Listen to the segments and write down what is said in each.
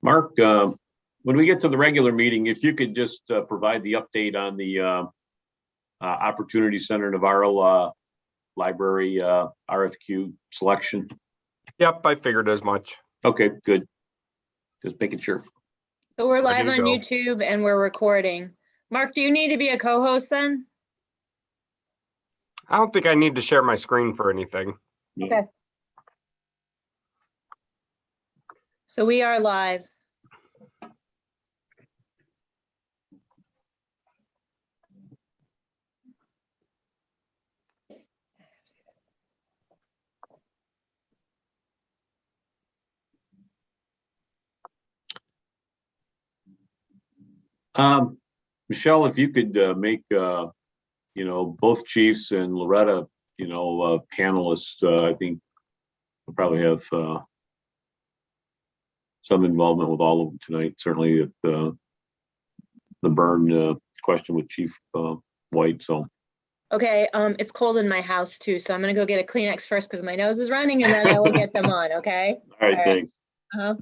Mark, when we get to the regular meeting, if you could just provide the update on the Opportunity Center Navarro Library RFQ selection. Yep, I figured as much. Okay, good. Just making sure. So we're live Ready on to go. YouTube and we're recording. Mark, do you need to be a co-host then? I don't think I need to share my screen for anything. Yeah. Okay. So we are live. Michelle, if you could make both chiefs and Loretta, panelists, I think we'll probably have some involvement with all of them tonight. Certainly at the burn question with Chief White. So Okay, it's cold in my house too, so I'm gonna go get a Kleenex first because my nose is running and then I will get them on, okay? all right, All right. thanks. Uh-huh.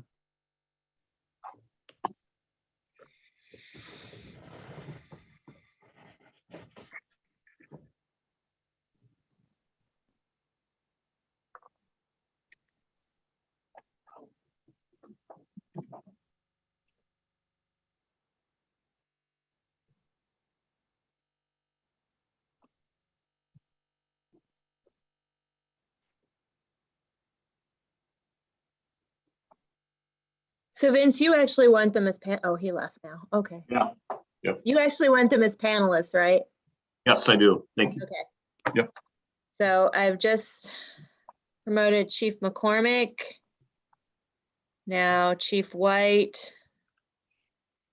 So Vince, you actually want them as oh, he left now. Okay. Yeah. Yep. You actually want them as panelists, right? Yes, I do. Thank you. Okay. Yep. So I've just promoted Chief McCormick. Now Chief White.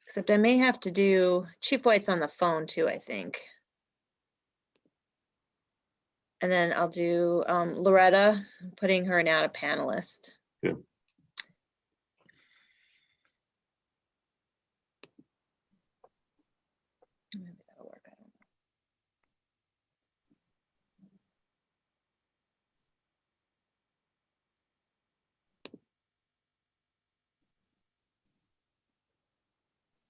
Except I may have to do, Chief White's on the phone too, I think. And then I'll do Loretta, putting her now a panelist. Good. Maybe that'll work, I don't know.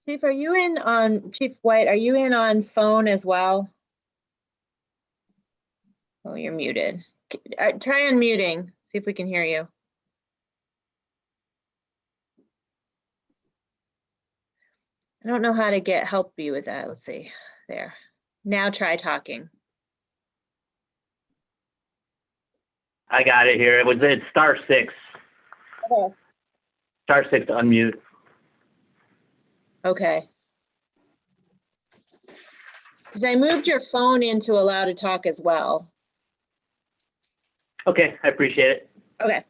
Chief, are you in on, Chief White, are you in on phone as well? Oh, you're muted. Try unmuting, see if we can hear you. I don't know how to help you with that. Let's see, there. Now try talking. I got it here. It's *6. Okay. *6 to unmute. Okay. Because I moved your phone into allow to talk as well. Okay, I appreciate it. Okay.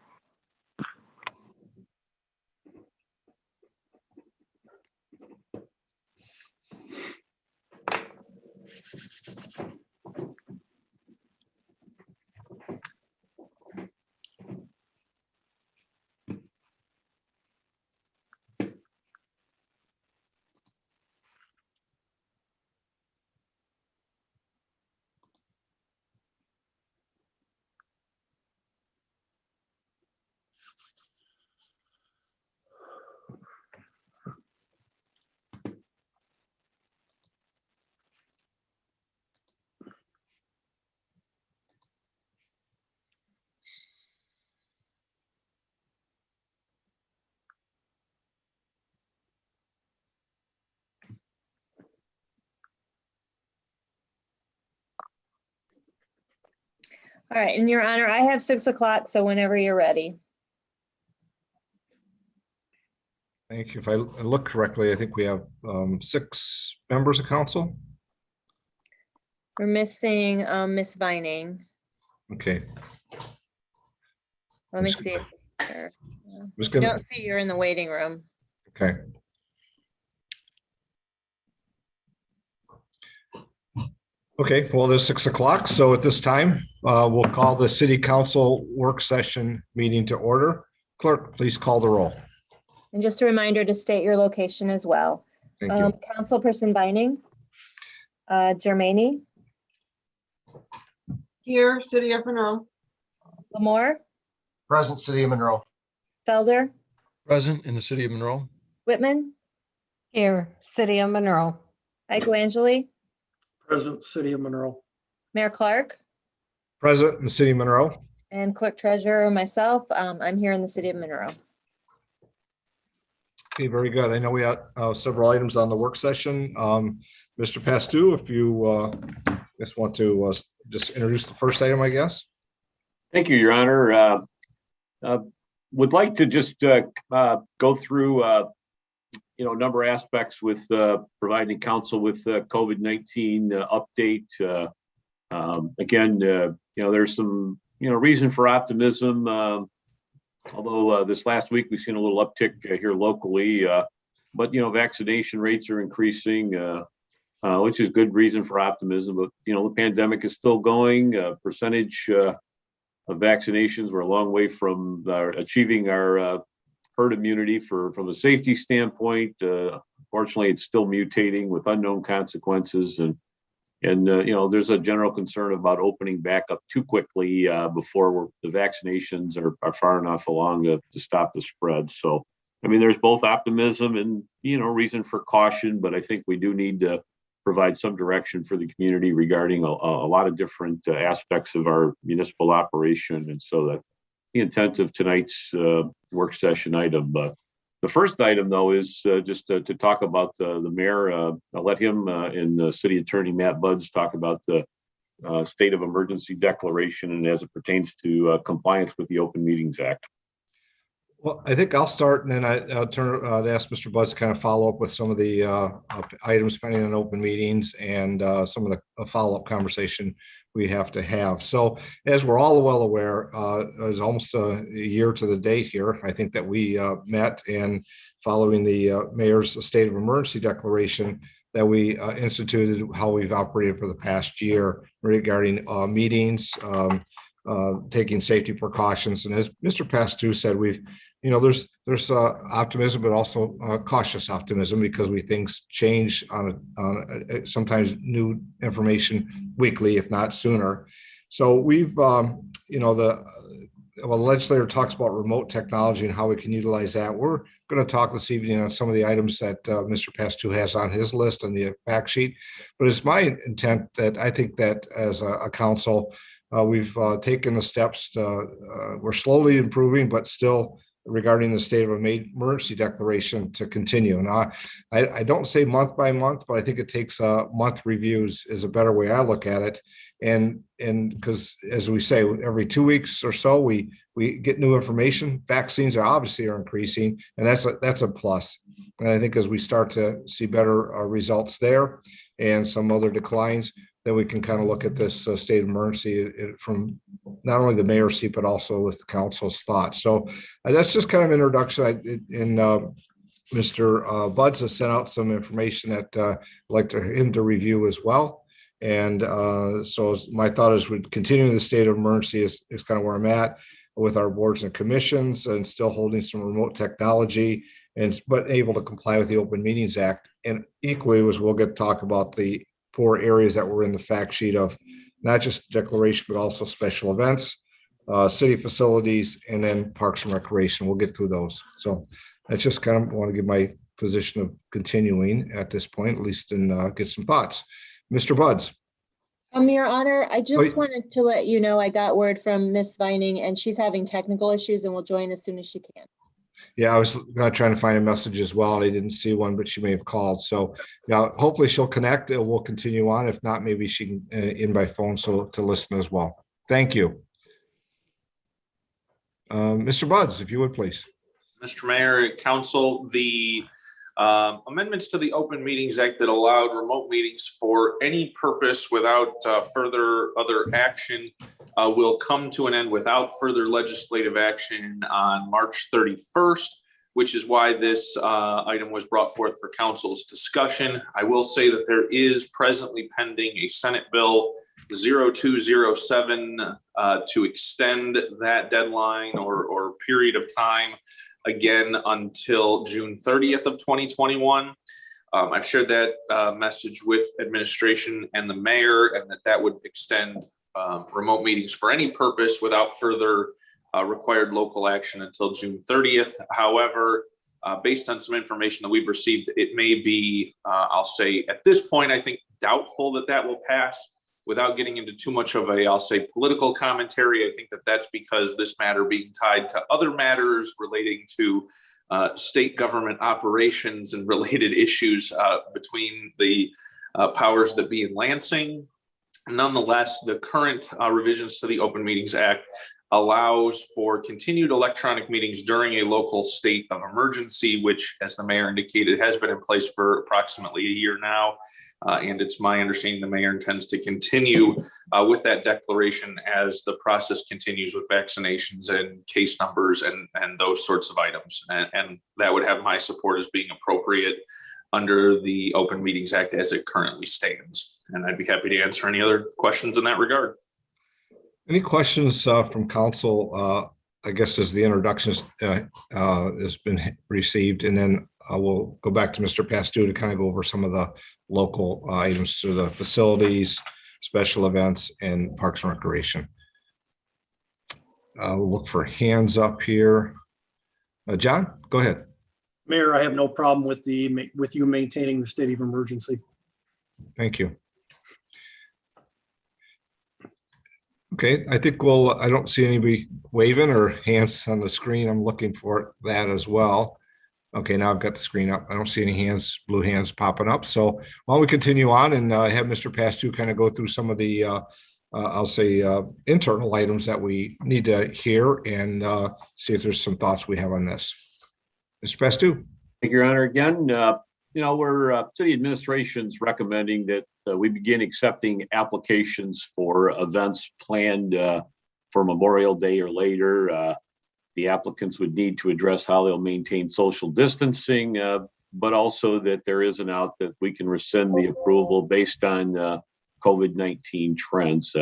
All right, in your honor, I have 6 o'clock, so whenever you're ready. Thank you. If I look correctly, I think we have 6 members of council. We're missing Miss Vining. Okay. Let me Just- see. If it's her. Just I gonna, don't see you're in the waiting room. okay. Okay, well, it's 6 o'clock. So at this time, we'll call the city council work session meeting to order. Clerk, please call the roll. And just a reminder to state your location as well. Thank you. Councilperson Vining, Germaini, Here, City of Monroe. Lamore, Present, City of Monroe. Felder, Present in the city of Monroe. Whitman, Here, City of Monroe. Michaelangeli, Present, City of Monroe. Mayor Clark, Present in the city of Monroe. and Clerk Treasurer myself. I'm here in the city of Monroe. Okay, very good. I know we had several items on the work session. Mr. Pastu, if you just want to just introduce the first item, I guess. Thank you, Your Honor. Would like to just go through a number of aspects with providing council with COVID-19 update. Again, there's some reason for optimism. Although this last week we've seen a little uptick here locally, but vaccination rates are increasing, which is good reason for optimism. But the pandemic is still going. Percentage of vaccinations, we're a long way from achieving our herd immunity from a safety standpoint. Unfortunately, it's still mutating with unknown consequences, and there's a general concern about opening back up too quickly before the vaccinations are far enough along to stop the spread. So, I mean, there's both optimism and reason for caution, but I think we do need to provide some direction for the community regarding a lot of different aspects of our municipal operation. And so that the intent of tonight's work session item. The first item, though, is just to talk about the mayor. I'll let him and the city attorney, Matt Buds, talk about the state of emergency declaration and as it pertains to compliance with the Open Meetings Act. Well, I think I'll start and then I'll turn to ask Mr. Buzz to kind of follow up with some of the items pending on open meetings and some of the follow-up conversation we have to have. So as we're all well aware, it's almost a year to the day here. I think that we met, and following the mayor's state of emergency declaration that we instituted, how we've operated for the past year regarding meetings, taking safety precautions. And as Mr. Pastu said, there's optimism, but also cautious optimism, because things change on sometimes new information weekly, if not sooner. So we've, the legislator talks about remote technology and how we can utilize that. We're going to talk this evening on some of the items that Mr. Pastu has on his list on the fact sheet. But it's my intent that I think that as a council, we've taken the steps we're slowly improving, but still regarding the state of emergency declaration to continue. And I don't say month by month, but I think it takes month reviews is a better way I look at it. And because as we say, every 2 weeks or so, we get new information. Vaccines are increasing, and that's a plus. And I think as we start to see better results there and some other declines, then we can kind of look at this state of emergency from not only the mayor's seat, but also with the council's thoughts. So that's just kind of introduction. Mr. Buds has sent out some information that I'd like him to review as well. And so my thought is we'd continue the state of emergency is kind of where I'm at with our boards and commissions, and still holding some remote technology, but able to comply with the Open Meetings Act. And equally, we'll get to talk about the 4 areas that were in the fact sheet of not just the declaration, but also special events, city facilities, and then parks and recreation. We'll get through those. So I just kind of want to give my position of continuing at this point, at least, and get some thoughts. Mr. Buds. Your Honor, I just wanted to let you know I got word from Miss Vining, and she's having technical issues and will join as soon as she can. Yeah, I was trying to find a message as well. I didn't see one, but she may have called. So now hopefully she'll connect and we'll continue on. If not, maybe she can in by phone to listen as well. Thank you. Mr. Buds, if you would, please. Mr. Mayor, Council, the amendments to the Open Meetings Act that allowed remote meetings for any purpose without further other action will come to an end without further legislative action on March 31st, which is why this item was brought forth for council's discussion. I will say that there is presently pending a Senate Bill 0207 to extend that deadline or period of time again until June 30th of 2021. I've shared that message with administration and the mayor, and that would extend remote meetings for any purpose without further required local action until June 30th. However, based on some information that we've received, it may be, I'll say at this point, I think doubtful that that will pass. Without getting into too much of a, I'll say, political commentary, I think that that's because this matter being tied to other matters relating to state government operations and related issues between the powers that be in Lansing. Nonetheless, the current revisions to the Open Meetings Act allows for continued electronic meetings during a local state of emergency, which, as the mayor indicated, has been in place for approximately a year now. And it's my understanding the mayor intends to continue with that declaration as the process continues with vaccinations and case numbers and those sorts of items. And that would have my support as being appropriate under the Open Meetings Act as it currently stands. And I'd be happy to answer any other questions in that regard. Any questions from council? I guess as the introductions has been received, and then we'll go back to Mr. Pastu to kind of go over some of the local items to the facilities, special events, and parks and recreation. We'll look for hands up here. John, go ahead. Mayor, I have no problem with you maintaining the state of emergency. Thank you. Okay, I think I don't see anybody waving or hands on the screen. I'm looking for that as well. Okay, now I've got the screen up. I don't see any hands, blue hands popping up. So why don't we continue on and have Mr. Pastu kind of go through some of the, I'll say, internal items that we need to hear and see if there's some thoughts we have on this. Mr. Pastu. Thank you, Your Honor. Again, we're city administration's recommending that we begin accepting applications for events planned for Memorial Day or later. The applicants would need to address how they'll maintain social distancing, but also that there is an out that we can rescind the approval based on COVID-19 trends.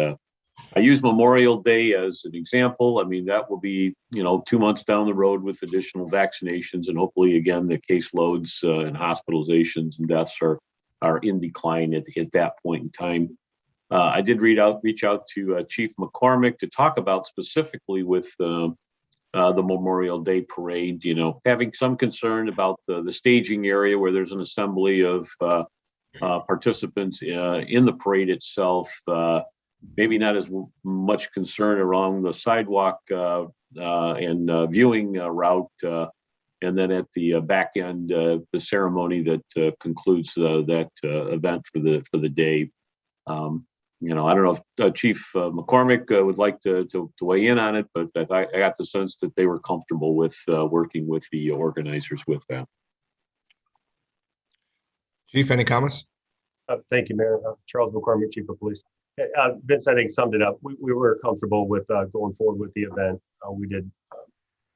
I use Memorial Day as an example. I mean, that will be, 2 months down the road with additional vaccinations, and hopefully, again, the caseloads and hospitalizations and deaths are in decline at that point in time. I did reach out to Chief McCormick to talk about specifically with the Memorial Day parade, having some concern about the staging area where there's an assembly of participants in the parade itself. Maybe not as much concern along the sidewalk and viewing route. And then at the back end, the ceremony that concludes that event for the day. I don't know if Chief McCormick would like to weigh in on it, but I got the sense that they were comfortable with working with the organizers with that. Chief, any comments? Thank you, Mayor. Charles McCormick, Chief of Police. Vince, I think summed it up. We were comfortable with going forward with the event. We did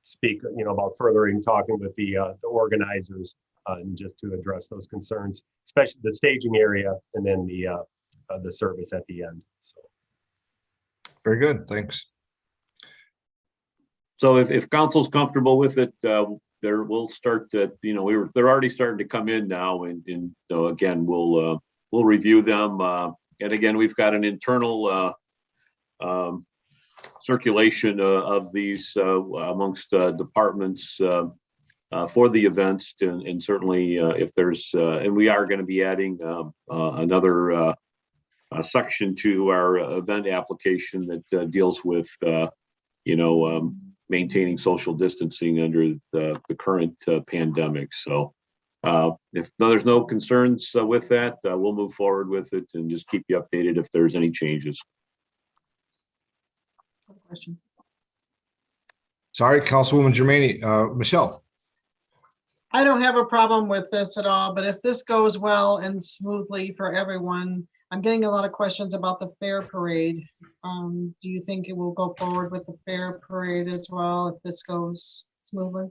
speak, about furthering talking with the organizers and just to address those concerns, especially the staging area and then the service at the end. So. Very good. Thanks. So if council's comfortable with it, we'll start to, they're already starting to come in now, and so again, we'll review them. And again, we've got an internal circulation of these amongst departments for the events, and certainly if there's, and we are going to be adding another section to our event application that deals with, maintaining social distancing under the current pandemic. So if there's no concerns with that, we'll move forward with it and just keep you updated if there's any changes. Question. Sorry, Councilwoman Germaini. Michelle. I don't have a problem with this at all, but if this goes well and smoothly for everyone, I'm getting a lot of questions about the fair parade. Do you think it will go forward with the fair parade as well if this goes smoothly?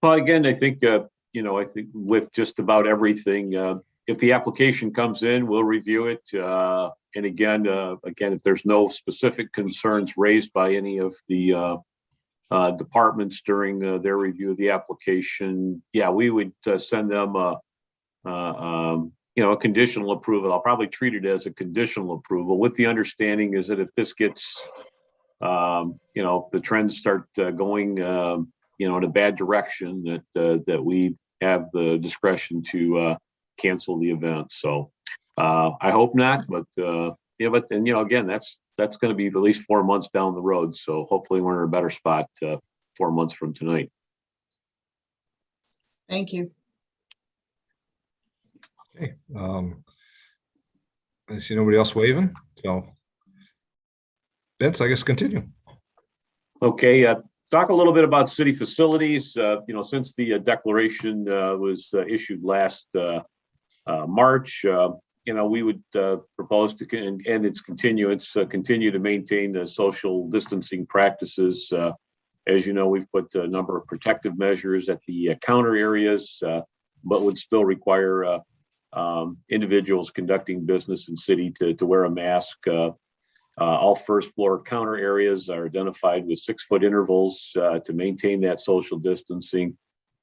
Well, again, I think, with just about everything, if the application comes in, we'll review it. And again, if there's no specific concerns raised by any of the departments during their review of the application, we would send them a conditional approval. I'll probably treat it as a conditional approval with the understanding is that if this gets, the trends start going in a bad direction, that we have the discretion to cancel the event. So I hope not, but yeah, but then, again, that's going to be at least 4 months down the road. So hopefully we're in a better spot 4 months from tonight. Thank you. Okay. I see nobody else waving, so Vince, I guess continue. Okay, talk a little bit about city facilities. Since the declaration was issued last March, we would propose to, and its continuance, continue to maintain the social distancing practices. As you know, we've put a number of protective measures at the counter areas, but would still require individuals conducting business in city to wear a mask. All first floor counter areas are identified with 6-foot intervals to maintain that social distancing.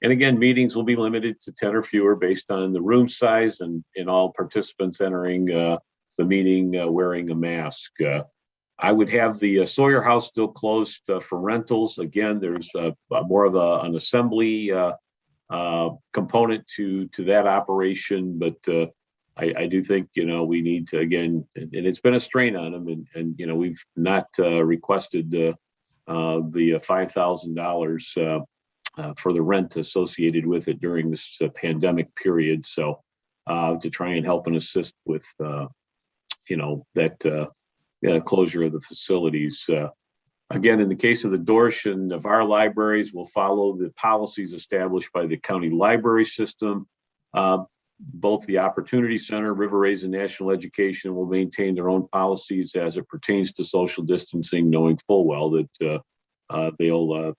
And again, meetings will be limited to 10 or fewer based on the room size, and all participants entering the meeting wearing a mask. I would have the Sawyer House still closed for rentals. Again, there's more of an assembly component to that operation, but I do think we need to, again, and it's been a strain on them, and we've not requested the $5,000 for the rent associated with it during this pandemic period. So to try and help and assist with that closure of the facilities. Again, in the case of the Dorsch and of our libraries, we'll follow the policies established by the county library system. Both the Opportunity Center, River Raise, and National Education will maintain their own policies as it pertains to social distancing, knowing full well that they'll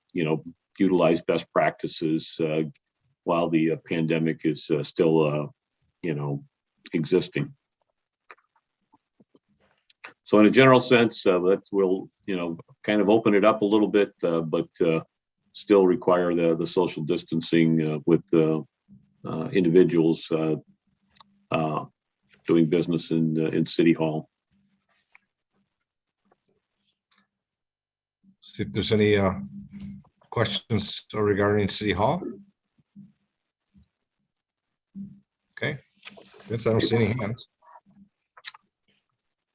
utilize best practices while the pandemic is still existing. So in a general sense, we'll kind of open it up a little bit, but still require the social distancing with individuals doing business in City Hall. See if there's any questions regarding City Hall. Okay, Vince, I don't see any hands.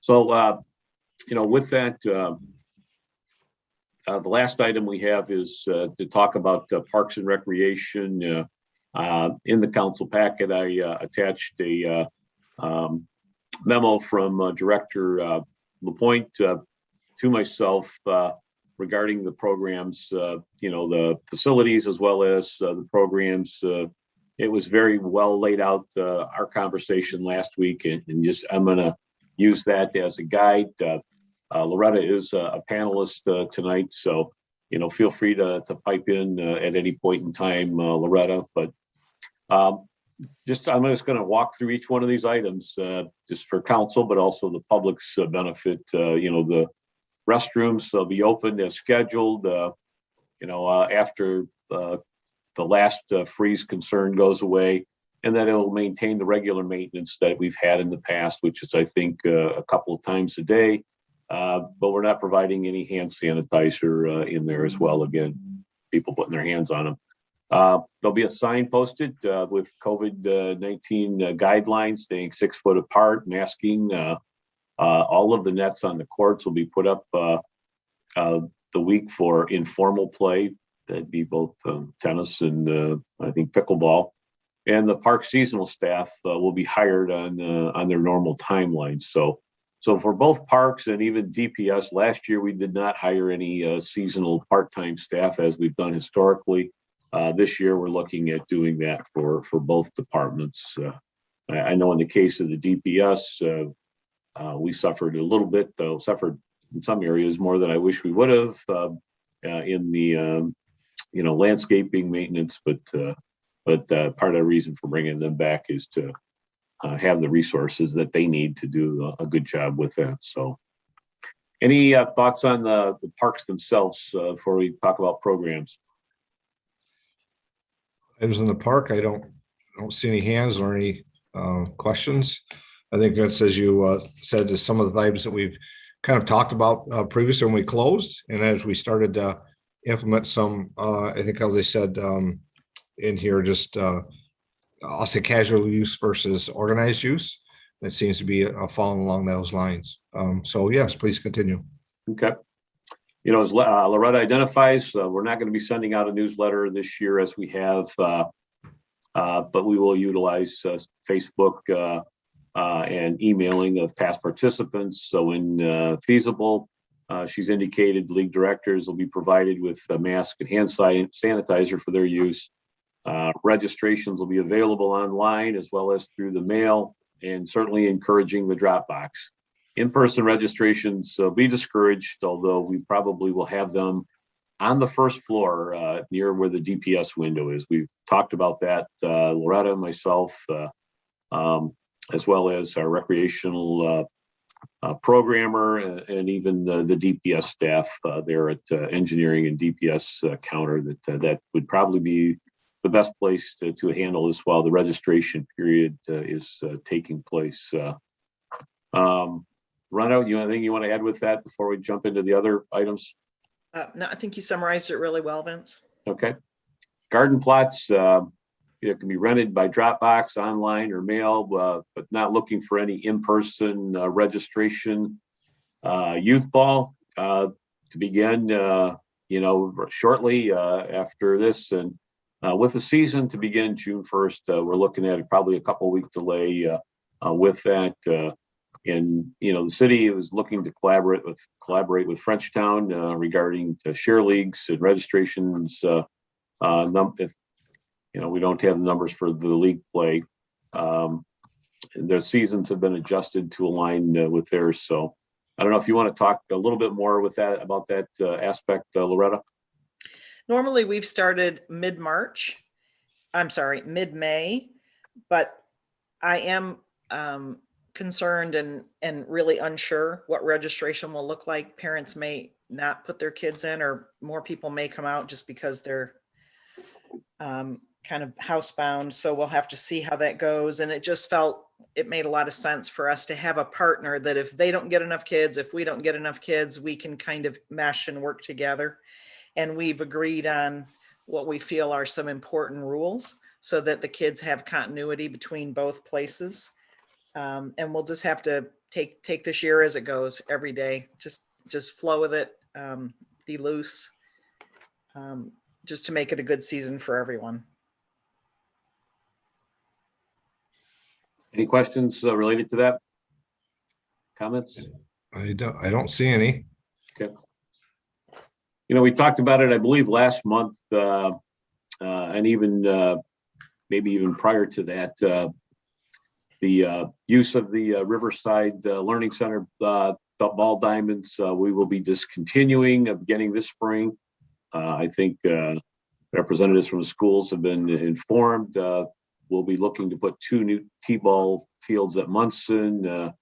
So, with that, the last item we have is to talk about Parks and Recreation. In the council packet, I attached a memo from Director LaPointe to myself regarding the programs, the facilities as well as the programs. It was very well laid out, our conversation last week, and just I'm going to use that as a guide. Loretta is a panelist tonight, so feel free to pipe in at any point in time, Loretta. But I'm just going to walk through each one of these items just for council, but also the public's benefit. The restrooms will be opened as scheduled. After the last freeze concern goes away, and that it will maintain the regular maintenance that we've had in the past, which is, I think, a couple of times a day. But we're not providing any hand sanitizer in there as well. Again, people putting their hands on them. There'll be a sign posted with COVID-19 guidelines, staying 6 foot apart, masking. All of the nets on the courts will be put up the week for informal play. That'd be both tennis and I think pickleball. And the park seasonal staff will be hired on their normal timelines. So for both parks and even DPS, last year we did not hire any seasonal part-time staff as we've done historically. This year we're looking at doing that for both departments. I know in the case of the DPS, we suffered a little bit, though, suffered in some areas more than I wish we would have in the landscaping maintenance, but part of the reason for bringing them back is to have the resources that they need to do a good job with that. So any thoughts on the parks themselves before we talk about programs? Items in the park, I don't see any hands or any questions. I think that's, as you said, is some of the items that we've kind of talked about previously when we closed, and as we started implement some, I think how they said in here, just I'll say casual use versus organized use. It seems to be following along those lines. So yes, please continue. Okay. You know, as Loretta identifies, we're not going to be sending out a newsletter this year as we have, but we will utilize Facebook and emailing of past participants. So when feasible, she's indicated league directors will be provided with a mask and hand sanitizer for their use. Registrations will be available online as well as through the mail, and certainly encouraging the drop box. In-person registrations will be discouraged, although we probably will have them on the first floor near where the DPS window is. We've talked about that, Loretta, myself, as well as our recreational programmer and even the DPS staff there at engineering and DPS counter, that would probably be the best place to handle this while the registration period is taking place. Rana, anything you want to add with that before we jump into the other items? No, I think you summarized it really well, Vince. Okay. Garden plots can be rented by Dropbox, online or mail, but not looking for any in-person registration. Youth ball to begin, shortly after this, and with the season to begin June 1st. We're looking at probably a couple-week delay with that. And the city was looking to collaborate with Frenchtown regarding to share leagues and registrations. If we don't have the numbers for the league play, their seasons have been adjusted to align with theirs. So I don't know if you want to talk a little bit more about that aspect, Loretta. Normally we've started mid-May, but I am concerned and really unsure what registration will look like. Parents may not put their kids in, or more people may come out just because they're kind of housebound. So we'll have to see how that goes. And it just it made a lot of sense for us to have a partner that if they don't get enough kids, if we don't get enough kids, we can kind of mesh and work together. And we've agreed on what we feel are some important rules so that the kids have continuity between both places. And we'll just have to take this year as it goes every day. Just flow with it, be loose, just to make it a good season for everyone. Any questions related to that? Comments? I don't see any. Okay. We talked about it, I believe, last month, and even maybe even prior to that. The use of the Riverside Learning Center ball diamonds, we will be discontinuing beginning this spring. I think representatives from the schools have been informed. We'll be looking to put 2 new T-ball fields at Munson,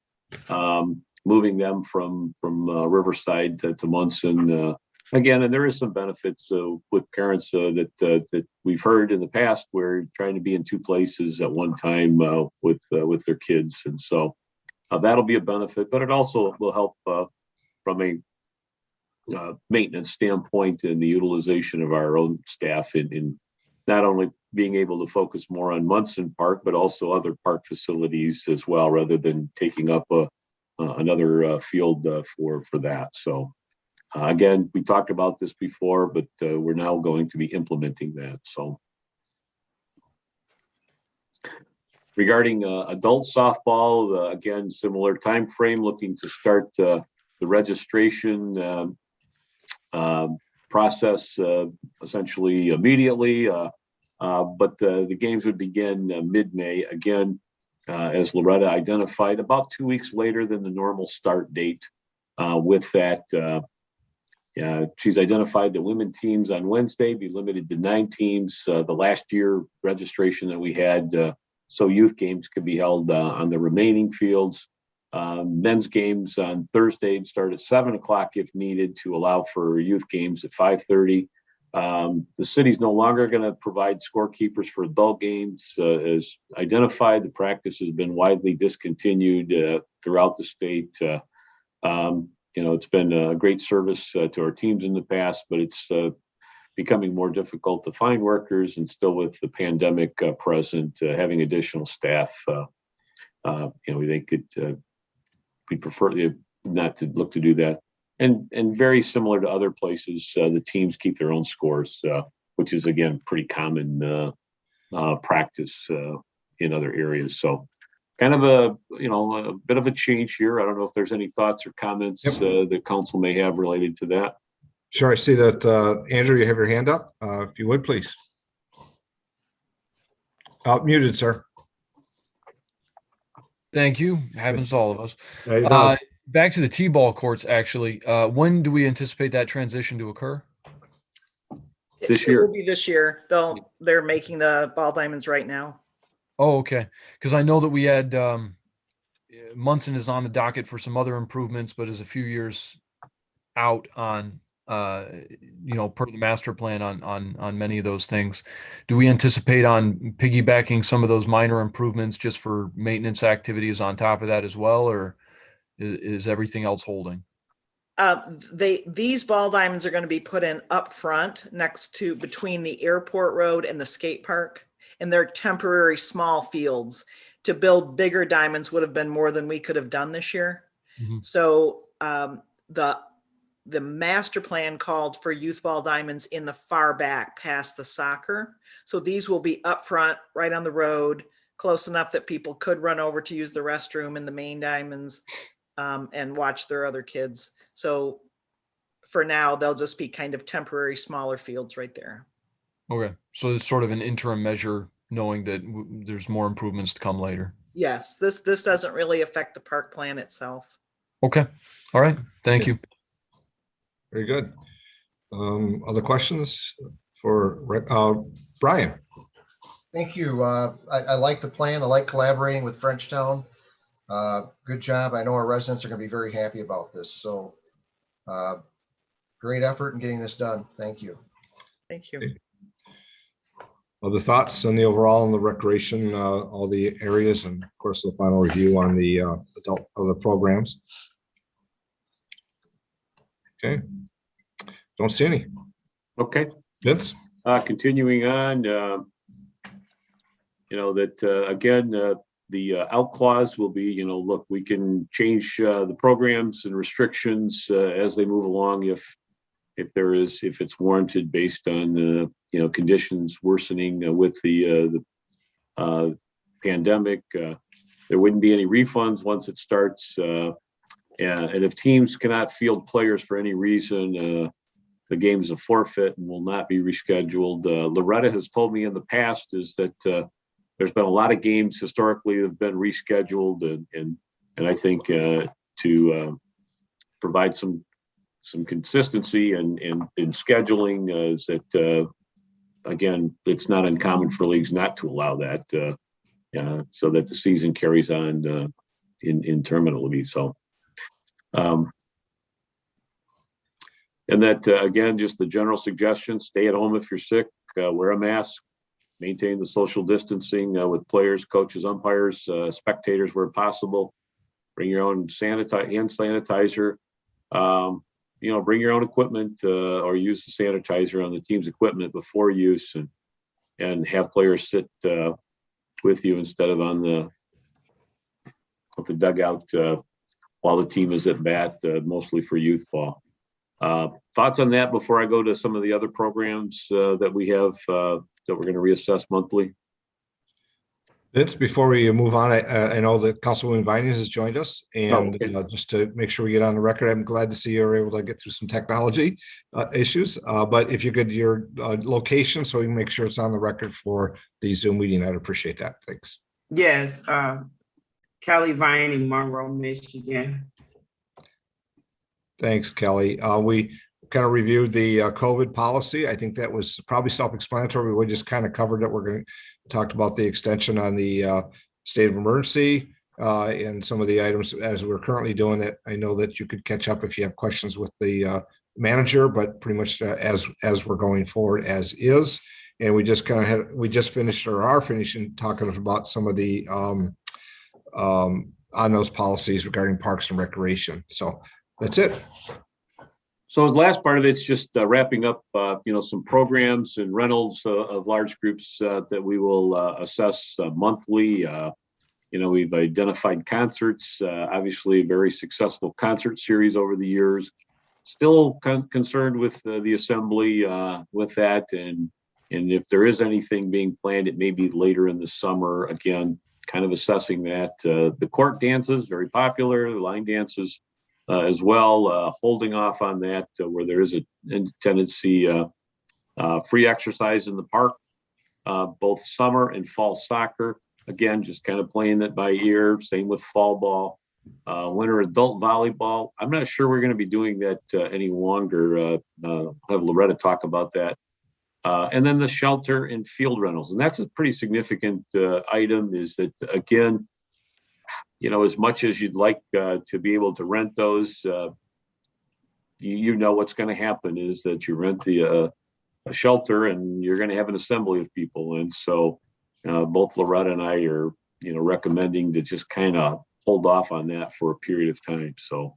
moving them from Riverside to Munson. Again, and there is some benefits with parents that we've heard in the past, where trying to be in 2 places at one time with their kids, and so that'll be a benefit. But it also will help from a maintenance standpoint and the utilization of our own staff in not only being able to focus more on Munson Park, but also other park facilities as well, rather than taking up another field for that. So. Again, we talked about this before, but we're now going to be implementing that. So, regarding adult softball, again, similar time frame, looking to start the registration process essentially immediately. But the games would begin mid-May. Again, as Loretta identified, about 2 weeks later than the normal start date. With that. She's identified that women teams on Wednesday be limited to 9 teams. The last year registration that we had, so youth games could be held on the remaining fields. Men's games on Thursday start at 7:00 if needed to allow for youth games at 5:30. The city's no longer going to provide scorekeepers for adult games. As identified, the practice has been widely discontinued throughout the state. It's been a great service to our teams in the past, but it's becoming more difficult to find workers, and still with the pandemic present, having additional staff, we think we prefer not to look to do that. And very similar to other places, the teams keep their own scores, which is again pretty common practice in other areas. So kind of a bit of a change here. I don't know if there's any thoughts or comments that council may have related to that. Sure. I see that, Andrew, you have your hand up. If you would, please. Muted, sir. Thank you. Happens to all of us. Yeah, it does. Back to the T-ball courts, actually. When do we anticipate that transition to occur? This It year. will be this year. They're making the ball diamonds right now. Oh, okay. Because I know that we had Munson is on the docket for some other improvements, but is a few years out on per the master plan on many of those things. Do we anticipate on piggybacking some of those minor improvements just for maintenance activities on top of that as well, or is everything else holding? These ball diamonds are going to be put in up front next to between the airport road and the skate park, and they're temporary small fields. To build bigger diamonds would have been more than we could have done this year. Mm-hmm. So the master plan called for youth ball diamonds in the far back past the soccer. So these will be up front, right on the road, close enough that people could run over to use the restroom in the main diamonds and watch their other kids. So for now, they'll just be kind of temporary smaller fields right there. Okay. So it's sort of an interim measure, knowing that there's more improvements to come later. Yes, this doesn't really affect the park plan itself. Okay. All right. Thank you. Very good. Other questions for Brian? Thank you. I like the plan. I like collaborating with Frenchtown. Good job. I know our residents are going to be very happy about this. So great effort in getting this done. Thank you. Thank you. Other thoughts on the overall and the recreation, all the areas, and of course the final review on the adult other programs. Okay. Don't see any. Okay. Vince? Continuing on, again, the out clause will be, look, we can change the programs and restrictions as they move along if it's warranted based on conditions worsening with the pandemic. There wouldn't be any refunds once it starts, and if teams cannot field players for any reason, the game is a forfeit and will not be rescheduled. Loretta has told me in the past is that there's been a lot of games historically that have been rescheduled, and I think to provide some consistency and in scheduling is that again, it's not uncommon for leagues not to allow that so that the season carries on interminably. So and that again, just the general suggestion: stay at home if you're sick, wear a mask, maintain the social distancing with players, coaches, umpires, spectators where possible. Bring your own hand sanitizer. Bring your own equipment or use the sanitizer on the team's equipment before use, and have players sit with you instead of on the dugout while the team is at bat, mostly for youth ball. Thoughts on that before I go to some of the other programs that we have that we're going to reassess monthly? Vince, before we move on, I know that Councilwoman Vining has joined us, and just to make sure we get on the record, I'm glad to see you're able to get through some technology issues. But if you could, your location, so we can make sure it's on the record for the Zoom meeting, I'd appreciate that. Thanks. Yes, Kelly Vining, Monroe, Michigan. Thanks, Kelly. We kind of reviewed the COVID policy. I think that was probably self-explanatory. We just kind of covered it. We're going to talk about the extension on the state of emergency and some of the items as we're currently doing it. I know that you could catch up if you have questions with the manager, but pretty much as we're going forward as is. And we just finished or are finishing talking about some of the on those policies regarding parks and recreation. So that's it. So the last part of it's just wrapping up, some programs and rentals of large groups that we will assess monthly. We've identified concerts, obviously a very successful concert series over the years. Still concerned with the assembly with that. And if there is anything being planned, it may be later in the summer. Again, kind of assessing that. The court dances, very popular, the line dances as well, holding off on that where there is a tendency, free exercise in the park, both summer and fall soccer. Again, just kind of playing it by ear. Same with fall ball, winter adult volleyball. I'm not sure we're going to be doing that any longer. I'll have Loretta talk about that. And then the shelter and field rentals. And that's a pretty significant item, is that, again, as much as you'd like to be able to rent those, what's going to happen is that you rent a shelter and you're going to have an assembly of people. And so both Loretta and I are, recommending to just kind of hold off on that for a period of time. So,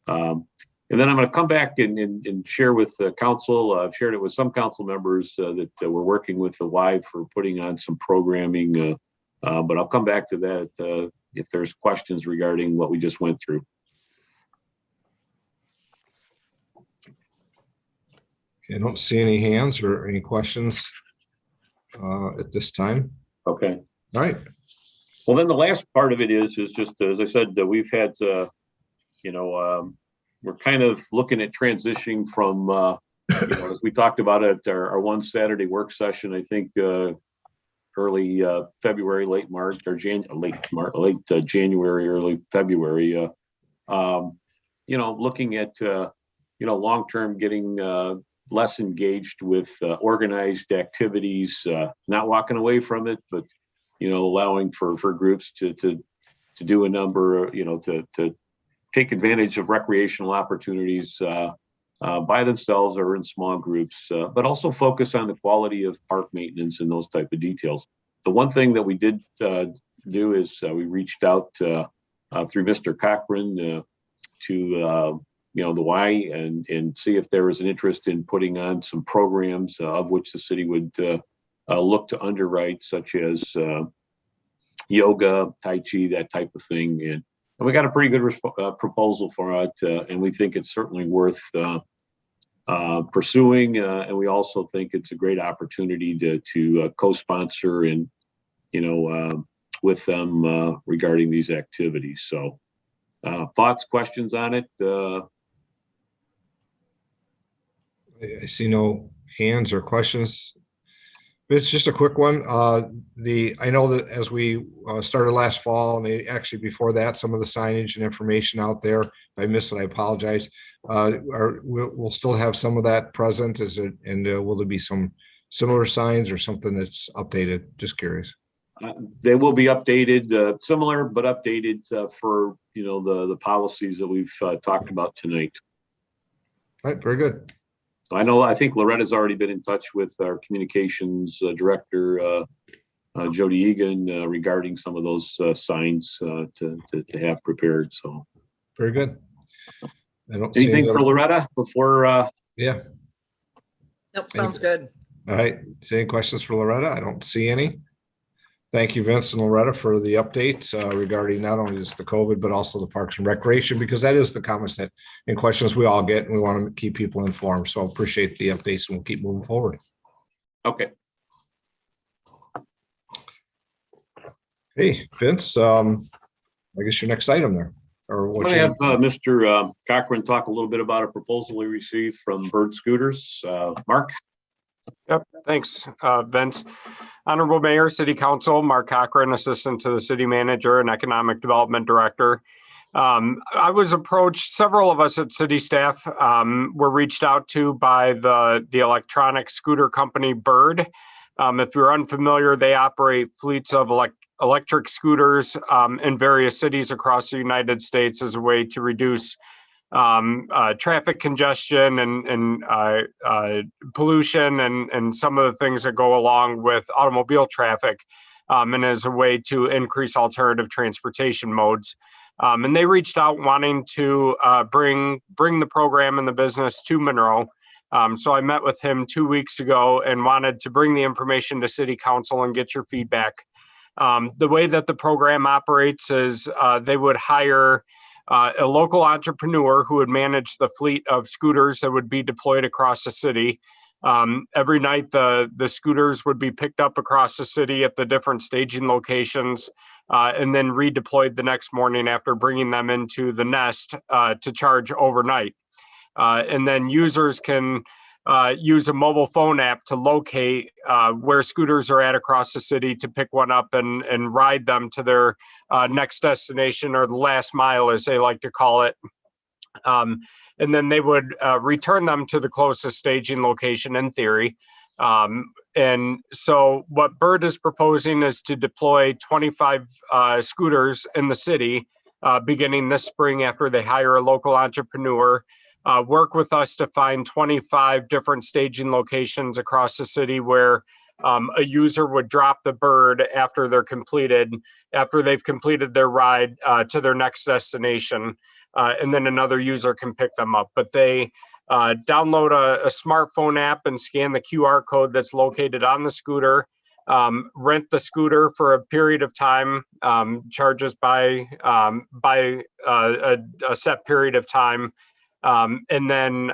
and then I'm going to come back and share with the council. I've shared it with some council members that we're working with the Y for putting on some programming. But I'll come back to that if there's questions regarding what we just went through. I don't see any hands or any questions at this time. Okay. All right. Well, then the last part of it is just, as I said, we've had, we're kind of looking at transitioning from, as we talked about at our one Saturday work session, I think early February, late March, or late January, early February, looking at, long-term getting less engaged with organized activities, not walking away from it, but, allowing for groups to do a number, to take advantage of recreational opportunities by themselves or in small groups, but also focus on the quality of park maintenance and those type of details. The one thing that we did do is we reached out through Mr. Cochran to the Y and see if there was an interest in putting on some programs of which the city would look to underwrite, such as yoga, Tai Chi, that type of thing. And we got a pretty good proposal for it, and we think it's certainly worth pursuing. And we also think it's a great opportunity to co-sponsor and, with them regarding these activities. So thoughts, questions on it? I see no hands or questions. It's just a quick one. I know that as we started last fall, and actually before that, some of the signage and information out there, if I missed it, I apologize. We'll still have some of that present. Will there be some similar signs or something that's updated? Just curious. They will be updated, similar but updated for the policies that we've talked about tonight. All right, very good. I think Loretta's already been in touch with our communications director, Jody Egan, regarding some of those signs to have prepared. So very good. I don't anything for Loretta before? Yeah. Nope, sounds good. All right. Any questions for Loretta? I don't see any. Thank you, Vince and Loretta, for the update regarding not only just the COVID, but also the Parks and Recreation, because that is the comments and questions we all get, and we want to keep people informed. So appreciate the updates, and we'll keep moving forward. Okay. Hey, Vince, I guess your next item there. Or what I have Mr. Cochran talk a little bit about a proposal we received from Bird Scooters. Mark? Yep, thanks, Vince. Honorable Mayor, City Council, Mark Cochran, Assistant to the City Manager and Economic Development Director. I was approached, several of us at city staff were reached out to by the electronic scooter company Bird. If you're unfamiliar, they operate fleets of electric scooters in various cities across the United States as a way to reduce traffic congestion and pollution and some of the things that go along with automobile traffic, and as a way to increase alternative transportation modes. And they reached out wanting to bring the program and the business to Monroe. So I met with him 2 weeks ago and wanted to bring the information to City Council and get your feedback. The way that the program operates is they would hire a local entrepreneur who would manage the fleet of scooters that would be deployed across the city. Every night, the scooters would be picked up across the city at the different staging locations and then redeployed the next morning after bringing them into the nest to charge overnight. And then users can use a mobile phone app to locate where scooters are at across the city to pick one up and ride them to their next destination, or the last mile, as they like to call it. And then they would return them to the closest staging location in theory. And so what Bird is proposing is to deploy 25 scooters in the city beginning this spring after they hire a local entrepreneur. Work with us to find 25 different staging locations across the city where a user would drop the Bird after they've completed their ride to their next destination. And then another user can pick them up. But they download a smartphone app and scan the QR code that's located on the scooter, rent the scooter for a period of time, charges by a set period of time. And then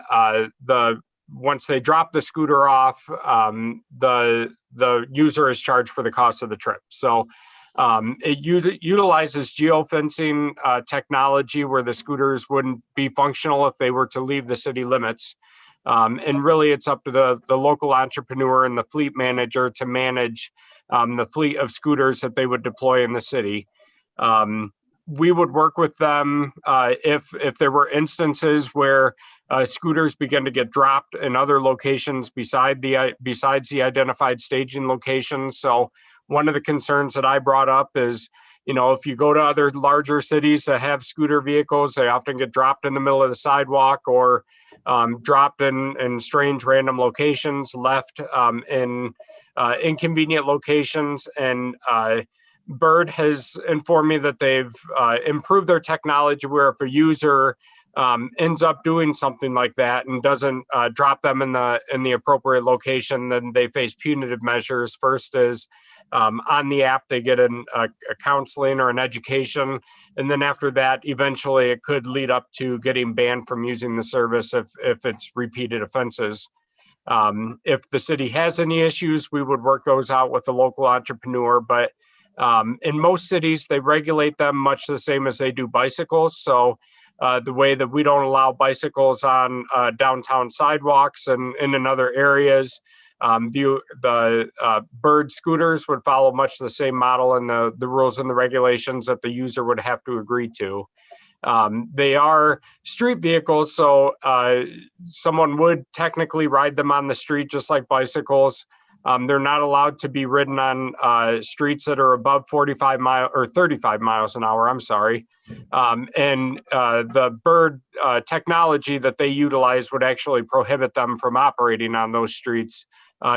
once they drop the scooter off, the user is charged for the cost of the trip. So it utilizes geofencing technology where the scooters wouldn't be functional if they were to leave the city limits. And really, it's up to the local entrepreneur and the fleet manager to manage the fleet of scooters that they would deploy in the city. We would work with them if there were instances where scooters begin to get dropped in other locations besides the identified staging locations. So one of the concerns that I brought up is, if you go to other larger cities that have scooter vehicles, they often get dropped in the middle of the sidewalk or dropped in strange random locations, left in inconvenient locations. And Bird has informed me that they've improved their technology where if a user ends up doing something like that and doesn't drop them in the appropriate location, then they face punitive measures. First is on the app, they get a counseling or an education. And then after that, eventually it could lead up to getting banned from using the service if it's repeated offenses. If the city has any issues, we would work those out with the local entrepreneur. But in most cities, they regulate them much the same as they do bicycles. So the way that we don't allow bicycles on downtown sidewalks and in other areas, the Bird scooters would follow much the same model and the rules and the regulations that the user would have to agree to. They are street vehicles, so someone would technically ride them on the street just like bicycles. They're not allowed to be ridden on streets that are above 35 miles an hour. I'm sorry. And the Bird technology that they utilize would actually prohibit them from operating on those streets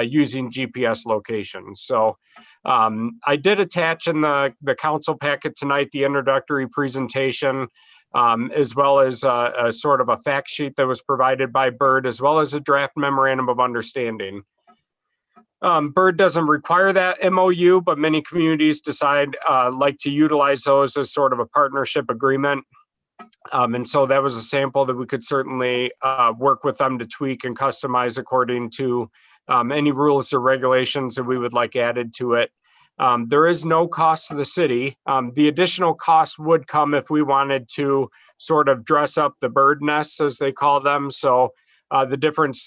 using GPS locations. So I did attach in the council packet tonight the introductory presentation, as well as a sort of a fact sheet that was provided by Bird, as well as a draft memorandum of understanding. Bird doesn't require that MOU, but many communities like to utilize those as sort of a partnership agreement. And so that was a sample that we could certainly work with them to tweak and customize according to any rules or regulations that we would like added to it. There is no cost to the city. The additional cost would come if we wanted to sort of dress up the bird nests, as they call them. So the different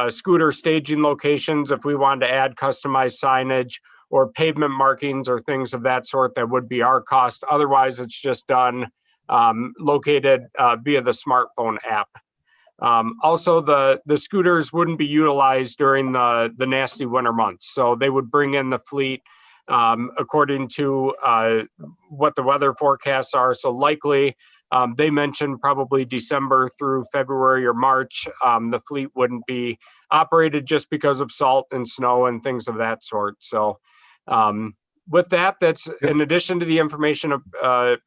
scooter staging locations, if we wanted to add customized signage or pavement markings or things of that sort, that would be our cost. Otherwise, it's just done located via the smartphone app. Also, the scooters wouldn't be utilized during the nasty winter months. So they would bring in the fleet according to what the weather forecasts are. So likely, they mentioned probably December through February or March, the fleet wouldn't be operated just because of salt and snow and things of that sort. So With that, that's in addition to the information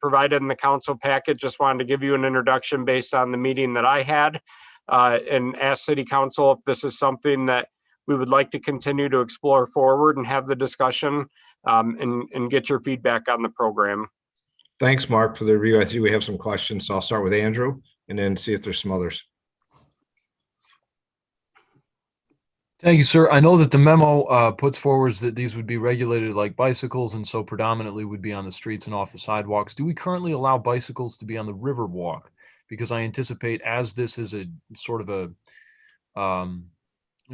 provided in the council packet. Just wanted to give you an introduction based on the meeting that I had and ask city council if this is something that we would like to continue to explore forward and have the discussion and get your feedback on the program. Thanks, Mark, for the review. I think we have some questions, so I'll start with Andrew and then see if there's some others. Thank you, sir. I know that the memo puts forward that these would be regulated like bicycles and so predominantly would be on the streets and off the sidewalks. Do we currently allow bicycles to be on the river walk? Because I anticipate as this is a sort of a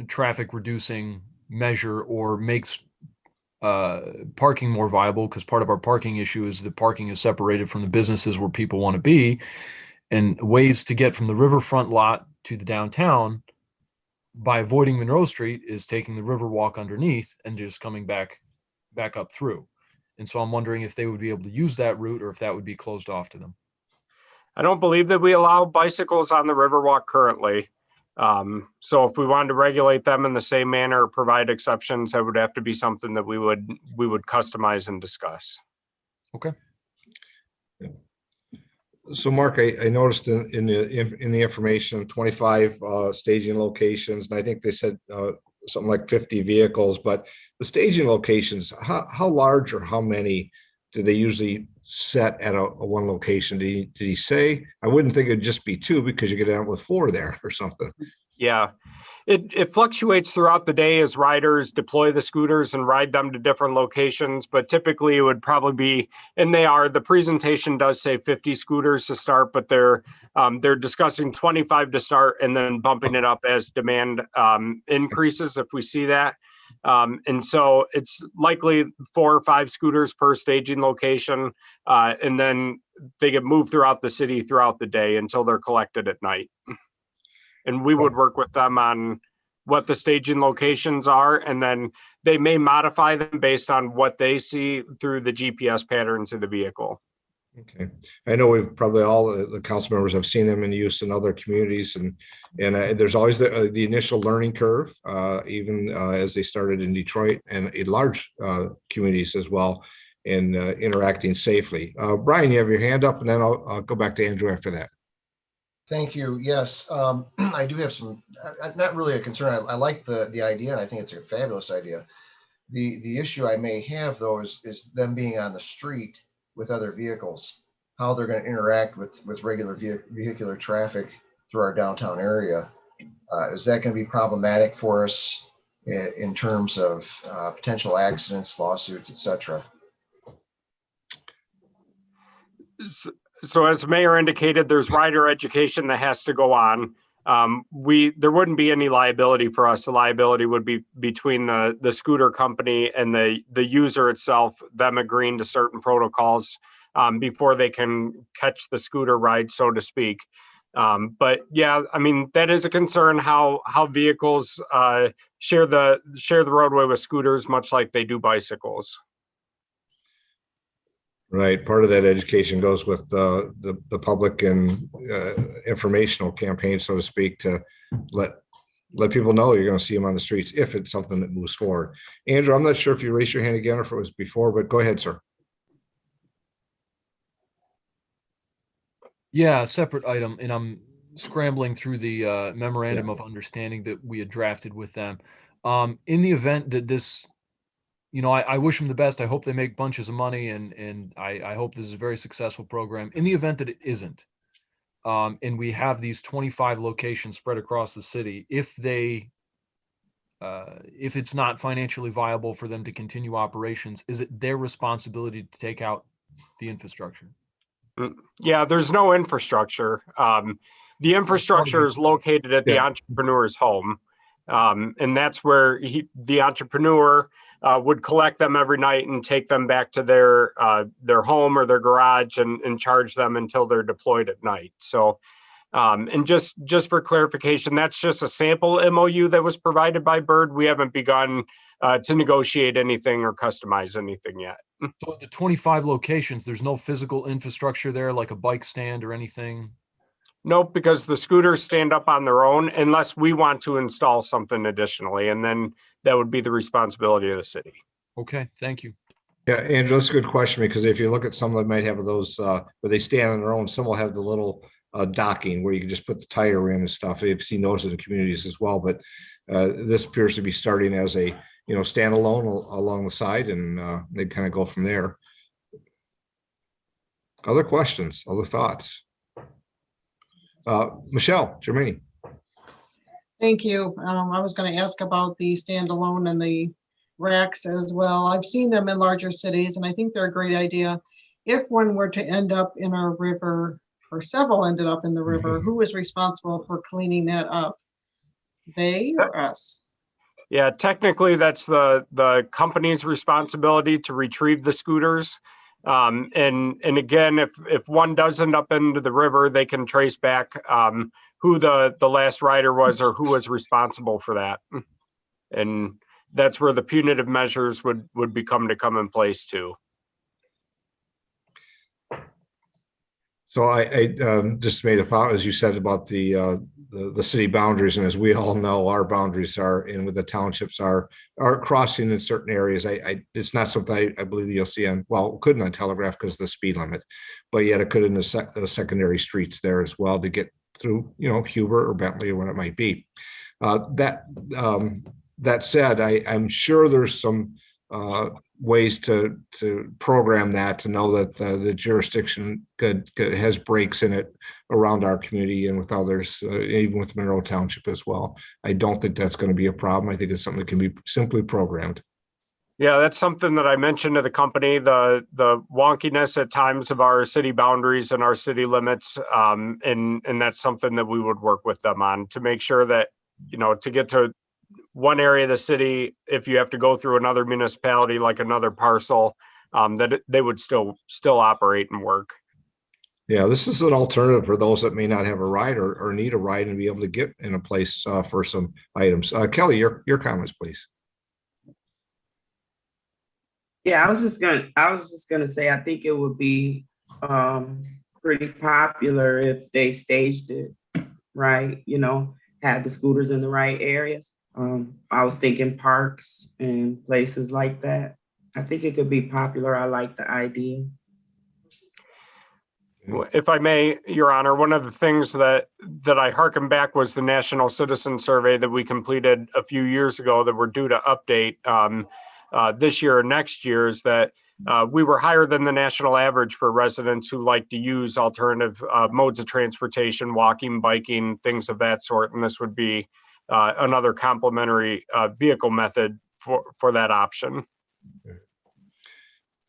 traffic reducing measure or makes parking more viable, because part of our parking issue is that parking is separated from the businesses where people want to be, and ways to get from the riverfront lot to the downtown by avoiding Monroe Street is taking the river walk underneath and just coming back up through. And so I'm wondering if they would be able to use that route or if that would be closed off to them. I don't believe that we allow bicycles on the Riverwalk currently. So if we wanted to regulate them in the same manner or provide exceptions, that would have to be something that we would customize and discuss. Okay. So Mark, I noticed in the information, 25 staging locations, and I think they said something like 50 vehicles, but the staging locations, how large or how many do they usually set at a one location? Did he say? I wouldn't think it'd just be 2 because you get out with 4 there or something. Yeah, it fluctuates throughout the day as riders deploy the scooters and ride them to different locations, but typically it would probably be, and the presentation does say 50 scooters to start, but they're discussing 25 to start and then bumping it up as demand increases if we see that. And so it's likely 4 or 5 scooters per staging location, and then they get moved throughout the city throughout the day until they're collected at night. And we would work with them on what the staging locations are, and then they may modify them based on what they see through the GPS patterns of the vehicle. Okay, I know we've probably all the council members have seen them in use in other communities, and there's always the initial learning curve, even as they started in Detroit and in large communities as well, in interacting safely. Brian, you have your hand up, and then I'll go back to Andrew after that. Thank you. Yes, I do have some, not really a concern. I like the idea, and I think it's a fabulous idea. The issue I may have though is them being on the street with other vehicles, how they're going to interact with regular vehicular traffic through our downtown area. Is that going to be problematic for us in terms of potential accidents, lawsuits, etc.? So as the mayor indicated, there's rider education that has to go on. There wouldn't be any liability for us. The liability would be between the scooter company and the user itself, them agreeing to certain protocols before they can catch the scooter ride, so to speak. But yeah, I mean, that is a concern how vehicles share the roadway with scooters, much like they do bicycles. Right. Part of that education goes with the public and informational campaign, so to speak, to let people know you're going to see them on the streets if it's something that moves forward. Andrew, I'm not sure if you raised your hand again or if it was before, but go ahead, sir. Yeah, a separate item, and I'm scrambling through the memorandum of understanding that we had drafted with them. In the event that this, I wish them the best. I hope they make bunches of money, and I hope this is a very successful program. In the event that it isn't, and we have these 25 locations spread across the city, if it's not financially viable for them to continue operations, is it their responsibility to take out the infrastructure? Yeah, there's no infrastructure. The infrastructure is located at the entrepreneur's home. And that's where the entrepreneur would collect them every night and take them back to their home or their garage and charge them until they're deployed at night. So, and just for clarification, that's just a sample MOU that was provided by Bird. We haven't begun to negotiate anything or customize anything yet. So at the 25 locations, there's no physical infrastructure there, like a bike stand or anything? Nope, because the scooters stand up on their own unless we want to install something additionally, and then that would be the responsibility of the city. Okay, thank you. Yeah, Andrew, that's a good question, because if you look at some that might have those where they stand on their own, some will have the little docking where you can just put the tire in and stuff. I've seen those in the communities as well, but this appears to be starting as a, standalone along the side, and they kind of go from there. Other questions, other thoughts? Michelle Germaini. Thank you. I was going to ask about the standalone and the racks as well. I've seen them in larger cities, and I think they're a great idea. If one were to end up in a river, or several ended up in the river, who is responsible for cleaning that up? They or us? Yeah, technically, that's the company's responsibility to retrieve the scooters. And again, if one does end up into the river, they can trace back who the last rider was or who was responsible for that. And that's where the punitive measures would come in place too. So I just made a thought, as you said, about the city boundaries, and as we all know, our boundaries are, and with the townships are crossing in certain areas. It's not something I believe you'll see on, well, couldn't on Telegraph because of the speed limit, but yet it could in the secondary streets there as well to get through, Huber or Bentley or what it might be. That said, I'm sure there's some ways to program that, to know that the jurisdiction has breaks in it around our community and with others, even with Monroe Township as well. I don't think that's going to be a problem. I think it's something that can be simply programmed. Yeah, that's something that I mentioned to the company, the wonkiness at times of our city boundaries and our city limits. And that's something that we would work with them on to make sure that, to get to one area of the city, if you have to go through another municipality, like another parcel, that they would still operate and work. Yeah, this is an alternative for those that may not have a ride or need a ride and be able to get in a place for some items. Kelly, your comments, please. Yeah, I was just gonna say, I think it would be pretty popular if they staged it right, had the scooters in the right areas. I was thinking parks and places like that. I think it could be popular. I like the idea. If I may, Your Honor, one of the things that I hearken back was the National Citizen Survey that we completed a few years ago that we're due to update this year or next year, is that we were higher than the national average for residents who like to use alternative modes of transportation, walking, biking, things of that sort. And this would be another complementary vehicle method for that option.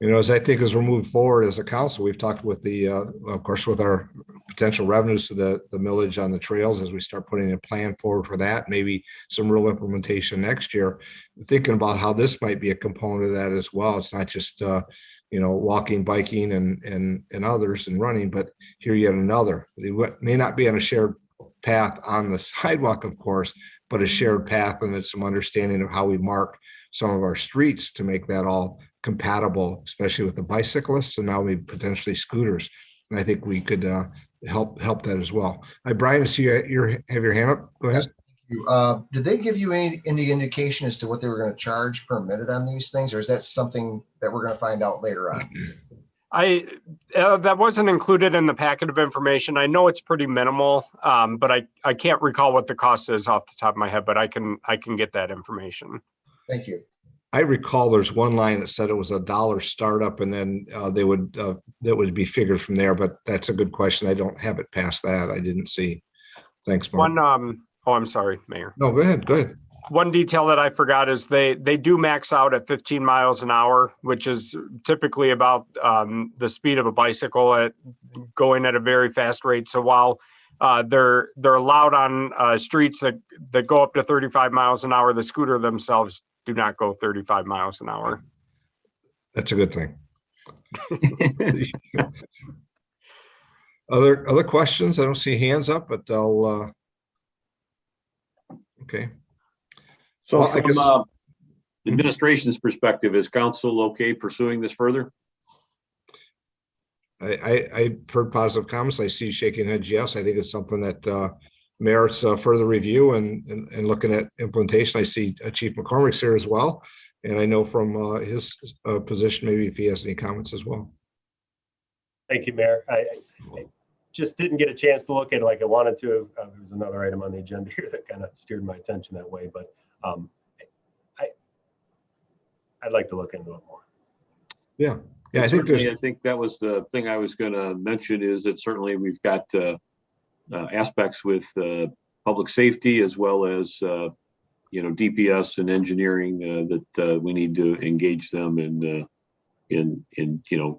As I think as we move forward as a council, we've talked with of course, with our potential revenues to the millage on the trails, as we start putting a plan forward for that, maybe some real implementation next year, thinking about how this might be a component of that as well. It's not just, walking, biking and others and running, but here yet another. They may not be on a shared path on the sidewalk, of course, but a shared path, and it's some understanding of how we mark some of our streets to make that all compatible, especially with the bicyclists and now maybe potentially scooters. And I think we could help that as well. Hi, Brian, I see you have your hand up. Go ahead. Yes, did they give you any indication as to what they were going to charge per minute on these things, or is that something that we're going to find out later on? That wasn't included in the packet of information. I know it's pretty minimal, but I can't recall what the cost is off the top of my head, but I can get that information. Thank you. I recall there's one line that said it was $1 startup, and then that would be figures from there. But that's a good question. I don't have it past that. I didn't see. Thanks, Mark. I'm sorry, Mayor. No, go ahead. Go ahead. One detail that I forgot is they do max out at 15 miles an hour, which is typically about the speed of a bicycle at going at a very fast rate. So while they're allowed on streets that go up to 35 miles an hour, the scooter themselves do not go 35 miles an hour. That's a good thing. Other questions? I don't see hands up, but I'll. Okay. So from administration's perspective, is council okay pursuing this further? I've heard positive comments. I see shaking heads. Yes, I think it's something that merits further review and looking at implementation. I see Chief McCormick's here as well. And I know from his position, maybe if he has any comments as well. Thank you, Mayor. I just didn't get a chance to look at it like I wanted to. There was another item on the agenda here that kind of steered my attention that way, but I'd like to look into it more. Yeah. Yeah, I think that was the thing I was going to mention, is that certainly we've got aspects with public safety as well as DPS and engineering that we need to engage them in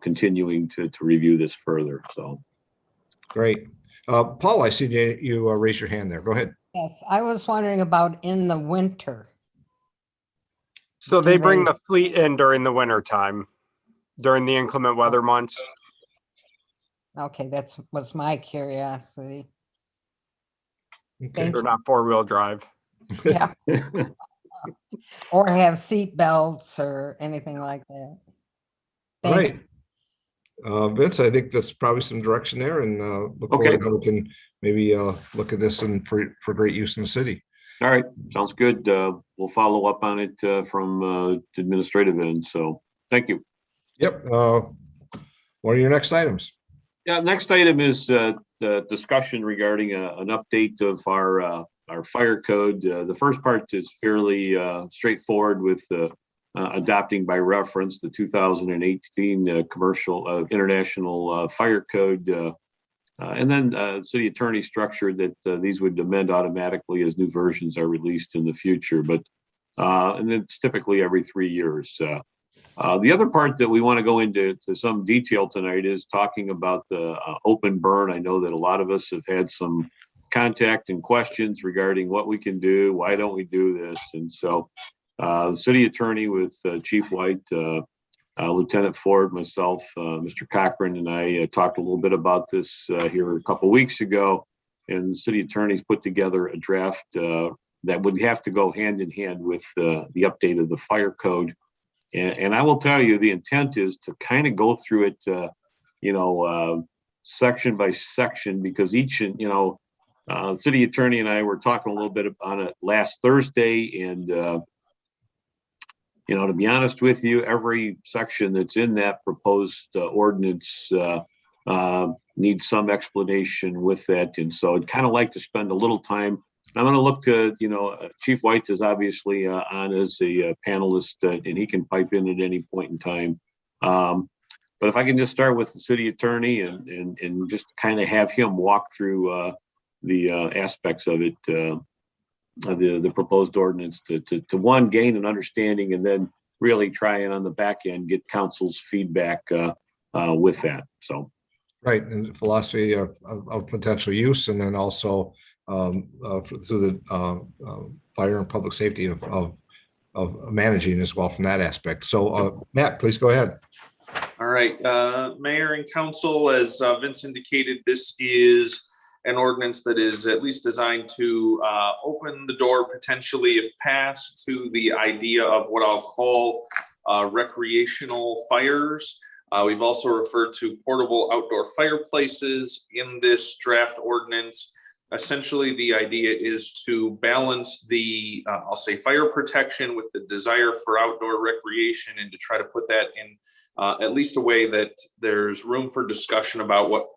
continuing to review this further. So great. Paul, I see you raise your hand there. Go ahead. Yes, I was wondering about in the winter. So they bring the fleet in during the winter time, during the inclement weather months. Okay, was my curiosity. They're not 4-wheel drive. Yeah. Or have seat belts or anything like that. All right. Vince, I think that's probably some direction there, and look forward to how we can maybe look at this and for great use in the city. All right, sounds good. We'll follow up on it from administrative end. So thank you. Yep. What are your next items? Yeah, next item is the discussion regarding an update of our fire code. The first part is fairly straightforward with adopting by reference the 2018 commercial international fire code. And then the city attorney structured that these would amend automatically as new versions are released in the future, but and it's typically every 3 years. The other part that we want to go into some detail tonight is talking about the open burn. I know that a lot of us have had some contact and questions regarding what we can do, why don't we do this, and so the city attorney with Chief White, Lieutenant Ford, myself, Mr. Cochran, and I talked a little bit about this here a couple weeks ago, and the city attorneys put together a draft that would have to go hand in hand with the update of the fire code. And I will tell you, the intent is to kind of go through it, section by section, because each, city attorney and I were talking a little bit on it last Thursday, and to be honest with you, every section that's in that proposed ordinance needs some explanation with that. And so I'd kind of like to spend a little time. I'm going to look to, Chief White is obviously on as a panelist, and he can pipe in at any point in time. But if I can just start with the city attorney and just kind of have him walk through the aspects of it, the proposed ordinance to one, gain an understanding, and then really try and on the back end get council's feedback with that. So right, and philosophy of potential use, and then also through the fire and public safety of managing as well from that aspect. So Matt, please go ahead. All right, Mayor and Council, as Vince indicated, this is an ordinance that is at least designed to open the door potentially, if passed, to the idea of what I'll call recreational fires. We've also referred to portable outdoor fireplaces in this draft ordinance. Essentially, the idea is to balance the, I'll say, fire protection with the desire for outdoor recreation, and to try to put that in at least a way that there's room for discussion about what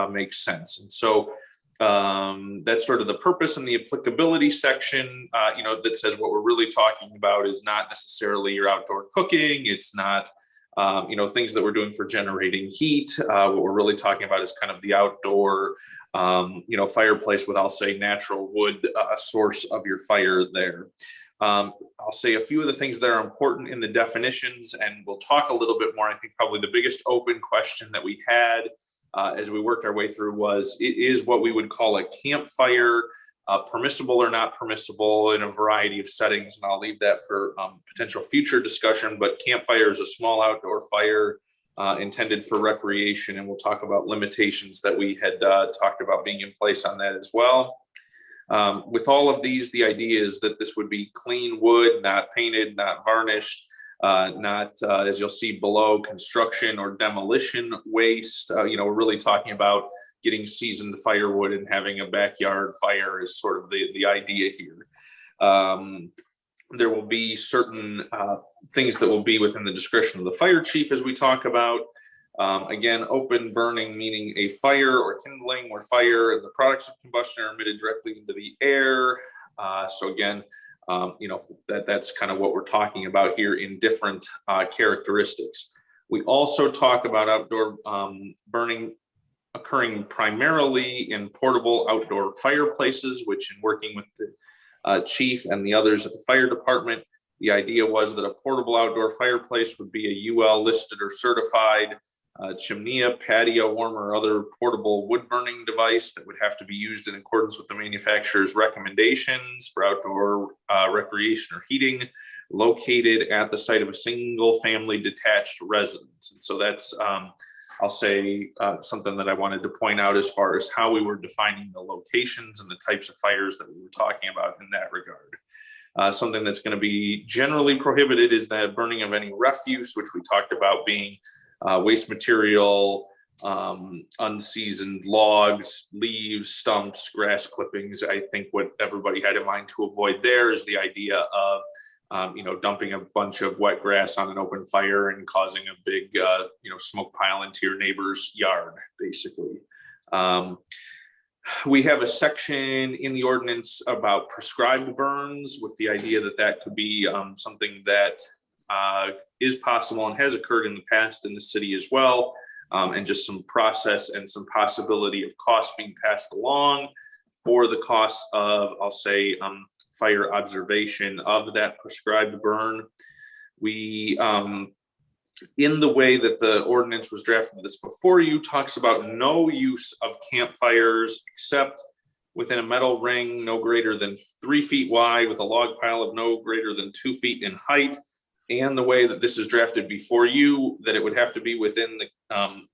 makes sense. And so that's sort of the purpose in the applicability section, that says what we're really talking about is not necessarily your outdoor cooking. It's not, things that we're doing for generating heat. What we're really talking about is kind of the outdoor, fireplace with, I'll say, natural wood source of your fire there. I'll say a few of the things that are important in the definitions, and we'll talk a little bit more. I think probably the biggest open question that we had as we worked our way through was, is what we would call a campfire permissible or not permissible in a variety of settings? And I'll leave that for potential future discussion, but campfire is a small outdoor fire intended for recreation, and we'll talk about limitations that we had talked about being in place on that as well. With all of these, the idea is that this would be clean wood, not painted, not varnished, not, as you'll see below, construction or demolition waste. We're really talking about getting seasoned firewood and having a backyard fire is sort of the idea here. There will be certain things that will be within the discretion of the fire chief as we talk about. Again, open burning, meaning a fire or kindling where fire and the products of combustion are emitted directly into the air. So again, that's kind of what we're talking about here in different characteristics. We also talk about outdoor burning occurring primarily in portable outdoor fireplaces, which in working with the chief and the others at the fire department, the idea was that a portable outdoor fireplace would be a UL listed or certified chimney, patio warmer, or other portable wood burning device that would have to be used in accordance with the manufacturer's recommendations for outdoor recreation or heating, located at the site of a single family detached residence. And so that's, I'll say, something that I wanted to point out as far as how we were defining the locations and the types of fires that we were talking about in that regard. Something that's going to be generally prohibited is the burning of any refuse, which we talked about being waste material, unseasoned logs, leaves, stumps, grass clippings. I think what everybody had in mind to avoid there is the idea of dumping a bunch of wet grass on an open fire and causing a big, smoke pile into your neighbor's yard, basically. We have a section in the ordinance about prescribed burns with the idea that that could be something that is possible and has occurred in the past in the city as well, and just some process and some possibility of costs being passed along for the cost of, I'll say, fire observation of that prescribed burn. We, in the way that the ordinance was drafted this before you, talks about no use of campfires except within a metal ring no greater than 3 feet wide with a log pile of no greater than 2 feet in height. And the way that this is drafted before you, that it would have to be within the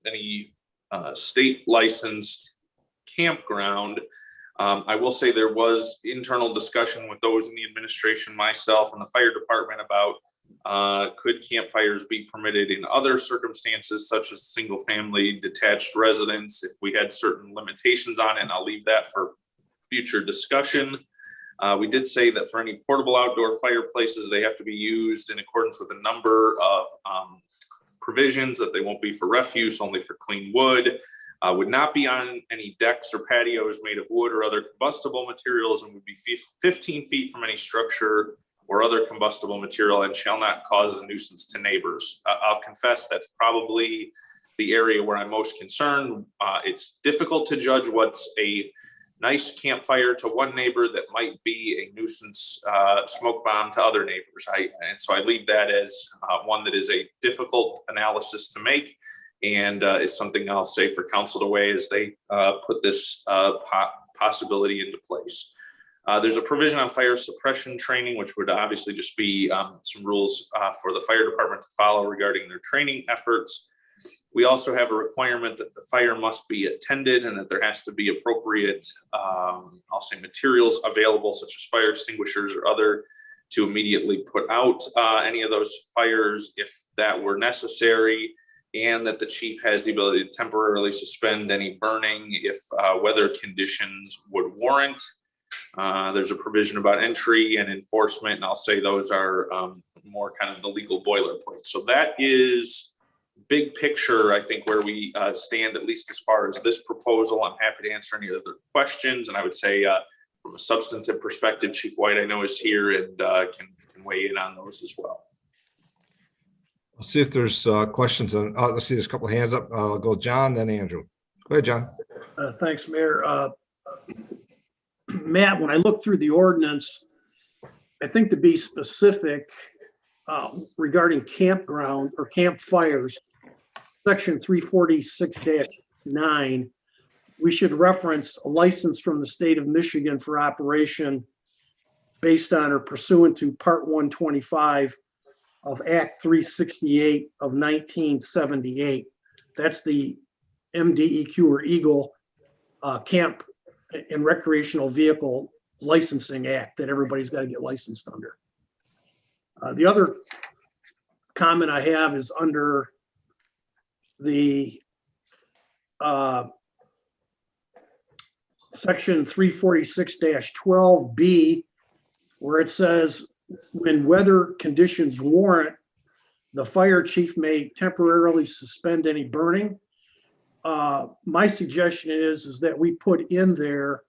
any state licensed campground. I will say there was internal discussion with those in the administration, myself and the fire department about could campfires be permitted in other circumstances, such as single family detached residence, if we had certain limitations on it, and I'll leave that for future discussion. We did say that for any portable outdoor fireplaces, they have to be used in accordance with a number of provisions, that they won't be for refuse, only for clean wood, would not be on any decks or patios made of wood or other combustible materials, and would be 15 feet from any structure or other combustible material, and shall not cause a nuisance to neighbors. I'll confess that's probably the area where I'm most concerned. It's difficult to judge what's a nice campfire to one neighbor that might be a nuisance smoke bomb to other neighbors. And so I leave that as one that is a difficult analysis to make, and is something I'll say for council to weigh as they put this possibility into place. There's a provision on fire suppression training, which would obviously just be some rules for the fire department to follow regarding their training efforts. We also have a requirement that the fire must be attended and that there has to be appropriate, I'll say, materials available, such as fire extinguishers or other, to immediately put out any of those fires if that were necessary, and that the chief has the ability to temporarily suspend any burning if weather conditions would warrant. There's a provision about entry and enforcement, and I'll say those are more kind of the legal boilerplate. So that is big picture, I think, where we stand, at least as far as this proposal. I'm happy to answer any other questions, and I would say from a substantive perspective, Chief White, I know, is here and can weigh in on those as well. Let's see if there's questions. Let's see, there's a couple of hands up. I'll go John, then Andrew. Go ahead, John. Thanks, Mayor. Matt, when I look through the ordinance, I think to be specific regarding campground or campfires, section 346-9, we should reference a license from the state of Michigan for operation based on or pursuant to Part 125 of Act 368 of 1978. That's the MDEQ or Eagle Camp and Recreational Vehicle Licensing Act that everybody's got to get licensed under. The other comment I have is under the section 346-12B, where it says when weather conditions warrant, the fire chief may temporarily suspend any burning. My suggestion is that we put in there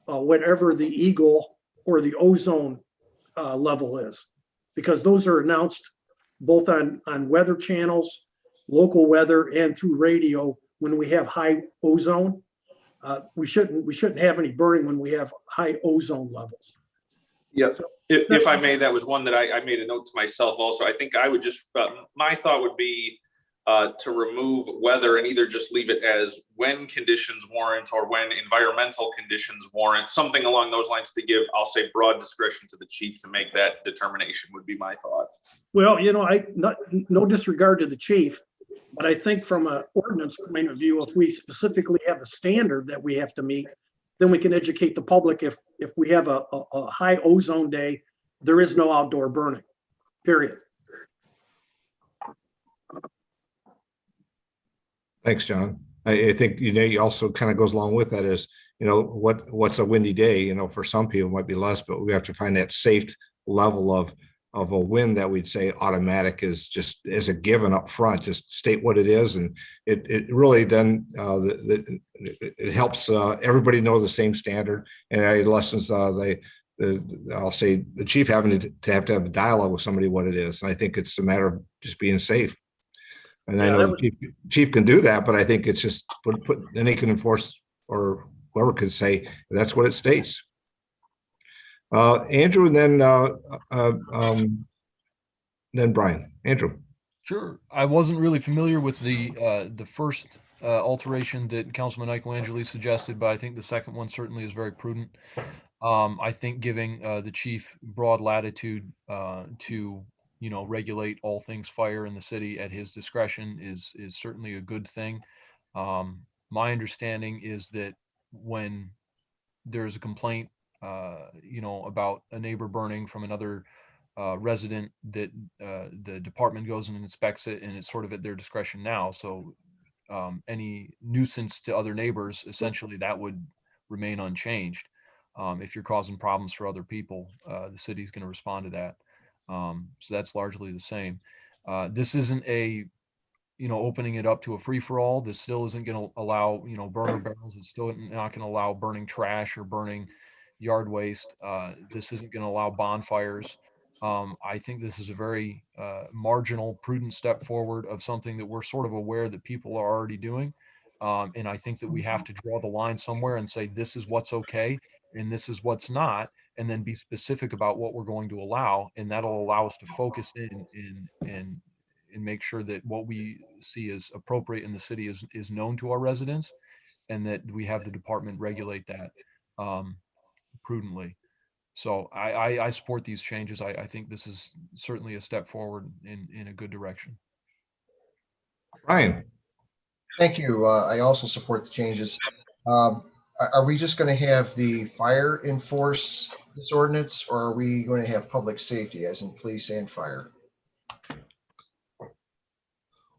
whatever the Eagle or the ozone level is, because those are announced both on weather channels, local weather, and through radio when we have high ozone. We shouldn't have any burning when we have high ozone levels. Yep. If I may, that was one that I made a note to myself also. I think I would just, my thought would be to remove weather and either just leave it as when conditions warrant or when environmental conditions warrant, something along those lines to give, I'll say, broad discretion to the chief to make that determination would be my thought. Well, no disregard to the chief, but I think from an ordinance point of view, if we specifically have a standard that we have to meet, then we can educate the public. If we have a high ozone day, there is no outdoor burning, period. Thanks, John. I think, you also kind of goes along with that is, what's a windy day, for some people it might be less, but we have to find that safe level of a wind that we'd say automatic is just as a given up front, just state what it is. And it really then it helps everybody know the same standard, and it lessens I'll say the chief having to have a dialogue with somebody what it is. And I think it's a matter of just being safe. And I know the chief can do that, but I think it's just then he can enforce, or whoever could say that's what it states. Andrew, and then Brian. Andrew. Sure. I wasn't really familiar with the first alteration that Councilman Michael suggested, but I think the second one certainly is very prudent. I think giving the chief broad latitude to regulate all things fire in the city at his discretion is certainly a good thing. My understanding is that when there's a complaint, about a neighbor burning from another resident, that the department goes and inspects it, and it's sort of at their discretion now. So any nuisance to other neighbors, essentially that would remain unchanged. If you're causing problems for other people, the city's going to respond to that. So that's largely the same. This isn't opening it up to a free-for-all. This still isn't going to allow, burner barrels. It's still not going to allow burning trash or burning yard waste. This isn't going to allow bonfires. I think this is a very marginal, prudent step forward of something that we're sort of aware that people are already doing. And I think that we have to draw the line somewhere and say, this is what's okay and this is what's not, and then be specific about what we're going to allow. And that'll allow us to focus in and make sure that what we see as appropriate in the city is known to our residents, and that we have the department regulate that prudently. So I support these changes. I think this is certainly a step forward in a good direction. Ryan. Thank you. I also support the changes. Are we just going to have the fire enforce this ordinance, or are we going to have public safety, as in police and fire?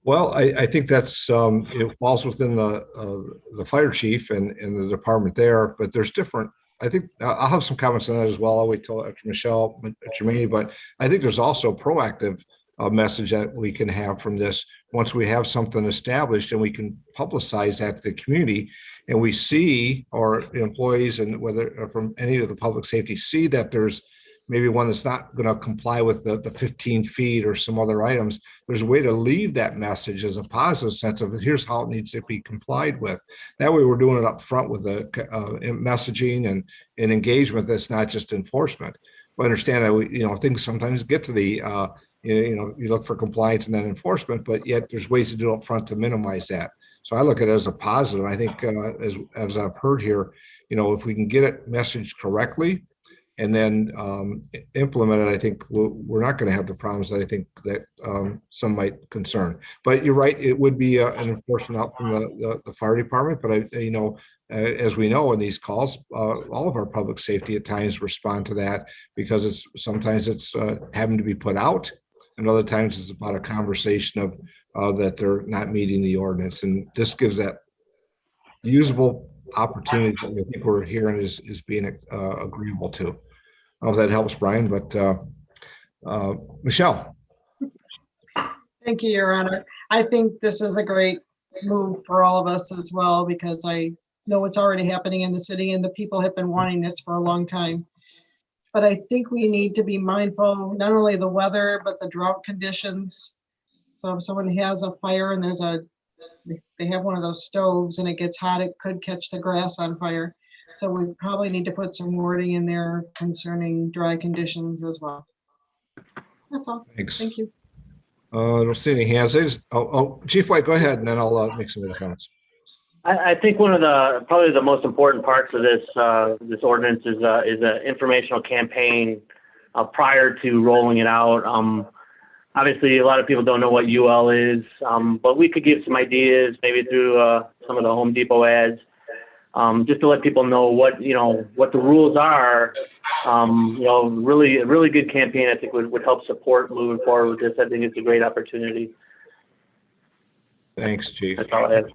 Well, I think that's it falls within the fire chief and the department there, but there's different. I think I'll have some comments on that as well. I'll wait till after Michelle Germaini, but I think there's also a proactive message that we can have from this once we have something established, and we can publicize that to the community, and we see our employees and whether from any of the public safety see that there's maybe one that's not going to comply with the 15 feet or some other items. There's a way to leave that message as a positive sense of here's how it needs to be complied with. That way we're doing it up front with the messaging and engagement. That's not just enforcement. But understand that things sometimes get to the you look for compliance and then enforcement, but yet there's ways to do it up front to minimize that. So I look at it as a positive. I think as I've heard here, if we can get it messaged correctly and then implement it, I think we're not going to have the problems that I think that some might concern. But you're right, it would be an enforcement out from the fire department. But as we know in these calls, all of our public safety at times respond to that, because sometimes it's having to be put out, and other times it's about a conversation of that they're not meeting the ordinance, and this gives that usable opportunity that I think we're hearing is being agreeable to. I don't know if that helps, Brian, but Michelle. Thank you, Your Honor. I think this is a great move for all of us as well, because I know it's already happening in the city and the people have been wanting this for a long time. But I think we need to be mindful, not only the weather, but the drought conditions. So if someone has a fire and they have one of those stoves and it gets hot, it could catch the grass on fire. So we probably need to put some wording in there concerning dry conditions as well. That's all. Thanks. Thank you. I don't see any hands. Chief White, go ahead, and then I'll make some other comments. I think one of probably the most important parts of this ordinance is an informational campaign prior to rolling it out. Obviously, a lot of people don't know what UL is, but we could give some ideas maybe through some of the Home Depot ads, just to let people know what the rules are. Really a really good campaign. I think would help support moving forward with this. I think it's a great opportunity. Thanks, Chief. That's all I have.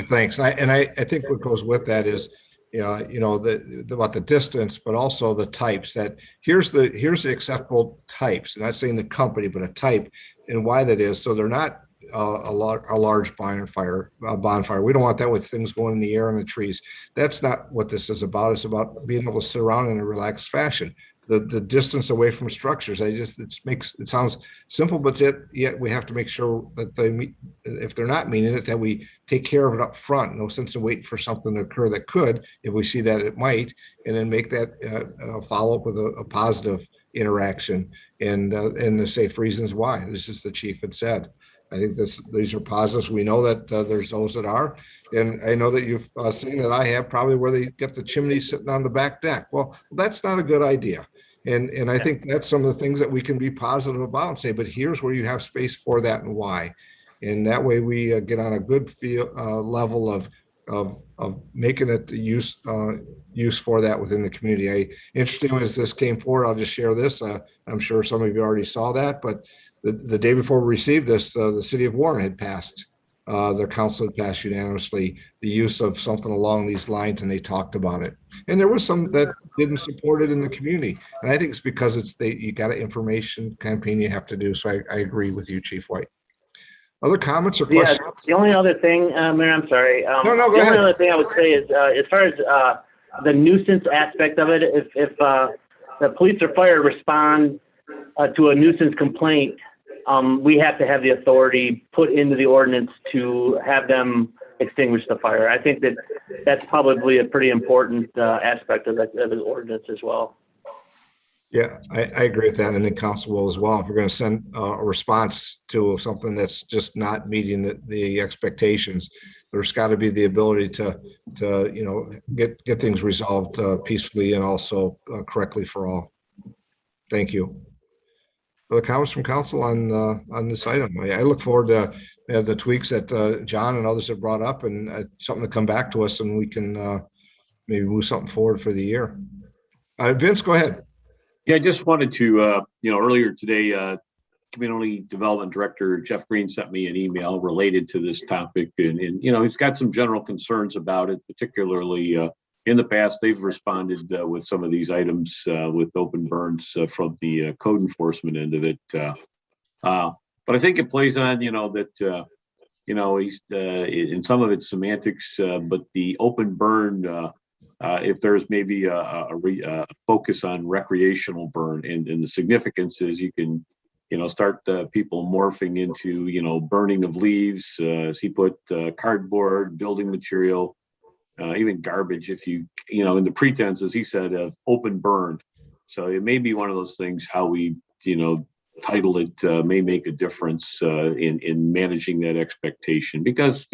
Thanks. I think what goes with that is, about the distance, but also the types. That here's the acceptable types. I'm not saying the company, but a type, and why that is. So they're not a large bonfire. We don't want that with things going in the air and the trees. That's not what this is about. It's about being able to sit around in a relaxed fashion. The distance away from structures. It sounds simple, but yet we have to make sure that if they're not meaning it, that we take care of it up front. No sense in waiting for something to occur that could, if we see that it might, and then make that follow up with a positive interaction and the safe reasons why. This is the chief had said. I think these are positives. We know that there's those that are, and I know that you've seen that I have probably where they get the chimney sitting on the back deck. Well, that's not a good idea. And I think that's some of the things that we can be positive about and say, but here's where you have space for that and why. And that way we get on a good level of making it use for that within the community. Interesting as this came forward, I'll just share this. I'm sure some of you already saw that, but the day before we received this, the city of Warren had passed, their council had passed unanimously the use of something along these lines, and they talked about it. And there was some that didn't support it in the community. And I think it's because you got an information campaign you have to do. So I agree with you, Chief White. Other comments or questions? Yeah, the only other thing, Mayor, I'm sorry. No, go the ahead. only other thing I would say is, as far as the nuisance aspect of it, if the police or fire respond to a nuisance complaint, we have to have the authority put into the ordinance to have them extinguish the fire. I think that's probably a pretty important aspect of the ordinance as well. Yeah, I agree with that, and the council will as well. If we're going to send a response to something that's just not meeting the expectations, there's got to be the ability to get things resolved peacefully and also correctly for all. Thank you. Other comments from council on this item? I look forward to the tweaks that John and others have brought up, and something to come back to us, and we can maybe move something forward for the year. Vince, go ahead. Yeah, I just wanted to, earlier today, Community Development Director Jeff Green sent me an email related to this topic, and he's got some general concerns about it, particularly in the past, they've responded with some of these items with open burns from the code enforcement end of it. But I think it plays on, that, he's in some of its semantics, but the open burn, if there's maybe a focus on recreational burn, and the significance is you can, start people morphing into, burning of leaves, as he put, cardboard, building material, even garbage, if in the pretense, as he said, of open burn. So it may be one of those things, how we, title it may make a difference in managing that expectation, because,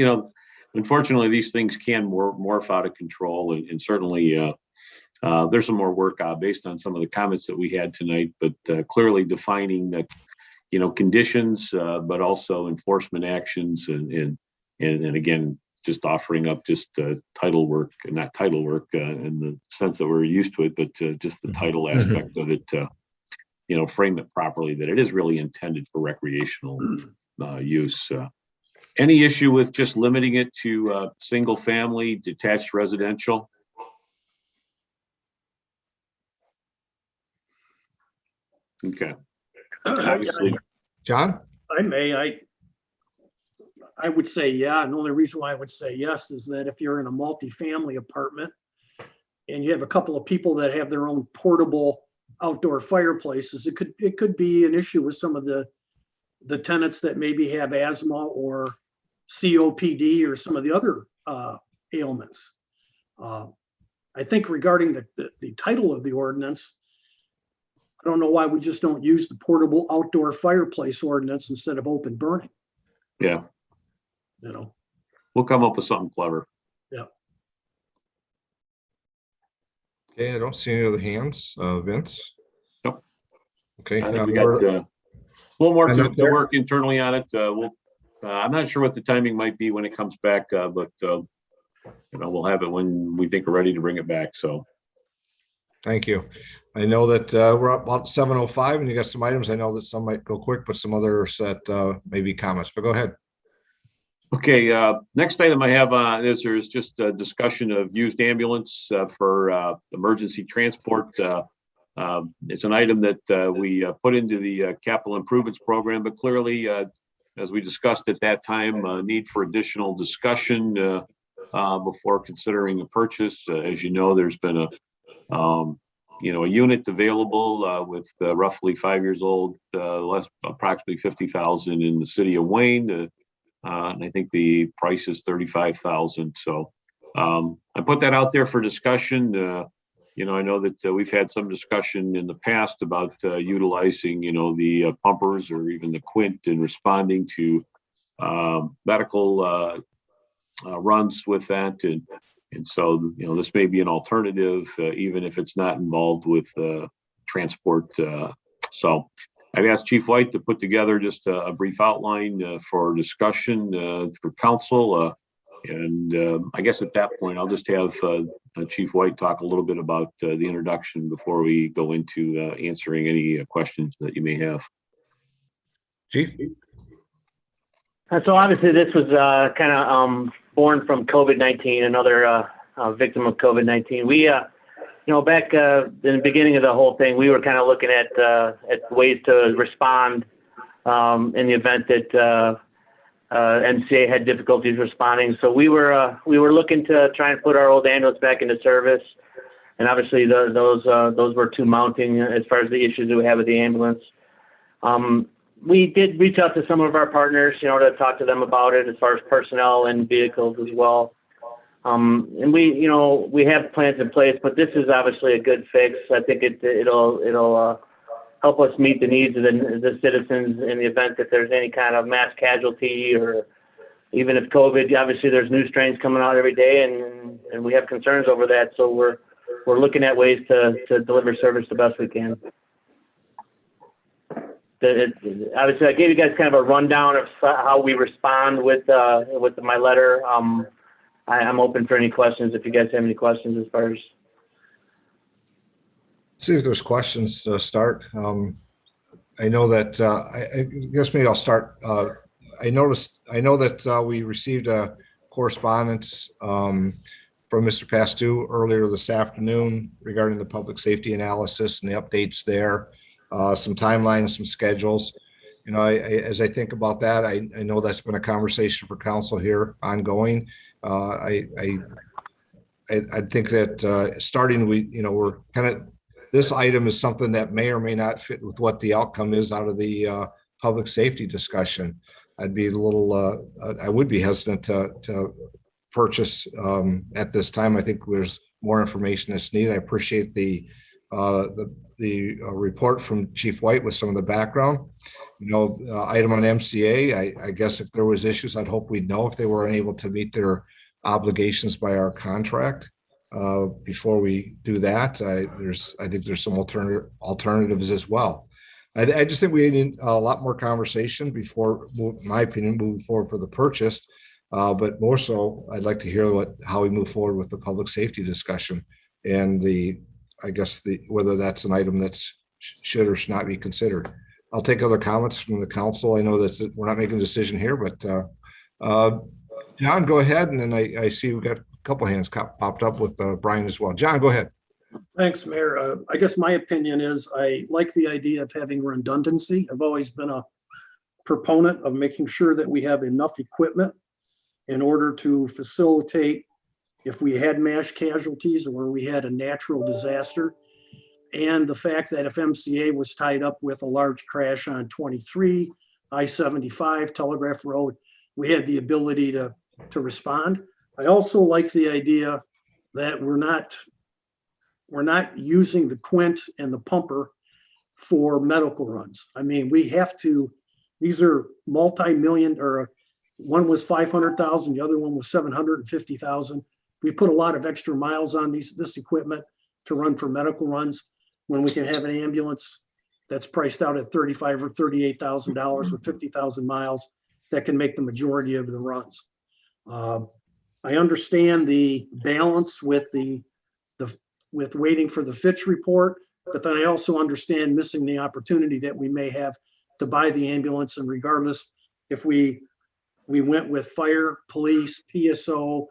unfortunately, these things can morph out of control, and certainly there's some more work based on some of the comments that we had tonight, but clearly defining the, conditions, but also enforcement actions, and again, just offering up just title work, not title work in the sense that we're used to it, but just the title aspect of it, frame it properly, that it is really intended for recreational use. Any issue with just limiting it to single family detached residential? Okay. obviously. John? I would say, yeah. And the only reason why I would say yes is that if you're in a multifamily apartment and you have a couple of people that have their own portable outdoor fireplaces, it could be an issue with some of the tenants that maybe have asthma or COPD or some of the other ailments. I think regarding the title of the ordinance, I don't know why we just don't use the portable outdoor fireplace ordinance instead of open burning. Yeah, You know, we'll come up with something clever. yeah. Okay, I don't see any other hands. Vince? Nope. Okay. I think we got a little more And to up there? work internally on it. I'm not sure what the timing might be when it comes back, but we'll have it when we think we're ready to bring it back. So. Thank you. I know that we're up about 7:05 and you got some items. I know that some might go quick, but some others that maybe comments, but go ahead. Okay, Next item I have is there's just a discussion of used ambulance for emergency transport. It's an item that we put into the capital improvements program, but clearly, as we discussed at that time, need for additional discussion before considering a purchase. As you know, there's been a unit available with roughly 5 years old, less approximately 50,000 in the city of Wayne. And I think the price is 35,000. So I put that out there for discussion. I know that we've had some discussion in the past about utilizing, the pumpers or even the Quint in responding to medical runs with that. And so, this may be an alternative, even if it's not involved with transport. So I've asked Chief White to put together just a brief outline for discussion for council. And I guess at that point, I'll just have Chief White talk a little bit about the introduction before we go into answering any questions that you may have. Chief? So obviously this was kind of born from COVID-19, another victim of COVID-19. We, back in the beginning of the whole thing, we were kind of looking at ways to respond in the event that MCA had difficulties responding. So we were looking to try and put our old ambulance back into service, and obviously those were too mounting as far as the issues that we have with the ambulance. We did reach out to some of our partners, to talk to them about it as far as personnel and vehicles as well. And we have plans in place, but this is obviously a good fix. I think it'll help us meet the needs of the citizens in the event that there's any kind of mass casualty, or even if COVID, obviously there's new strains coming out every day, and we have concerns over that. So we're looking at ways to deliver service the best we can. Obviously, I gave you guys kind of a rundown of how we respond with my letter. I'm open for any questions if you guys have any questions as far as. See if there's questions to start. I know that I guess maybe I'll start. I know that we received a correspondence from Mr. Pastu earlier this afternoon regarding the public safety analysis and the updates there, some timelines, some schedules. As I think about that, I know that's been a conversation for council here ongoing. I think that starting, we're kind of, this item is something that may or may not fit with what the outcome is out of the public safety discussion. I'd be a little, I would be hesitant to purchase at this time. I think there's more information that's needed. I appreciate the report from Chief White with some of the background. Item on MCA, I guess if there was issues, I'd hope we'd know if they were unable to meet their obligations by our contract. Before we do that, I think there's some alternatives as well. I just think we need a lot more conversation before, in my opinion, moving forward for the purchase. But more so, I'd like to hear how we move forward with the public safety discussion and whether that's an item that should or should not be considered. I'll take other comments from the council. I know that we're not making a decision here, but John, go ahead. And then I see we've got a couple hands popped up with Brian as well. John, go ahead. Thanks, Mayor. I guess my opinion is I like the idea of having redundancy. I've always been a proponent of making sure that we have enough equipment in order to facilitate if we had mass casualties or we had a natural disaster. And the fact that if MCA was tied up with a large crash on 23, I-75, Telegraph Road, we had the ability to respond. I also like the idea that we're not using the Quint and the pumper for medical runs. I mean, we have to, these are multi-million, or one was 500,000, the other one was 750,000. We put a lot of extra miles on this equipment to run for medical runs when we can have an ambulance that's priced out at $35,000 or $38,000 with 50,000 miles that can make the majority of the runs. I understand the balance with with waiting for the Fitch report, but then I also understand missing the opportunity that we may have to buy the ambulance. And regardless, if we went with fire, police, PSO,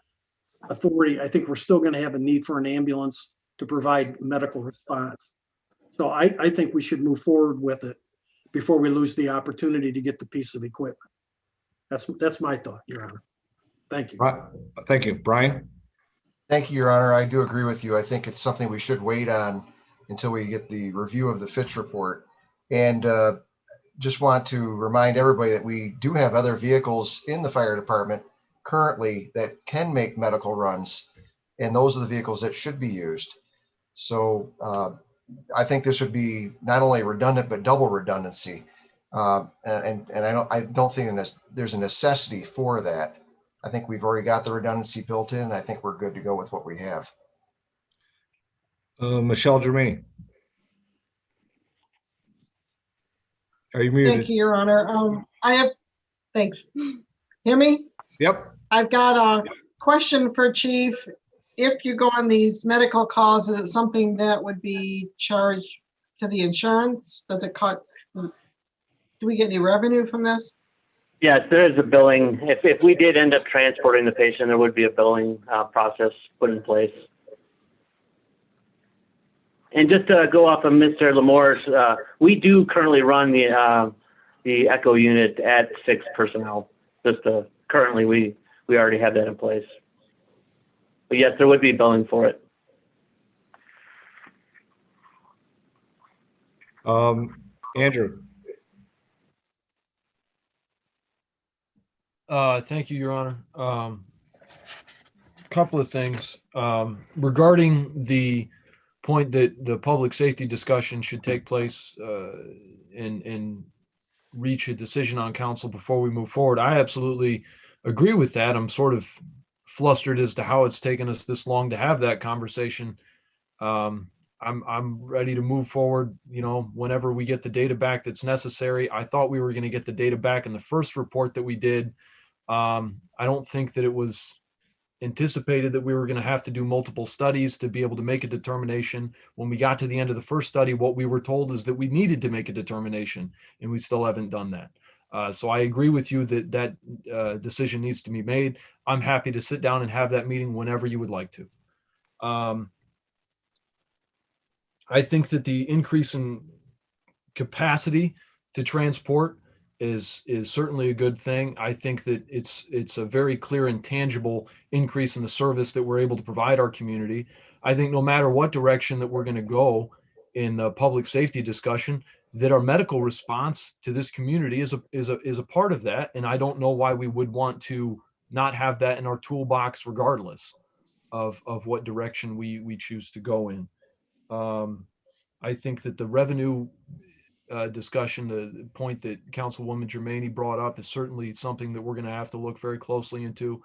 authority, I think we're still going to have a need for an ambulance to provide medical response. So I think we should move forward with it before we lose the opportunity to get the piece of equipment. That's my thought, Your Honor. Thank you. Thank you. Brian? Thank you, Your Honor. I do agree with you. I think it's something we should wait on until we get the review of the Fitch report. And just want to remind everybody that we do have other vehicles in the fire department currently that can make medical runs. And those are the vehicles that should be used. So I think this would be not only redundant, but double redundancy. And I don't think there's a necessity for that. I think we've already got the redundancy built in. I think we're good to go with what we have. Michelle Germain. Are you muted? Thank you, Your Honor. Thanks. Hear me? Yep. I've got a question for Chief. If you go on these medical calls, is it something that would be charged to the insurance? Does it cut? Do we get any revenue from this? Yes, there is a billing. If we did end up transporting the patient, there would be a billing process put in place. And just to go off of Mr. Lamore's, we do currently run the echo unit at 6 personnel. Currently, we already have that in place. But yes, there would be billing for it. Andrew. Thank you, Your Honor. Couple of things regarding the point that the public safety discussion should take place and reach a decision on council before we move forward. I absolutely agree with that. I'm sort of flustered as to how it's taken us this long to have that conversation. I'm ready to move forward, whenever we get the data back that's necessary. I thought we were going to get the data back in the first report that we did. I don't think that it was anticipated that we were going to have to do multiple studies to be able to make a determination. When we got to the end of the first study, what we were told is that we needed to make a determination, and we still haven't done that. So I agree with you that decision needs to be made. I'm happy to sit down and have that meeting whenever you would like to. I think that the increase in capacity to transport is certainly a good thing. I think that it's a very clear and tangible increase in the service that we're able to provide our community. I think no matter what direction that we're going to go in the public safety discussion, that our medical response to this community is a part of that. And I don't know why we would want to not have that in our toolbox, regardless of what direction we choose to go in. I think that the revenue discussion, the point that Councilwoman Germaini brought up, is certainly something that we're going to have to look very closely into.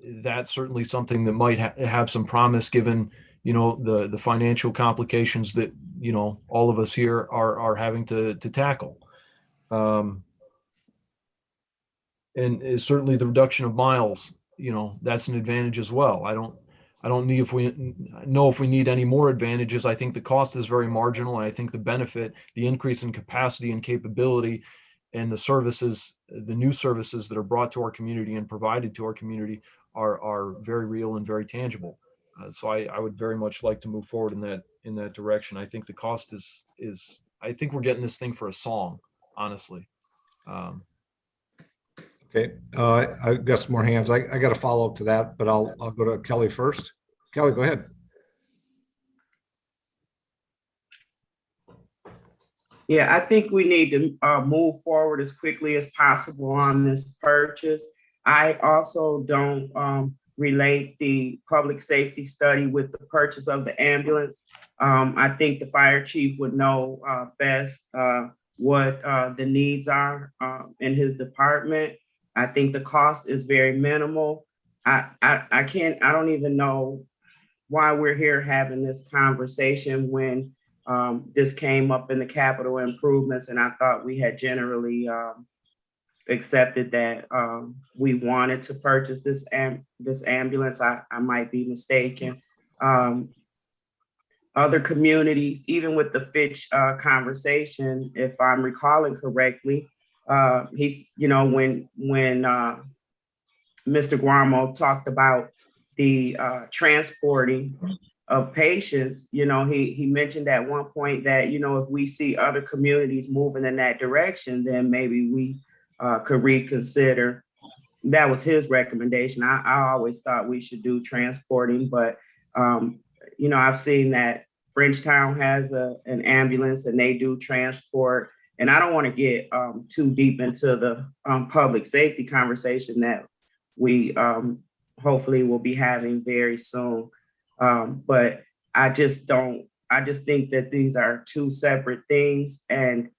That's certainly something that might have some promise, given the financial complications that all of us here are having to tackle. And certainly the reduction of miles, that's an advantage as well. I don't know if we need any more advantages. I think the cost is very marginal, and I think the benefit, the increase in capacity and capability, and the services, the new services that are brought to our community and provided to our community are very real and very tangible. So I would very much like to move forward in that direction. I think the cost is I think we're getting this thing for a song, honestly. Okay, I got some more hands. I got a follow up to that, but I'll go to Kelly first. Kelly, go ahead. Yeah, I think we need to move forward as quickly as possible on this purchase. I also don't relate the public safety study with the purchase of the ambulance. I think the fire chief would know best what the needs are in his department. I think the cost is very minimal. I don't even know why we're here having this conversation when this came up in the capital improvements, and I thought we had generally accepted that we wanted to purchase this ambulance. I might be mistaken. Other communities, even with the Fitch conversation, if I'm recalling correctly, he's, when Mr. Guarmo talked about the transporting of patients, he mentioned at one point that, if we see other communities moving in that direction, then maybe we could reconsider. That was his recommendation. I always thought we should do transporting, but I've seen that Frenchtown has an ambulance and they do transport. And I don't want to get too deep into the public safety conversation that we hopefully will be having very soon. But I just think that these are two separate things, and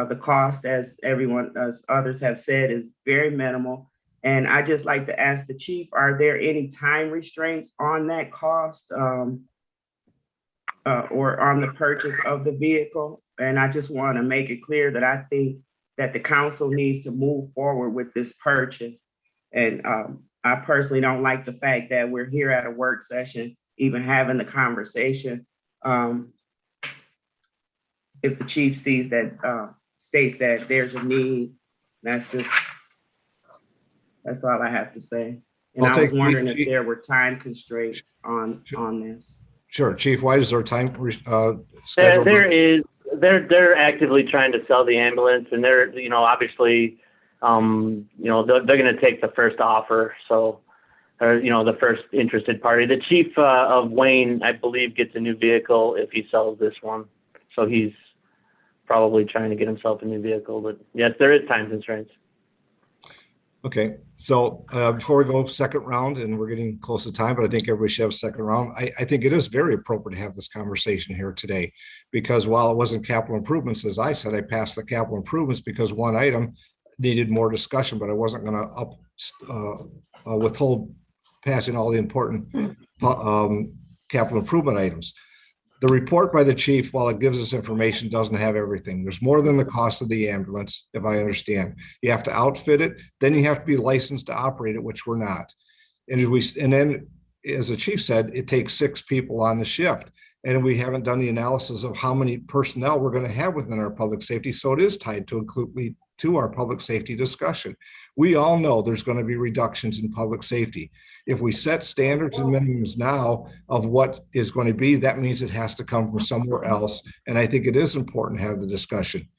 the cost, as others have said, is very minimal. And I just like to ask the chief, are there any time restraints on that cost or on the purchase of the vehicle? And I just want to make it clear that I think that the council needs to move forward with this purchase. And I personally don't like the fact that we're here at a work session, even having the conversation. If the chief sees that, states that there's a need, that's all I have to say. And I was wondering if there were time constraints on this. Sure, Chief. Why is there time schedule? There is. They're actively trying to sell the ambulance, and they're, obviously, they're going to take the first offer. So, the first interested party. The chief of Wayne, I believe, gets a new vehicle if he sells this one. So he's probably trying to get himself a new vehicle. But yes, there is time constraints. Okay, so before we go second round, and we're getting close to time, but I think everybody should have a second round. I think it is very appropriate to have this conversation here today, because while it wasn't capital improvements, as I said, I passed the capital improvements because one item needed more discussion, but I wasn't going to withhold passing all the important capital improvement items. The report by the chief, while it gives us information, doesn't have everything. There's more than the cost of the ambulance, if I understand. You have to outfit it, then you have to be licensed to operate it, which we're not. And then, as the chief said, it takes 6 people on the shift. And we haven't done the analysis of how many personnel we're going to have within our public safety. So it is tied to our public safety discussion. We all know there's going to be reductions in public safety. If we set standards and minimums now of what is going to be, that means it has to come from somewhere else. And I think it is important to have the discussion.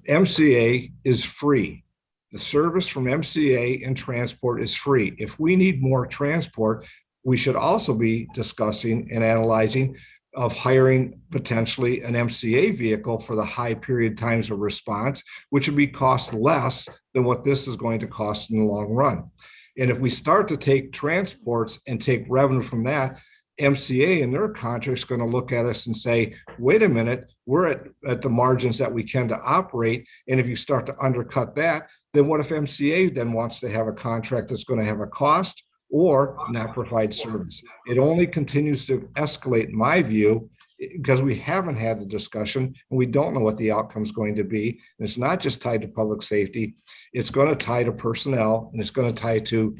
MCA is free. The service from MCA and transport is free. If we need more transport, we should also be discussing and analyzing of hiring potentially an MCA vehicle for the high period times of response, which would be cost less than what this is going to cost in the long run. And if we start to take transports and take revenue from that, MCA and their contract is going to look at us and say, wait a minute, we're at the margins that we can to operate. And if you start to undercut that, then what if MCA then wants to have a contract that's going to have a cost or not provide service? It only continues to escalate, in my view, because we haven't had the discussion and we don't know what the outcome is going to be. And it's not just tied to public safety. It's going to tie to personnel, and it's going to tie to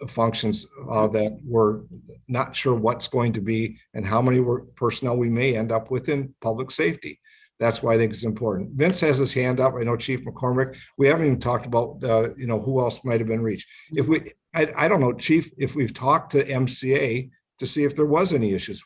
functions that we're not sure what's going to be and how many personnel we may end up with in public safety. That's why I think it's important. Vince has his hand up. I know Chief McCormick. We haven't even talked about, who else might have been reached. I don't know, Chief, if we've talked to MCA to see if there was any issues.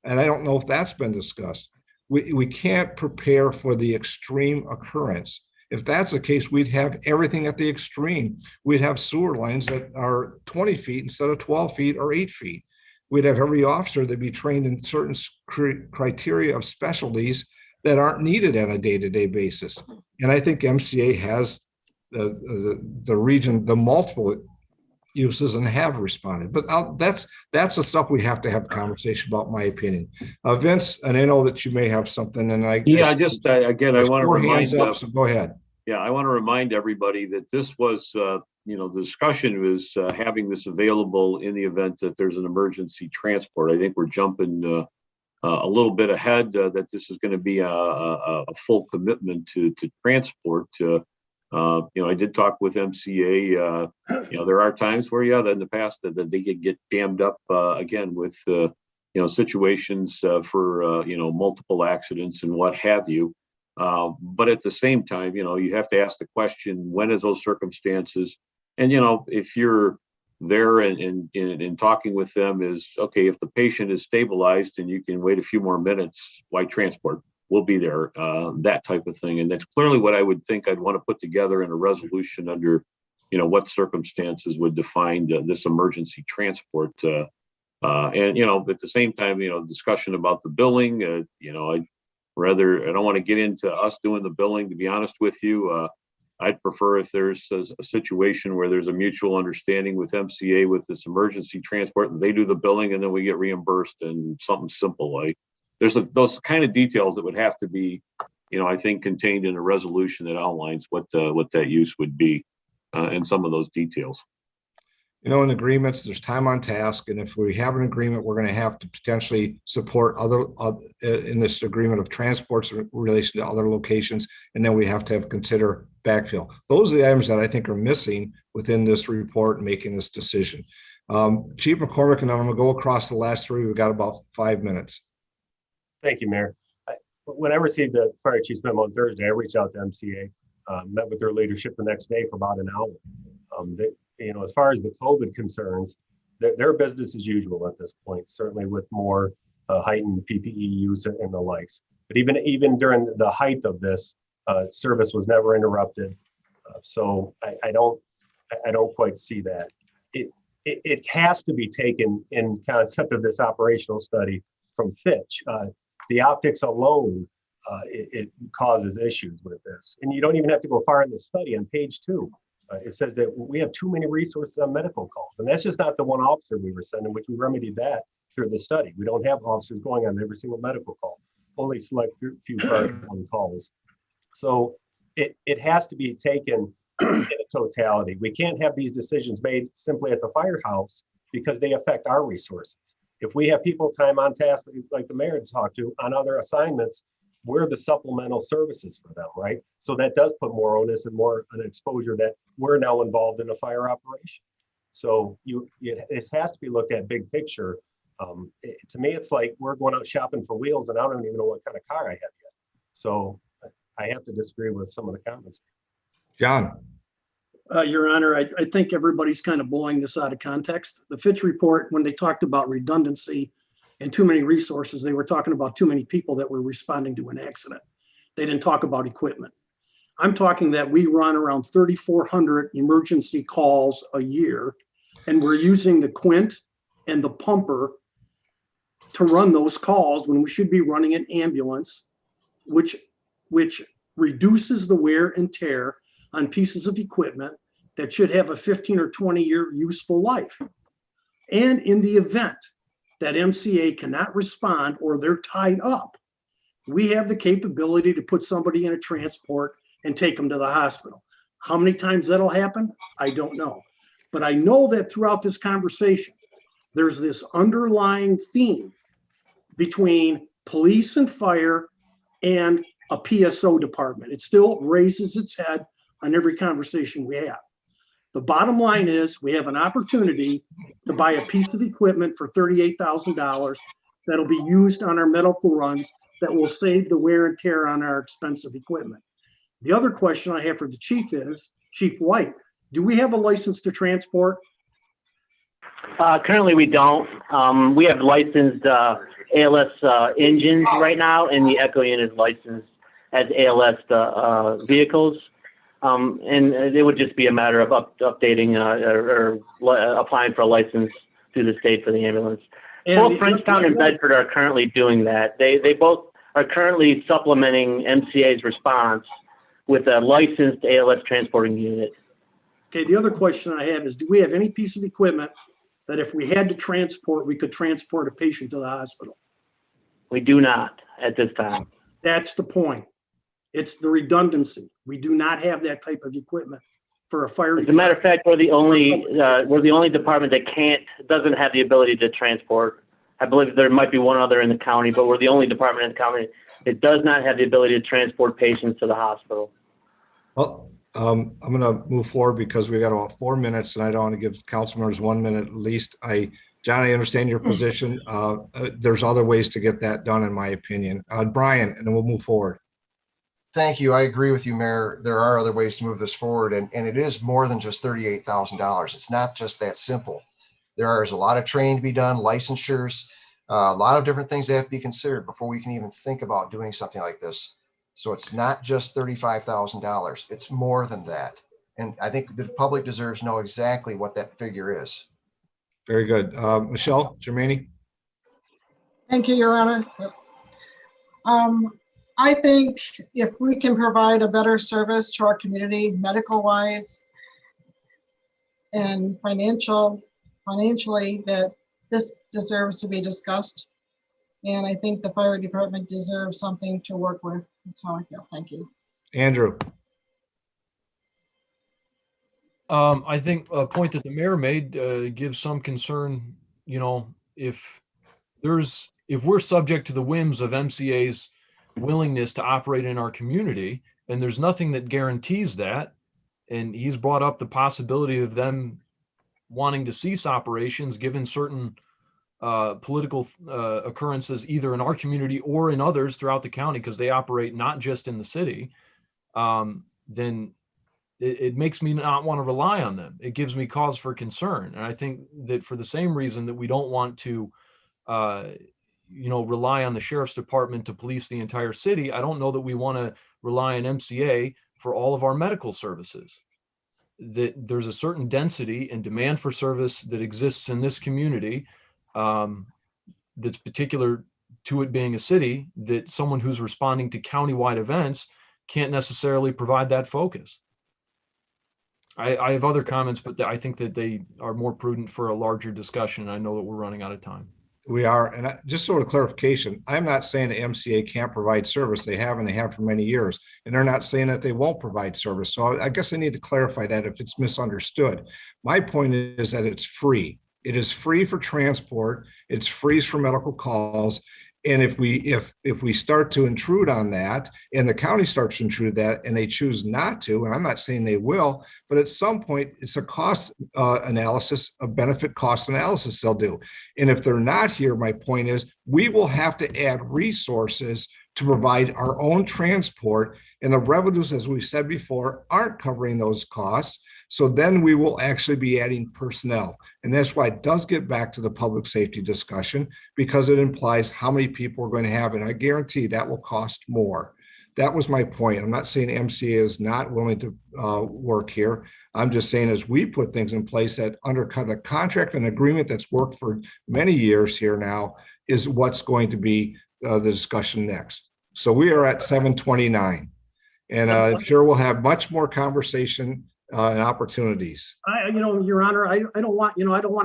And I don't know if that's been discussed. We can't prepare for the extreme occurrence. If that's the case, we'd have everything at the extreme. We'd have sewer lines that are 20 feet instead of 12 feet or 8 feet. We'd have every officer that be trained in certain criteria of specialties that aren't needed on a day-to-day basis. And I think MCA has the region, the multiple uses, and have responded. But that's the stuff we have to have a conversation about, my opinion. Vince, and I know that you may have something, and again, I want to remind. So go ahead. Yeah, I want to remind everybody that this was, the discussion was having this available in the event that there's an emergency transport. I think we're jumping a little bit ahead, that this is going to be a full commitment to transport. I did talk with MCA. There are times where, in the past that they could get jammed up again with, situations for, multiple accidents and what have you. But at the same time, you have to ask the question, when is those circumstances? And, if you're there and talking with them is, okay, if the patient is stabilized and you can wait a few more minutes, why transport? We'll be there, that type of thing. And that's clearly what I would think I'd want to put together in a resolution under, what circumstances would define this emergency transport. And, at the same time, discussion about the billing, I don't want to get into us doing the billing, to be honest with you. I'd prefer if there's a situation where there's a mutual understanding with MCA with this emergency transport, and they do the billing and then we get reimbursed, and something simple like there's those kind of details that would have to be, I think, contained in a resolution that outlines what that use would be, and some of those details. In agreements, there's time on task, and if we have an agreement, we're going to have to potentially support other in this agreement of transports in relation to other locations, and then we have to consider backfill. Those are the items that I think are missing within this report and making this decision. Chief McCormick, and I'm going to go across the last three. We've got about 5 minutes. Thank you, Mayor. When I received the fire chief's memo on Thursday, I reached out to MCA, met with their leadership the next day for about an hour. As far as the COVID concerns, their business as usual at this point, certainly with more heightened PPE use and the likes. But even during the height of this, service was never interrupted. So I don't quite see that. It has to be taken in concept of this operational study from Fitch. The optics alone, it causes issues with this. And you don't even have to go far in the study. On page 2, it says that we have too many resources on medical calls. And that's just not the one officer we were sending, which we remedied that through the study. We don't have officers going on every single medical call, only select few calls. So it has to be taken in a totality. We can't have these decisions made simply at the firehouse because they affect our resources. If we have people time on task, like the mayor talked to, on other assignments, we're the supplemental services for them, right? So that does put more onus and more an exposure that we're now involved in a fire operation. So it has to be looked at big picture. To me, it's like we're going out shopping for wheels and I don't even know what kind of car I have yet. So I have to disagree with some of the comments. John. Your Honor, I think everybody's kind of blowing this out of context. The Fitch report, when they talked about redundancy and too many resources, they were talking about too many people that were responding to an accident. They didn't talk about equipment. I'm talking that we run around 3,400 emergency calls a year, and we're using the Quint and the pumper to run those calls when we should be running an ambulance, which reduces the wear and tear on pieces of equipment that should have a 15 or 20 year useful life. And in the event that MCA cannot respond or they're tied up, we have the capability to put somebody in a transport and take them to the hospital. How many times that'll happen? I don't know. But I know that throughout this conversation, there's this underlying theme between police and fire and a PSO department. It still raises its head on every conversation we have. The bottom line is we have an opportunity to buy a piece of equipment for $38,000 that'll be used on our medical runs that will save the wear and tear on our expensive equipment. The other question I have for the chief is, Chief White, do we have a license to transport? Currently, we don't. We have licensed ALS engines right now, and the Echo unit is licensed as ALS vehicles. And it would just be a matter of updating or applying for a license through the state for the ambulance. Both Frenchtown and Bedford are currently doing that. They both are currently supplementing MCA's response with a licensed ALS transporting unit. Okay, the other question I have is, do we have any piece of equipment that if we had to transport, we could transport a patient to the hospital? We do not at this time. That's the point. It's the redundancy. We do not have that type of equipment for a fire. As a matter of fact, we're the only department that doesn't have the ability to transport. I believe there might be one other in the county, but we're the only department in the county that does not have the ability to transport patients to the hospital. Well, I'm going to move forward because we got about 4 minutes and I don't want to give council members 1 minute at least. John, I understand your position. There's other ways to get that done, in my opinion. Brian, and then we'll move forward. Thank you. I agree with you, Mayor. There are other ways to move this forward, and it is more than just $38,000. It's not just that simple. There is a lot of training to be done, licensures, a lot of different things that have to be considered before we can even think about doing something like this. So it's not just $35,000. It's more than that. And I think the public deserves to know exactly what that figure is. Very good. Michelle Germaini. Thank you, Your Honor. I think if we can provide a better service to our community, medical-wise and financially, that this deserves to be discussed. And I think the fire department deserves something to work with. That's how I feel. Thank you. Andrew. I think a point that the mayor made gives some concern. You know, if we're subject to the whims of MCA's willingness to operate in our community, and there's nothing that guarantees that, and he's brought up the possibility of them wanting to cease operations given certain political occurrences either in our community or in others throughout the county, because they operate not just in the city, then it makes me not want to rely on them. It gives me cause for concern. And I think that for the same reason that we don't want to rely on the sheriff's department to police the entire city, I don't know that we want to rely on MCA for all of our medical services. That there's a certain density and demand for service that exists in this community that's particular to it being a city, that someone who's responding to countywide events can't necessarily provide that focus. I have other comments, but I think that they are more prudent for a larger discussion. I know that we're running out of time. We are, and just sort of clarification, I'm not saying the MCA can't provide service. They have, and they have for many years, and they're not saying that they won't provide service. So I guess I need to clarify that if it's misunderstood. My point is that it's free. It is free for transport. It's free for medical calls. And if we start to intrude on that, and the county starts to intrude that, and they choose not to, and I'm not saying they will, but at some point it's a cost analysis, a benefit cost analysis they'll do. And if they're not here, my point is we will have to add resources to provide our own transport, and the revenues, as we said before, aren't covering those costs. So then we will actually be adding personnel. And that's why it does get back to the public safety discussion, because it implies how many people we're going to have. And I guarantee that will cost more. That was my point. I'm not saying MCA is not willing to work here. I'm just saying as we put things in place that undercut a contract and agreement that's worked for many years here now is what's going to be the discussion next. So we are at 7:29, and I'm sure we'll have much more conversation and opportunities. Your Honor, I don't want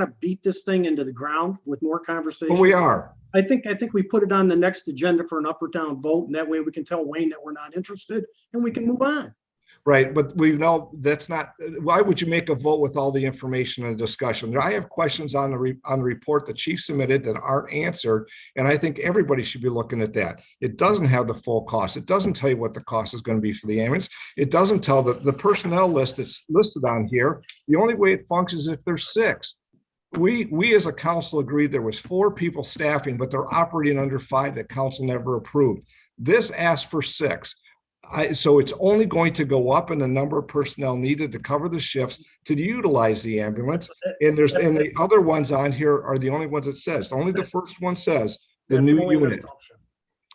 to beat this thing into the ground with more conversation. But we are. I think we put it on the next agenda for an up or down vote, and that way we can tell Wayne that we're not interested and we can move on. Right, but we know that's not. Why would you make a vote with all the information and discussion? I have questions on the report the chief submitted that aren't answered, and I think everybody should be looking at that. It doesn't have the full cost. It doesn't tell you what the cost is going to be for the ambulance. It doesn't tell the personnel list that's listed on here. The only way it functions is if there's 6. We as a council agreed there was 4 people staffing, but they're operating under 5 that council never approved. This asks for 6. So it's only going to go up in the number of personnel needed to cover the shifts to utilize the ambulance. And the other ones on here are the only ones it says. Only the first one says the That's new only an unit. assumption.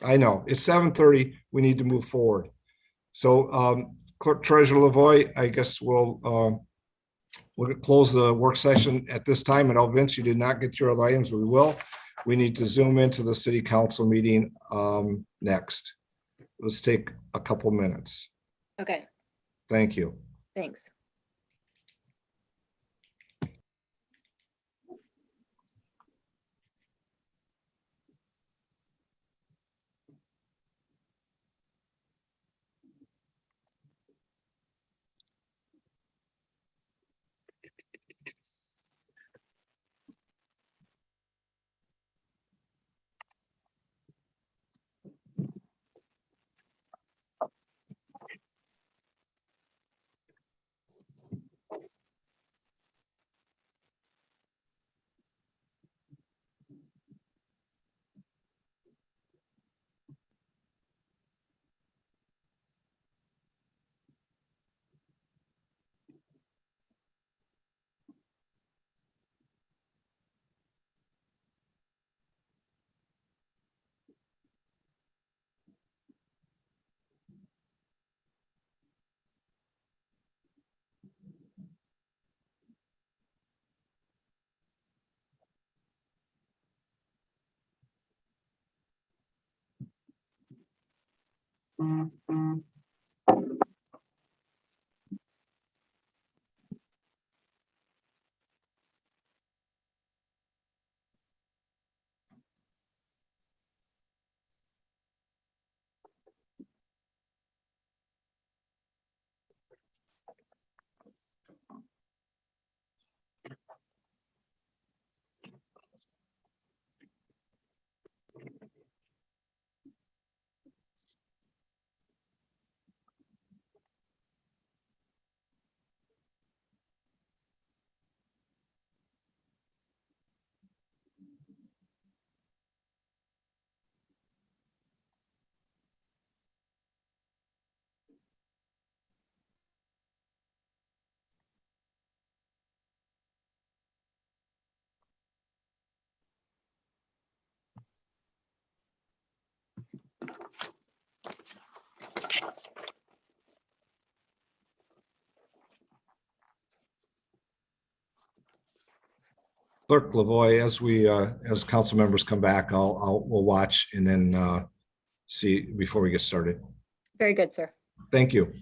I know, it's 7:30. We need to move forward. So Clerk Treasurer Lavoy, I guess we'll close the work session at this time. And Vince, you did not get your other items. We will. We need to zoom into the city council meeting next. Let's take a couple minutes. Okay, Thank you. thanks. Clerk Lavoy, as council members come back, we'll watch and then see before we get started. Very good, sir. Thank you.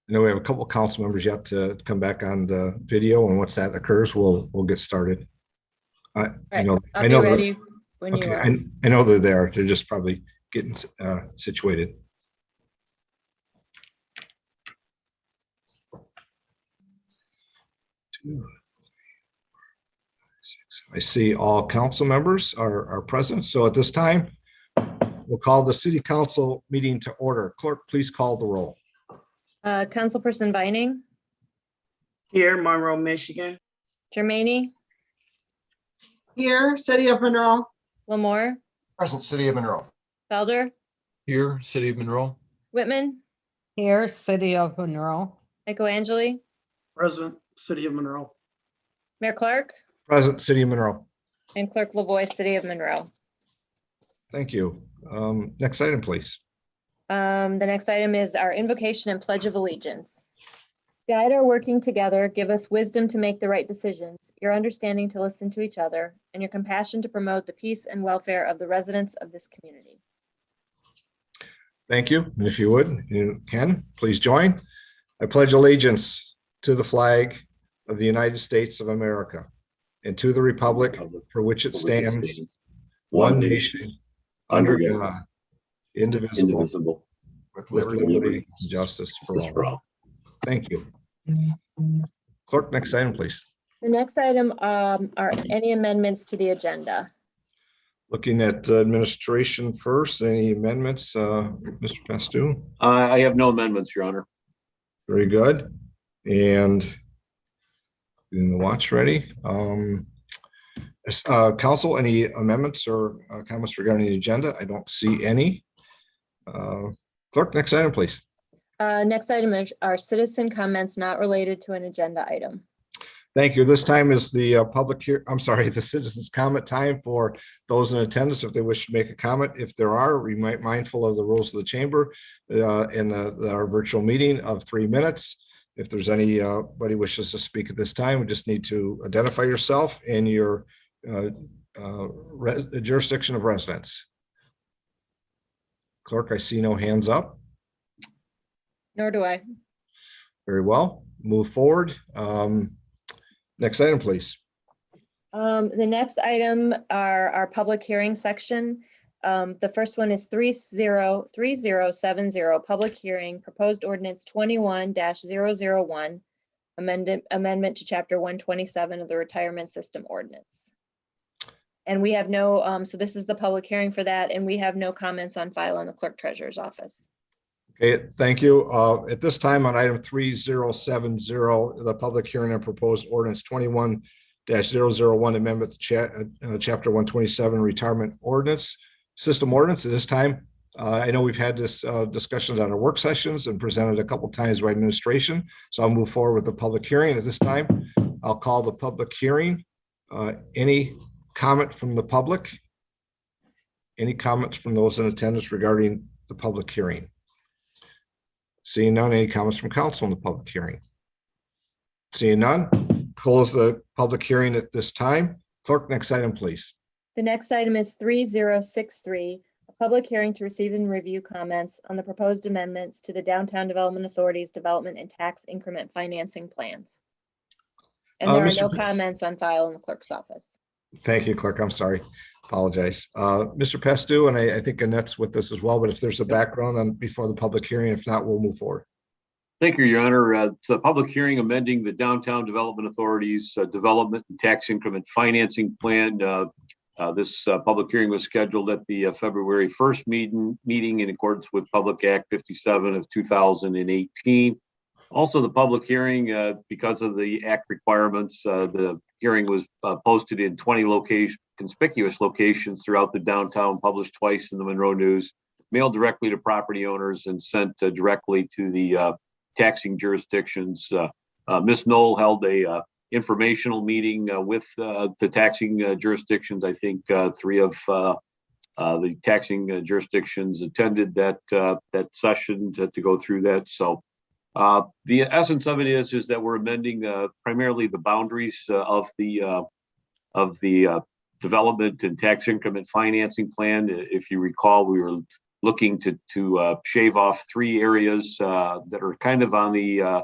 I know we have a couple of council members yet to come back on the video, and once that occurs, we'll get started. I know I'll be ready when you are. I know they're there. They're just probably getting situated. I see all council members are present. So at this time, we'll call the city council meeting to order. Clerk, please call the roll. Councilperson Vining, Here, Monroe, Michigan. Germaine, Here, City of Monroe. Lamore, Present, City of Monroe. Felder, Here, City of Monroe. Whitman, Here, City of Monroe. Michaelangeli, President, City of Monroe. Mayor Clark, Present, City of Monroe. and Clerk Lavoy, City of Monroe. Thank you. Next item, please. The next item is our invocation and pledge of allegiance. Guide our working together, give us wisdom to make the right decisions, your understanding to listen to each other, and your compassion to promote the peace and welfare of the residents of this community. Thank you. And if you would, you can, please join. I pledge allegiance to the flag of the United States of America and to the republic for which it stands, one nation, under God, indivisible, with liberty and justice for all. Thank you. Clerk, next item, please. The next item are any amendments to the agenda. Looking at administration first, any amendments, Mr. Pastu? I have no amendments, Your Honor. Very good. And in the watch ready. Council, any amendments or comments regarding the agenda? I don't see any. Clerk, next item, please. Next item are citizen comments not related to an agenda item. Thank you. This time is the the citizens comment time for those in attendance if they wish to make a comment. If there are, we might mindful of the rules of the chamber in our virtual meeting of 3 minutes. If there's anybody wishes to speak at this time, we just need to identify yourself and your jurisdiction of residence. Clerk, I see no hands up. Nor do I. Very well. Move forward. Next item, please. The next item are our public hearing section. The first one is 3070, public hearing, proposed ordinance 21-001, amendment to chapter 127 of the retirement system ordinance. And we have no, so this is the public hearing for that, and we have no comments on file in the clerk treasurer's office. Okay, thank you. At this time on item 3070, the public hearing and proposed ordinance 21-001 amendment to chapter 127 retirement ordinance system ordinance. At this time, I know we've had this discussions on our work sessions and presented a couple times by administration. So I'll move forward with the public hearing. At this time, I'll call the public hearing. Any comment from the public? Any comments from those in attendance regarding the public hearing? Seeing none, any comments from council on the public hearing? Seeing none, close the public hearing at this time. Clerk, next item, please. The next item is 3063, a public hearing to receive and review comments on the proposed amendments to the Downtown Development Authority's development and tax increment financing plans. And there are no comments on file in the clerk's office. Thank you, clerk. I'm sorry. Apologize. Mr. Pastu, and I think Annette's with us as well, but if there's a background on before the public hearing, if not, we'll move forward. Thank you, Your Honor. It's a public hearing amending the Downtown Development Authority's development and tax increment financing plan. This public hearing was scheduled at the February 1st meeting in accordance with Public Act 57 of 2018. Also, the public hearing, because of the act requirements, the hearing was posted in 20 conspicuous locations throughout the downtown, published twice in the Monroe News, mailed directly to property owners, and sent directly to the taxing jurisdictions. Ms. Knoll held a informational meeting with the taxing jurisdictions. I think 3 of the taxing jurisdictions attended that session to go through that. So the essence of it is that we're amending primarily the boundaries of the development and tax increment financing plan. If you recall, we were looking to shave off 3 areas that are kind of on the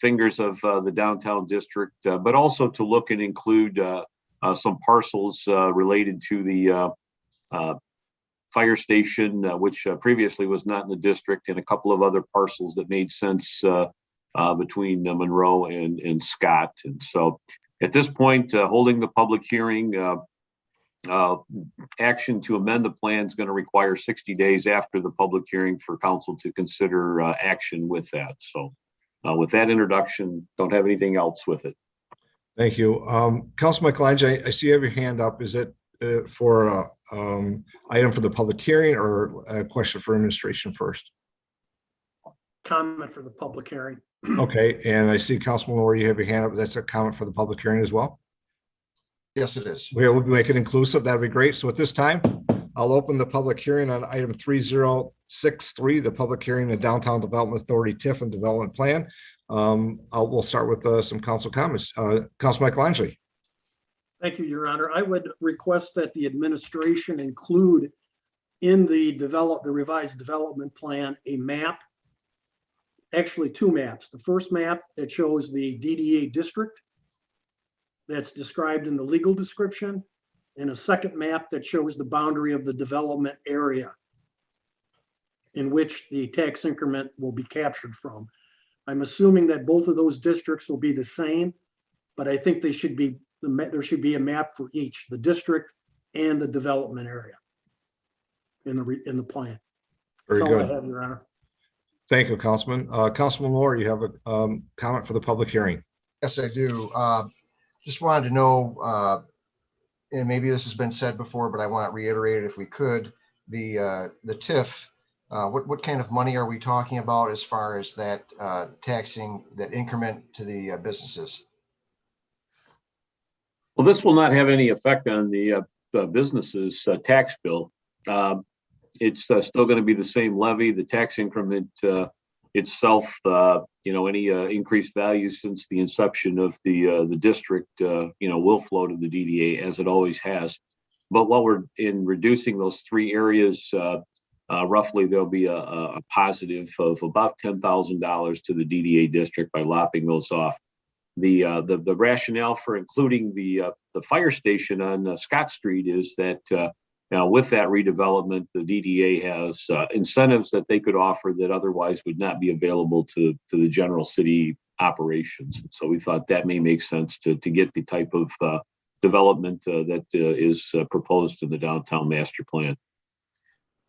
fingers of the downtown district, but also to look and include some parcels related to the fire station, which previously was not in the district, and a couple of other parcels that made sense between Monroe and Scott. And so at this point, holding the public hearing, action to amend the plan is going to require 60 days after the public hearing for council to consider action with that. So with that introduction, don't have anything else with it. Thank you. Councilman Kalanja, I see you have your hand up. Is it for item for the public hearing or a question for administration first? Comment for the public hearing. Okay, and I see Councilman Moore, you have your hand up. That's a comment for the public hearing as well? Yes, it is. We'll make it inclusive. That'd be great. So at this time, I'll open the public hearing on item 3063, the public hearing, the Downtown Development Authority TIF and Development Plan. We'll start with some council comments. Councilman Kalanja. Thank you, Your Honor. I would request that the administration include in the revised development plan, a map, actually two maps. The first map that shows the DDA district that's described in the legal description, and a second map that shows the boundary of the development area in which the tax increment will be captured from. I'm assuming that both of those districts will be the same, but I think they should be, there should be a map for each, the district and the development area in the plan. Very That's all I good. have, Your Honor. Thank you, Councilman. Councilman Moore, you have a comment for the public hearing. Yes, I do. Just wanted to know, and maybe this has been said before, but I want to reiterate it if we could, the TIF, what kind of money are we talking about as far as that taxing, that increment to the businesses? Well, this will not have any effect on the business's tax bill. It's still going to be the same levy. The tax increment itself, any increased value since the inception of the district, will flow to the DDA as it always has. But while we're in reducing those three areas, roughly there'll be a positive of about $10,000 to the DDA district by lopping those off. The rationale for including the fire station on Scott Street is that now with that redevelopment, the DDA has incentives that they could offer that otherwise would not be available to the general city operations. So we thought that may make sense to get the type of development that is proposed in the downtown master plan.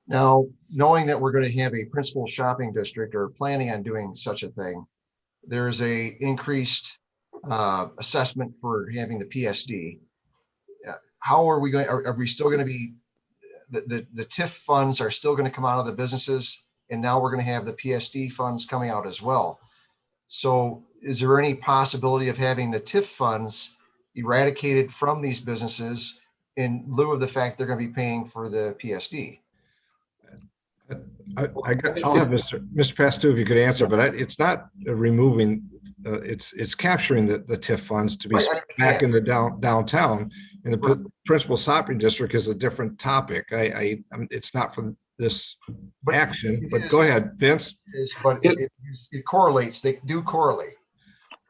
Now, knowing that we're going to have a principal shopping district or planning on doing such a thing, there's a increased assessment for having the PSD. How are we going? Are we still going to be the TIF funds are still going to come out of the businesses, and now we're going to have the PSD funds coming out as well. So, is there any possibility of having the TIF funds eradicated from these businesses in lieu of the fact they're going to be paying for the PSD? I'll have Mr. Pastu if you could answer, but it's not removing. It's capturing the TIF funds to be back in the downtown. And the principal shopping district is a different topic. It's not from this action. But go ahead, Vince. But it correlates. They do correlate.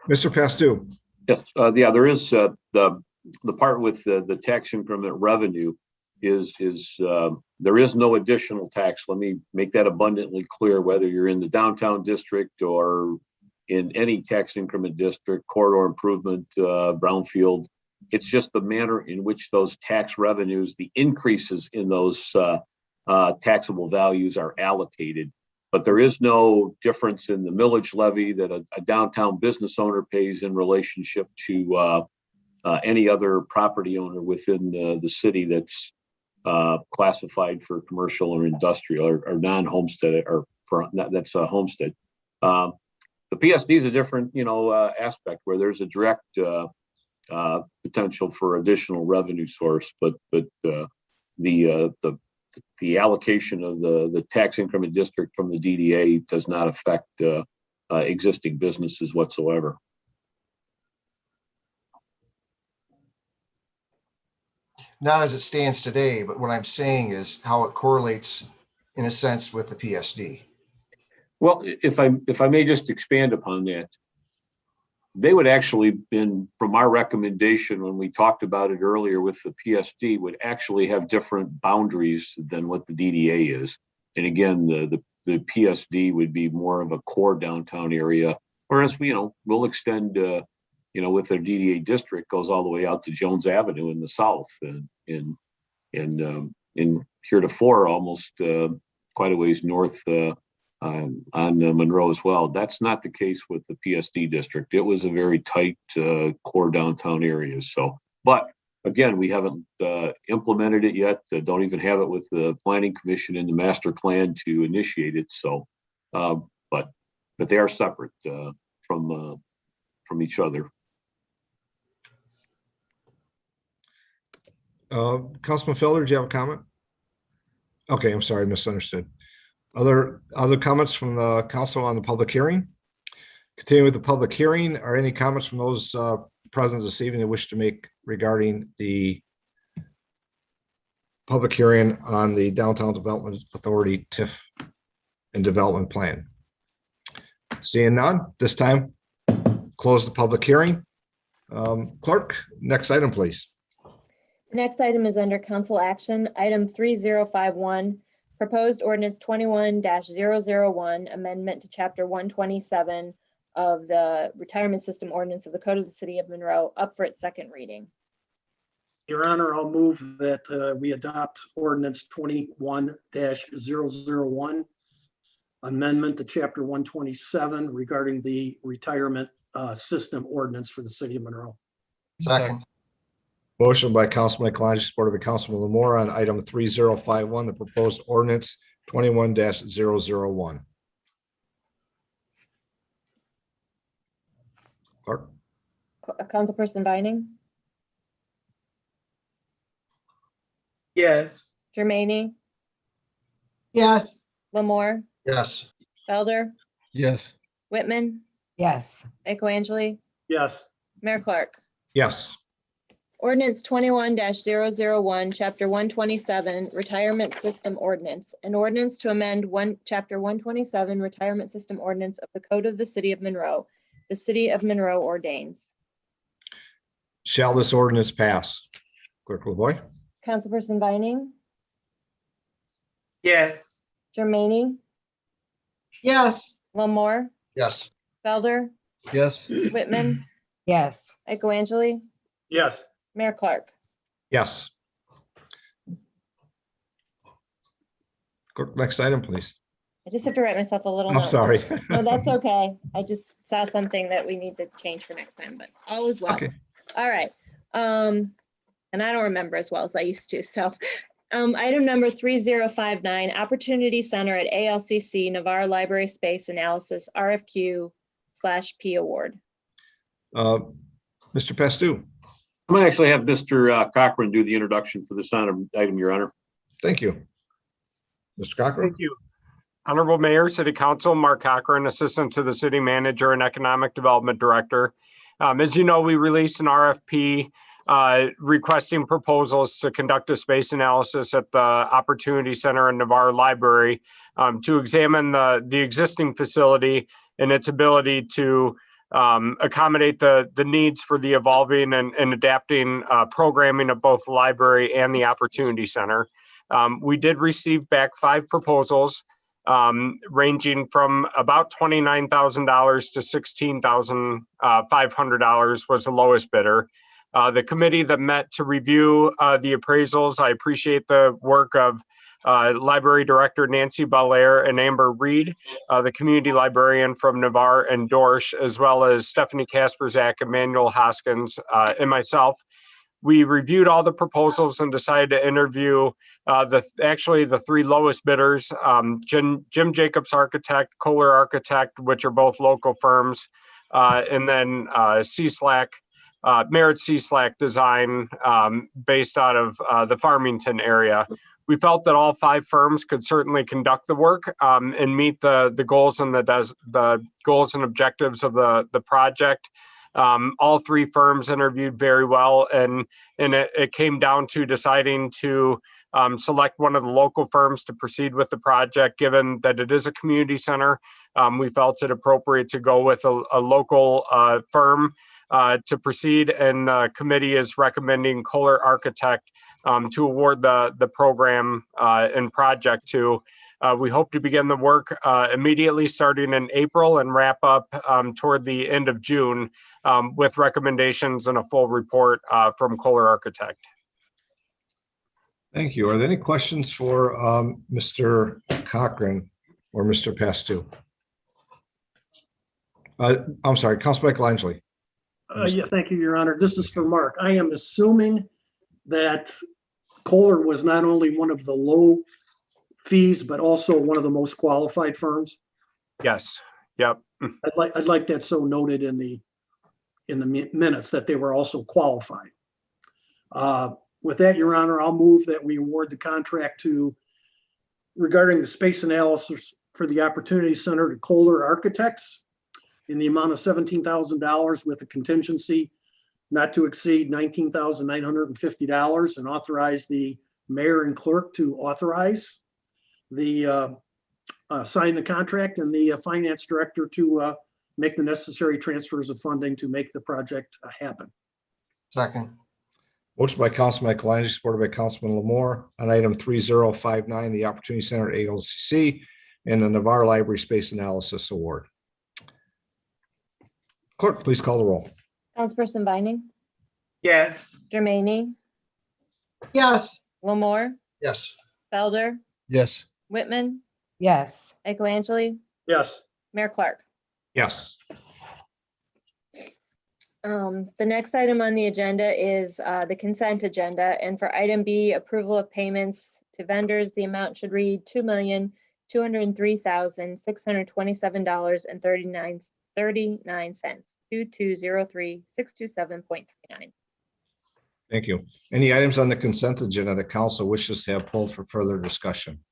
Mr. Pastu. Yes, there is the part with the tax increment revenue is there is no additional tax. Let me make that abundantly clear, whether you're in the downtown district or in any tax increment district, corridor improvement, brownfield. It's just the manner in which those tax revenues, the increases in those taxable values are allocated. But there is no difference in the millage levy that a downtown business owner pays in relationship to any other property owner within the city that's classified for commercial or industrial or non-homestead or that's a homestead. The PSD is a different, aspect where there's a direct potential for additional revenue source, but the allocation of the tax increment district from the DDA does not affect existing businesses whatsoever. Not as it stands today, but what I'm saying is how it correlates in a sense with the PSD. Well, if I may just expand upon that, they would actually been, from our recommendation when we talked about it earlier with the PSD, would actually have different boundaries than what the DDA is. And again, the PSD would be more of a core downtown area, whereas we'll extend with their DDA district goes all the way out to Jones Avenue in the south and in heretofore almost quite a ways north on Monroe as well. That's not the case with the PSD district. It was a very tight core downtown area. So, but again, we haven't implemented it yet. Don't even have it with the Planning Commission in the master plan to initiate it. So, but they are separate from each other. Councilman Felder, do you have a comment? Okay, I'm sorry, misunderstood. Other comments from the council on the public hearing? Continuing with the public hearing, are any comments from those present this evening that wish to make regarding the public hearing on the Downtown Development Authority TIF and Development Plan? Seeing none, this time, close the public hearing. Clerk, next item, please. The next item is under council action, item 3051, proposed ordinance 21-001, amendment to chapter 127 of the retirement system ordinance of the Code of the City of Monroe, up for its second reading. Your Honor, I'll move that we adopt ordinance 21-001, amendment to chapter 127 regarding the retirement system ordinance for the City of Monroe. Second. Motion by Councilman Kalonji, supported by Councilman Lamore on item 3051, the proposed ordinance 21-001. Clerk? Councilperson Vining, Yes. Jermaine, yes, Lamore, Yes. Felder, Yes. Whitman, yes, Echoangeli, Yes. Mayor Clark. Yes. Ordinance 21-001, Chapter 127, Retirement System Ordinance, an ordinance to amend Chapter 127 Retirement System Ordinance of the Code of the City of Monroe. The City of Monroe ordains. Shall this ordinance pass? Clerk LaVoy? Councilperson Vining, Yes. Jermaine, yes, Lamore, Yes. Felder, Yes. Whitman, yes, Echoangeli, Yes. Mayor Clark. Yes. Clerk, next item, please. I just have to write myself a little I'm note. sorry. No, that's okay. I just saw something that we need to change for next time, but all is well. Okay. All right. And I don't remember as well as I used to. So item number 3059, Opportunity Center at ALCC Navarre Library Space Analysis RFQ/P Award. Mr. Pastu. I'm gonna actually have Mr. Cochran do the introduction for this item, Your Honor. Thank you. Mr. Cochran? Thank you. Honorable Mayor, City Council, Mark Cochran, Assistant to the City Manager and Economic Development Director. As you know, we released an RFP requesting proposals to conduct a space analysis at the Opportunity Center and Navarre Library to examine the existing facility and its ability to accommodate the needs for the evolving and adapting programming of both the library and the Opportunity Center. We did receive back 5 proposals ranging from about $29,000 to $16,500 was the lowest bidder. The committee that met to review the appraisals, I appreciate the work of Library Director Nancy Belair and Amber Reed, the community librarian from Navarre and Dorsch, as well as Stephanie Kasperzak, Emmanuel Hoskins, and myself. We reviewed all the proposals and decided to interview the 3 lowest bidders, Jim Jacobs Architect, Kohler Architect, which are both local firms, and then Merit C-Slack Design based out of the Farmington area. We felt that all 5 firms could certainly conduct the work and meet the goals and the goals and objectives of the project. All 3 firms interviewed very well, and it came down to deciding to select one of the local firms to proceed with the project. Given that it is a community center, we felt it appropriate to go with a local firm to proceed, and the committee is recommending Kohler Architect to award the program and project to. We hope to begin the work immediately starting in April and wrap up toward the end of June with recommendations and a full report from Kohler Architect. Thank you. Are there any questions for Mr. Cochran or Mr. Pastu? I'm sorry, Councilman Kalonji. Yeah, thank you, Your Honor. This is for Mark. I am assuming that Kohler was not only one of the low fees, but also one of the most qualified firms. Yes. Yep. I'd like that so noted in the minutes that they were also qualified. With that, Your Honor, I'll move that we award the contract regarding the space analysis for the Opportunity Center to Kohler Architects in the amount of $17,000 with a contingency not to exceed $19,950, and authorize the mayor and clerk to authorize the, sign the contract and the finance director to make the necessary transfers of funding to make the project happen. Second. Motion by Councilman Kalani, supported by Councilman Lamore on item 3059, the Opportunity Center at ALCC and the Navarre Library Space Analysis Award. Clerk, please call the roll. Councilperson Binding, Yes. Jermaine, yes, Lamore, Yes. Felder, Yes. Whitman, yes, Echoangelini, Yes. Mayor Clark. Yes. The next item on the agenda is the consent agenda, and for item B, approval of payments to vendors, the amount should read $2,203,627.39, 2203,627.39. Thank you. Any items on the consent agenda that council wishes to have pulled for further discussion?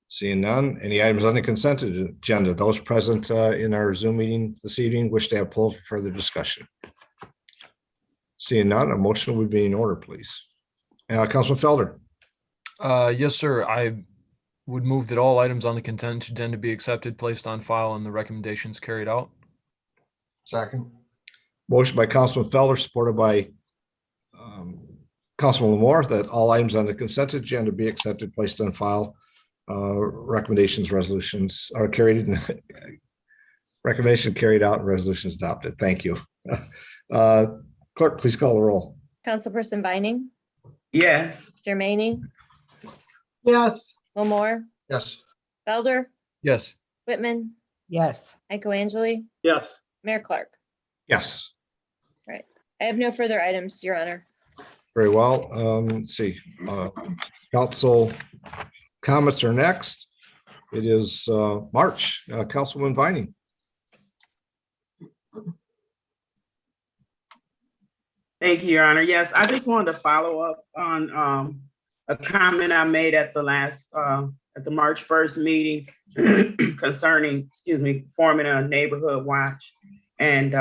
Seeing none. Any items on the consent agenda? Those present in our Zoom meeting this evening wish to have pulled for further discussion? Seeing none, a motion would be in order, please. Councilman Felder. Yes, sir. I would move that all items on the consent agenda be accepted, placed on file, and the recommendations carried out. Second. Motion by Councilman Felder, supported by Councilman Lamore, that all items on the consent agenda be accepted, placed on file. Recommendations, resolutions are carried. Recommendation carried out and resolutions adopted. Thank you. Clerk, please call the roll. Councilperson Binding, Yes. Jermaine, yes, Lamore, Yes. Felder, Yes. Whitman, yes, Echoangelini, Yes. Mayor Clark. Yes. I have no further items, Your Honor. Very well. Let's see. Council comments are next. It is March. Councilman Vining. Thank you, Your Honor. Yes, I just wanted to follow up on a comment I made at the last, at the March 1st meeting concerning, forming a neighborhood watch. And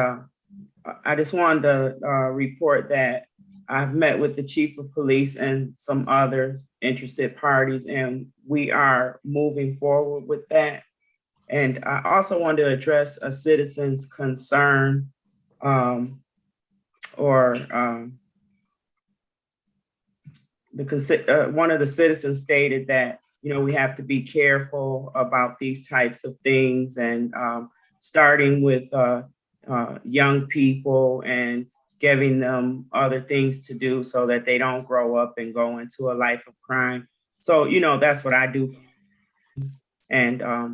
I just wanted to report that I've met with the chief of police and some other interested parties, and we are moving forward with that. And I also wanted to address a citizen's concern one of the citizens stated that, we have to be careful about these types of things, and starting with young people and giving them other things to do so that they don't grow up and go into a life of crime. So, that's what I do. And I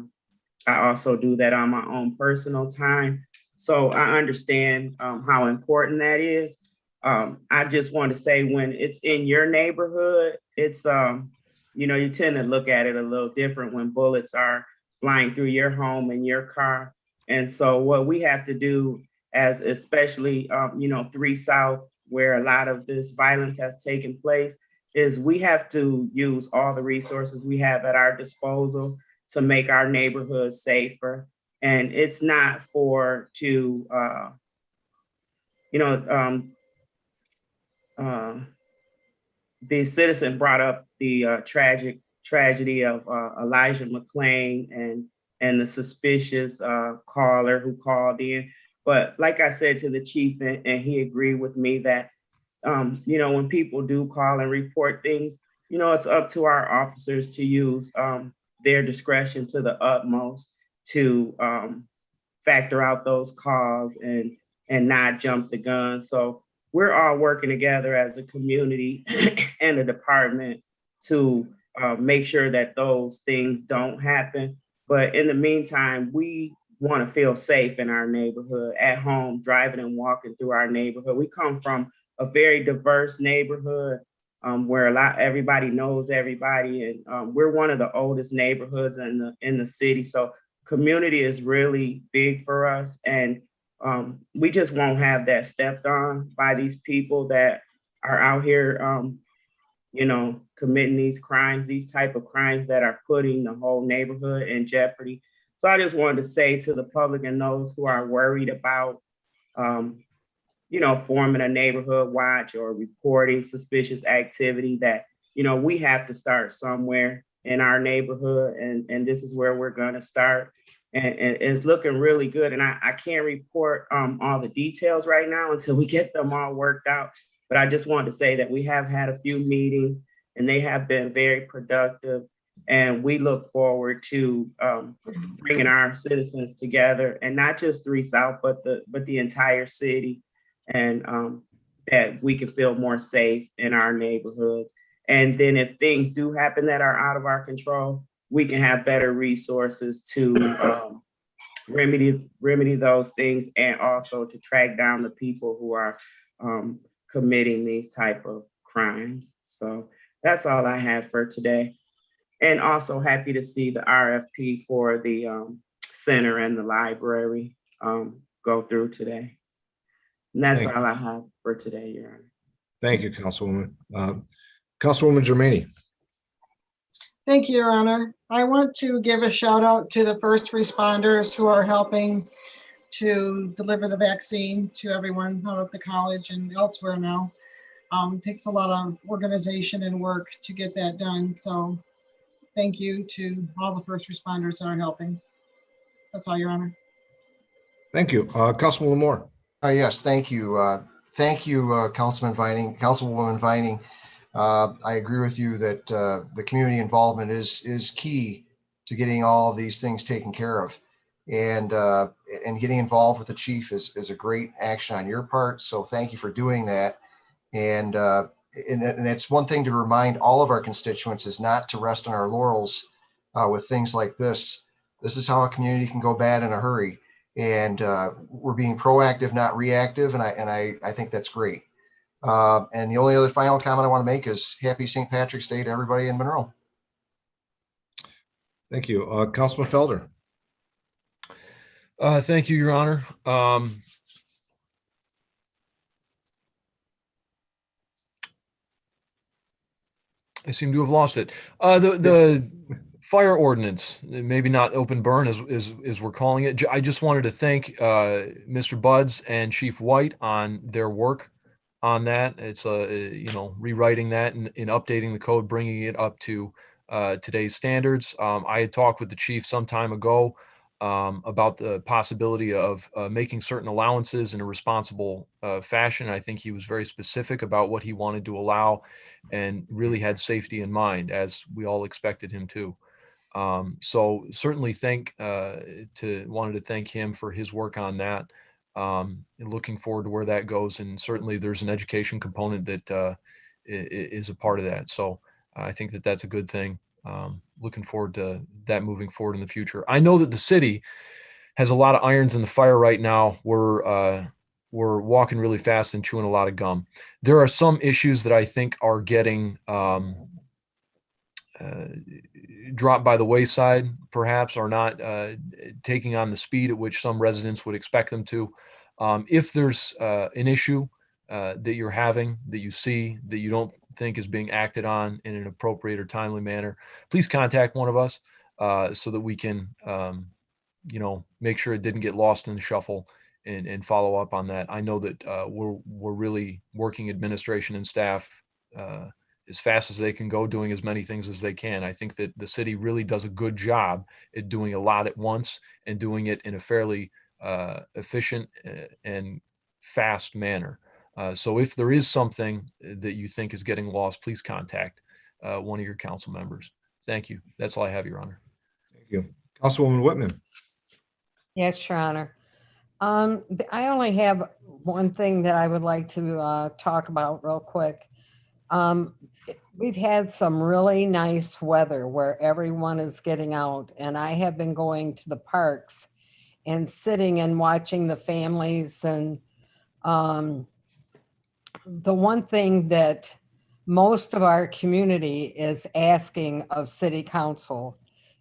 also do that on my own personal time. So I understand how important that is. I just want to say, when it's in your neighborhood, it's, you tend to look at it a little different when bullets are flying through your home and your car. And so what we have to do, as especially, 3 South, where a lot of this violence has taken place, is we have to use all the resources we have at our disposal to make our neighborhoods safer. And it's not the citizen brought up the tragedy of Elijah McClain and the suspicious caller who called in. But like I said to the chief, and he agreed with me that, when people do call and report things, it's up to our officers to use their discretion to the utmost to factor out those calls and not jump the gun. So we're all working together as a community and a department to make sure that those things don't happen. But in the meantime, we want to feel safe in our neighborhood, at home, driving and walking through our neighborhood. We come from a very diverse neighborhood where everybody knows everybody, and we're one of the oldest neighborhoods in the city. So community is really big for us, and we just won't have that stepped on by these people that are out here, committing these crimes, these type of crimes that are putting the whole neighborhood in jeopardy. So I just wanted to say to the public and those who are worried about forming a neighborhood watch or reporting suspicious activity, that, we have to start somewhere in our neighborhood, and this is where we're going to start. And it's looking really good. And I can't report all the details right now until we get them all worked out. But I just wanted to say that we have had a few meetings and they have been very productive. And we look forward to bringing our citizens together, and not just 3 South, but the entire city, and that we can feel more safe in our neighborhoods. And then if things do happen that are out of our control, we can have better resources to remedy those things, and also to track down the people who are committing these type of crimes. So that's all I have for today. And also happy to see the RFP for the center and the library go through today. And that's all I have for today, Your Honor. Thank you, Councilwoman. Councilwoman Germaini. Thank you, Your Honor. I want to give a shout out to the first responders who are helping to deliver the vaccine to everyone out at the college and elsewhere now. It takes a lot of organization and work to get that done. So thank you to all the first responders that are helping. That's all, Your Honor. Thank you. Councilwoman Moore. Yes, thank you. Thank you, Councilwoman Vining. I agree with you that the community involvement is key to getting all of these things taken care of. And getting involved with the chief is a great action on your part. So thank you for doing that. And it's one thing to remind all of our constituents is not to rest on our laurels with things like this. This is how a community can go bad in a hurry. And we're being proactive, not reactive. And I think that's great. And the only other final comment I want to make is happy St. Patrick's Day to everybody in Monroe. Thank you. Councilman Felder. Thank you, Your Honor. I seem to have lost it. The fire ordinance, maybe not open burn as we're calling it. I just wanted to thank Mr. Buds and Chief White on their work on that. It's rewriting that and updating the code, bringing it up to today's standards. I had talked with the chief some time ago about the possibility of making certain allowances in a responsible fashion. I think he was very specific about what he wanted to allow and really had safety in mind, as we all expected him to. So certainly wanted to thank him for his work on that. And looking forward to where that goes. And certainly there's an education component that is a part of that. So I think that that's a good thing. Looking forward to that moving forward in the future. I know that the city has a lot of irons in the fire right now. We're walking really fast and chewing a lot of gum. There are some issues that I think are getting dropped by the wayside, perhaps, or not taking on the speed at which some residents would expect them to. If there's an issue that you're having, that you see, that you don't think is being acted on in an appropriate or timely manner, please contact one of us so that we can, make sure it didn't get lost in the shuffle and follow up on that. I know that we're really working administration and staff as fast as they can go, doing as many things as they can. I think that the city really does a good job at doing a lot at once and doing it in a fairly efficient and fast manner. So if there is something that you think is getting lost, please contact one of your council members. Thank you. That's all I have, Your Honor. Thank you. Councilwoman Whitman. Yes, Your Honor. I only have one thing that I would like to talk about real quick. We've had some really nice weather where everyone is getting out, and I have been going to the parks and sitting and watching the families. And the one thing that most of our community is asking of city council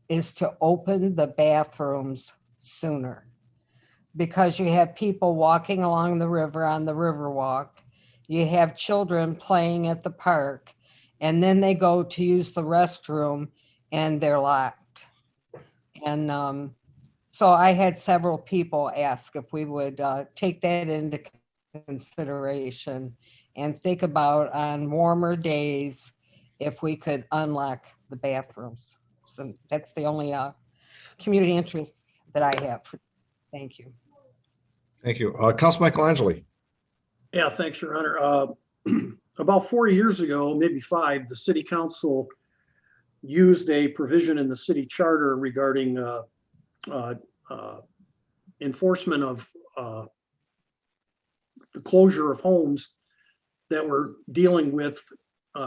is to open the bathrooms sooner, because you have people walking along the river on the Riverwalk. You have children playing at the park, and then they go to use the restroom and they're locked. And so I had several people ask if we would take that into consideration and think about on warmer days if we could unlock the bathrooms. So that's the only community interest that I have. Thank you. Thank you. Councilman Michelangelo. Yeah, thanks, Your Honor. About 4 years ago, maybe 5, the city council used a provision in the city charter regarding enforcement of the closure of homes that were dealing with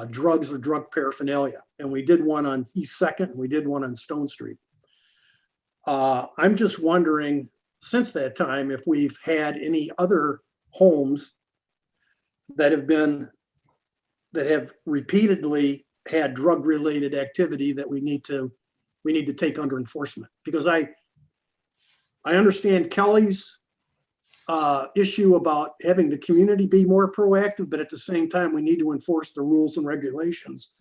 drugs or drug paraphernalia. And we did one on East Second, and we did one on Stone Street. I'm just wondering, since that time, if we've had any other homes that have repeatedly had drug-related activity that we need to take under enforcement. Because I understand Kelly's issue about having the community be more proactive, but at the same time, we need to enforce the rules and regulations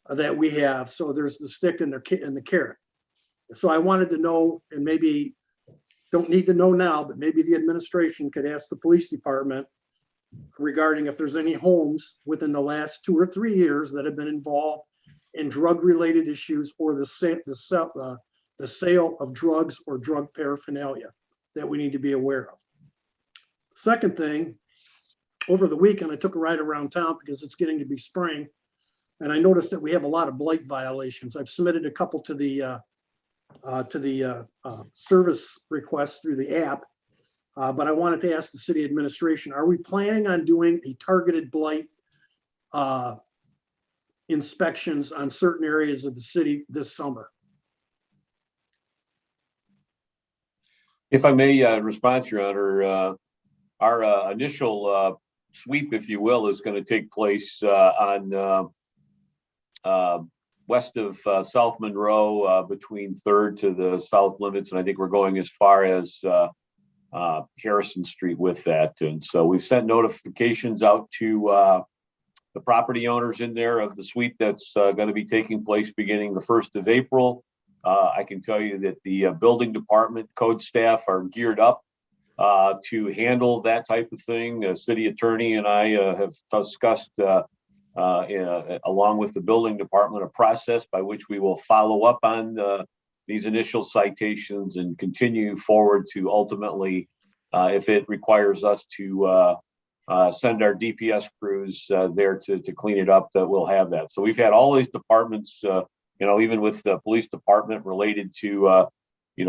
that we have. So there's the stick and the carrot. So I wanted to know, and maybe don't need to know now, but maybe the administration could ask the police department regarding if there's any homes within the last 2 or 3 years that have been involved in drug-related issues or the sale of drugs or drug paraphernalia that we need to be aware of. Second thing, over the weekend, I took a ride around town because it's getting to be spring, and I noticed that we have a lot of blight violations. I've submitted a couple to the service requests through the app, but I wanted to ask the city administration, are we planning on doing a targeted blight inspections on certain areas of the city this summer? If I may respond, Your Honor, our initial sweep, if you will, is going to take place on west of South Monroe, between 3rd to the south limits, and I think we're going as far as Harrison Street with that. And so we've sent notifications out to the property owners in there of the sweep that's going to be taking place beginning the 1st of April. I can tell you that the building department code staff are geared up to handle that type of thing. The city attorney and I have discussed along with the building department, a process by which we will follow up on these initial citations and continue forward to ultimately, if it requires us to send our DPS crews there to clean it up, that we'll have that. So we've had all these departments, even with the police department related to,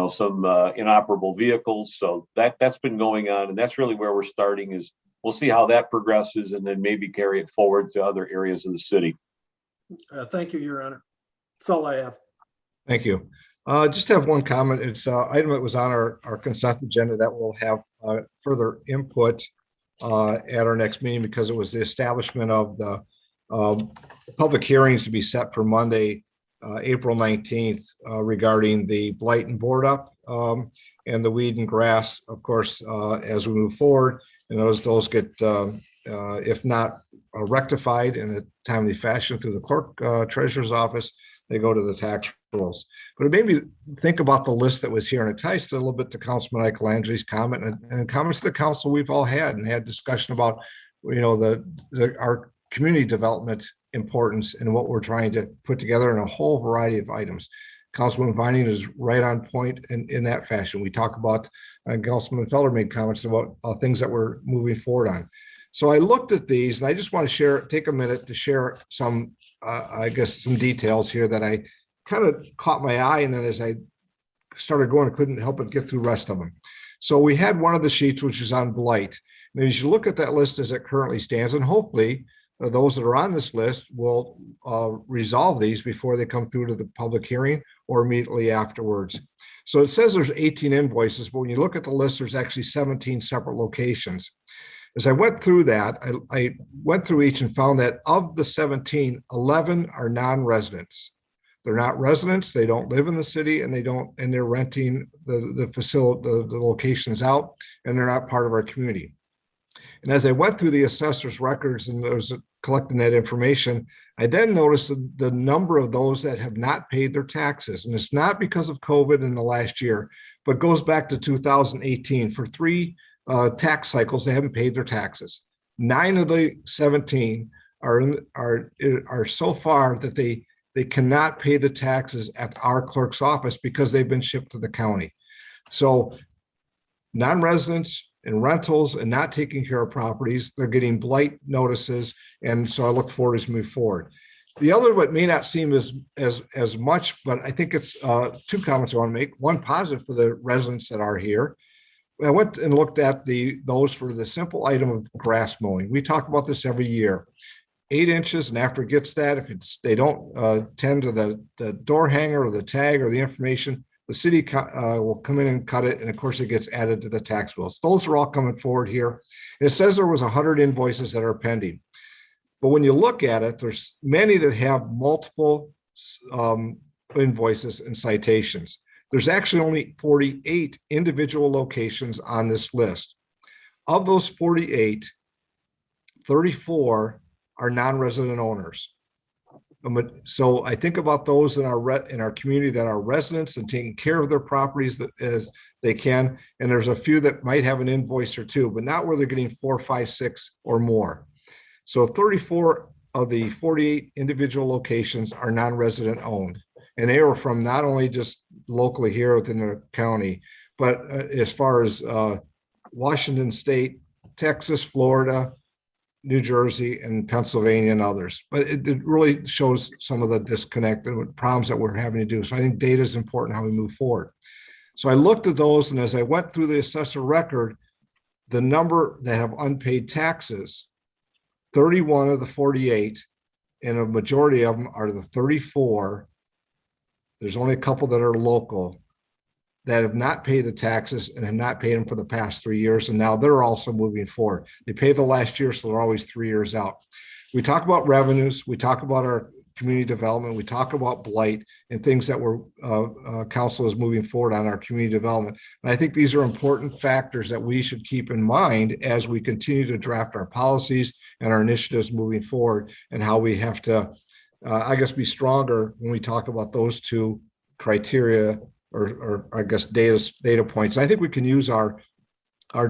some inoperable vehicles. So that's been going on, and that's really where we're starting. Is we'll see how that progresses and then maybe carry it forward to other areas of the city. Thank you, Your Honor. That's all I have. Thank you. Just have one comment. It's an item that was on our consent agenda that will have further input at our next meeting, because it was the establishment of the public hearings to be set for Monday, April 19th, regarding the blight and board up and the weed and grass, of course, as we move forward. And those get, if not rectified in a timely fashion through the clerk treasurer's office, they go to the tax rolls. But it made me think about the list that was here, and it ties to a little bit to Councilman Michelangelo's comment and comments to the council we've all had discussion about, our community development importance and what we're trying to put together in a whole variety of items. Councilman Vining is right on point in that fashion. We talk about, Councilman Feller made comments about things that we're moving forward on. So I looked at these, and I just want to take a minute to share some, some details here that I kind of caught my eye, and then as I started going, I couldn't help but get through the rest of them. So we had one of the sheets, which is on blight. And as you look at that list as it currently stands, and hopefully those that are on this list will resolve these before they come through to the public hearing or immediately afterwards. So it says there's 18 invoices, but when you look at the list, there's actually 17 separate locations. As I went through that, I went through each and found that of the 17, 11 are non-residents. They're not residents, they don't live in the city, and they're renting the facility, the locations out, and they're not part of our community. And as I went through the assessor's records and there was collecting that information, I then noticed the number of those that have not paid their taxes. And it's not because of COVID in the last year, but goes back to 2018 for 3 tax cycles, they haven't paid their taxes. 9 of the 17 are so far that they cannot pay the taxes at our clerk's office because they've been shipped to the county. So non-residents and rentals and not taking care of properties, they're getting blight notices. And so I look forward as we move forward. The other, what may not seem as much, but I think it's 2 comments I want to make. One positive for the residents that are here. I went and looked at those for the simple item of grass mowing. We talk about this every year. 8 inches, and after it gets that, if they don't tend to the door hanger or the tag or the information, the city will come in and cut it, and of course it gets added to the tax bills. Those are all coming forward here. It says there was 100 invoices that are pending, but when you look at it, there's many that have multiple invoices and citations. There's actually only 48 individual locations on this list. Of those 48, 34 are non-resident owners. So I think about those in our community that are residents and taking care of their properties as they can. And there's a few that might have an invoice or 2, but not where they're getting 4, 5, 6 or more. So 34 of the 48 individual locations are non-resident owned. And they are from not only just locally here within the county, but as far as Washington State, Texas, Florida, New Jersey, and Pennsylvania, and others. But it really shows some of the disconnect and problems that we're having to do. So I think data is important how we move forward. So I looked at those, and as I went through the assessor record, the number that have unpaid taxes, 31 of the 48, and a majority of them are the 34. There's only a couple that are local that have not paid the taxes and have not paid them for the past 3 years. And now they're also moving forward. They paid the last year, so they're always 3 years out. We talk about revenues. We talk about our community development. We talk about blight and things that we're council is moving forward on our community development. And I think these are important factors that we should keep in mind as we continue to draft our policies and our initiatives moving forward, and how we have to, I guess, be stronger when we talk about those 2 criteria or I guess data points. And I think we can use our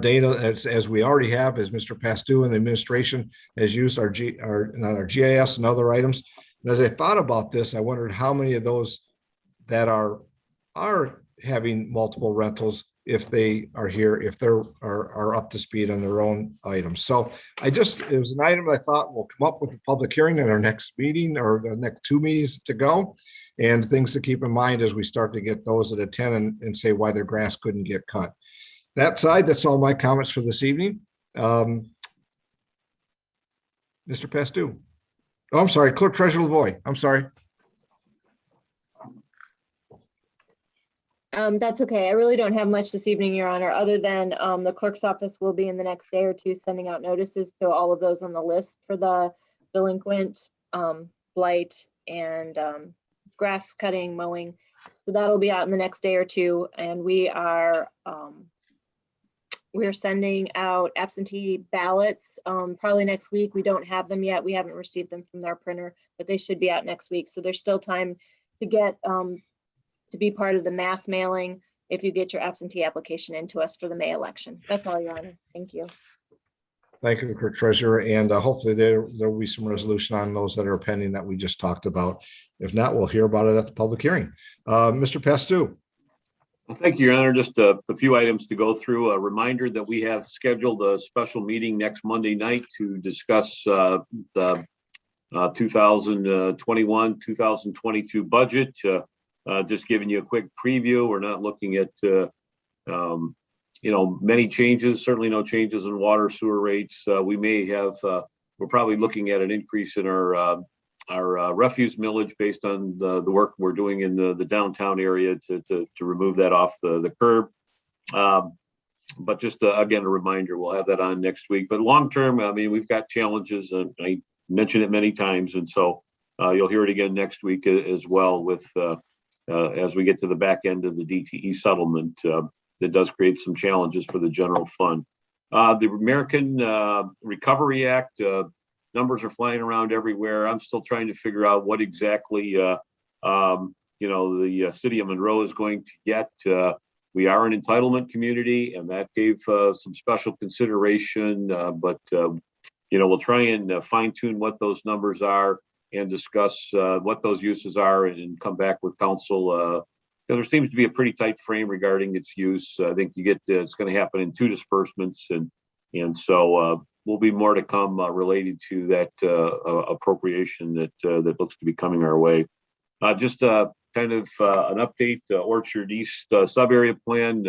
data as we already have, as Mr. Pastou and the administration has used our GIS and other items. And as I thought about this, I wondered how many of those that are having multiple rentals, if they are here, if they're are up to speed on their own items. So it was an item I thought we'll come up with a public hearing at our next meeting or the next 2 meetings to go, and things to keep in mind as we start to get those that attend and say why their grass couldn't get cut. That side, that's all my comments for this evening. Mr. Pastou. Oh, I'm sorry, Clerk Treasurer Lavoy. I'm sorry. That's okay. I really don't have much this evening, Your Honor, other than the clerk's office will be in the next day or 2 sending out notices to all of those on the list for the delinquent, blight, and grass cutting, mowing. So that'll be out in the next day or 2, and we're sending out absentee ballots probably next week. We don't have them yet. We haven't received them from our printer, but they should be out next week. So there's still time to get to be part of the mass mailing if you get your absentee application into us for the May election. That's all, Your Honor. Thank you. Thank you, Clerk Treasurer, and hopefully there will be some resolution on those that are pending that we just talked about. If not, we'll hear about it at the public hearing. Mr. Pastou. Well, thank you, Your Honor. Just a few items to go through. A reminder that we have scheduled a special meeting next Monday night to discuss the 2021-2022 budget. Just giving you a quick preview. We're not looking at many changes, certainly no changes in water sewer rates. We may have, we're probably looking at an increase in our refuse millage based on the work we're doing in the downtown area to remove that off the curb. But just again, a reminder, we'll have that on next week. But long term, I mean, we've got challenges, and I mentioned it many times, and so you'll hear it again next week as well with as we get to the back end of the DTE settlement. That does create some challenges for the general fund. The American Recovery Act, numbers are flying around everywhere. I'm still trying to figure out what exactly, the city of Monroe is going to get. We are an entitlement community, and that gave some special consideration, but we'll try and fine tune what those numbers are and discuss what those uses are and come back with council. There seems to be a pretty tight frame regarding its use. I think it's going to happen in 2 disbursements, and so will be more to come related to that appropriation that looks to be coming our way. Just kind of an update, Orchard East sub-area plan.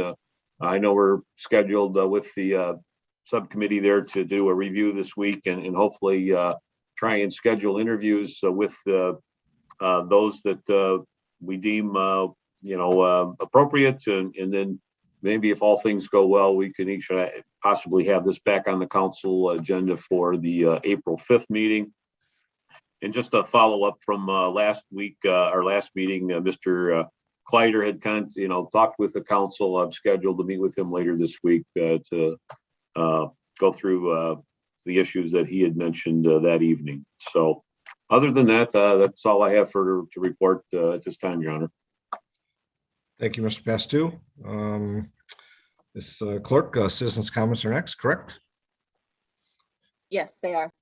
I know we're scheduled with the subcommittee there to do a review this week and hopefully try and schedule interviews with those that we deem appropriate, and then maybe if all things go well, we can each possibly have this back on the council agenda for the April 5th meeting. And just a follow up from last week, our last meeting, Mr. Kleider had talked with the council. I'm scheduled to meet with him later this week to go through the issues that he had mentioned that evening. So other than that, that's all I have to report at this time, Your Honor. Thank you, Mr. Pastu. Ms. Clerk, citizens' comments are next, correct? Yes, they are.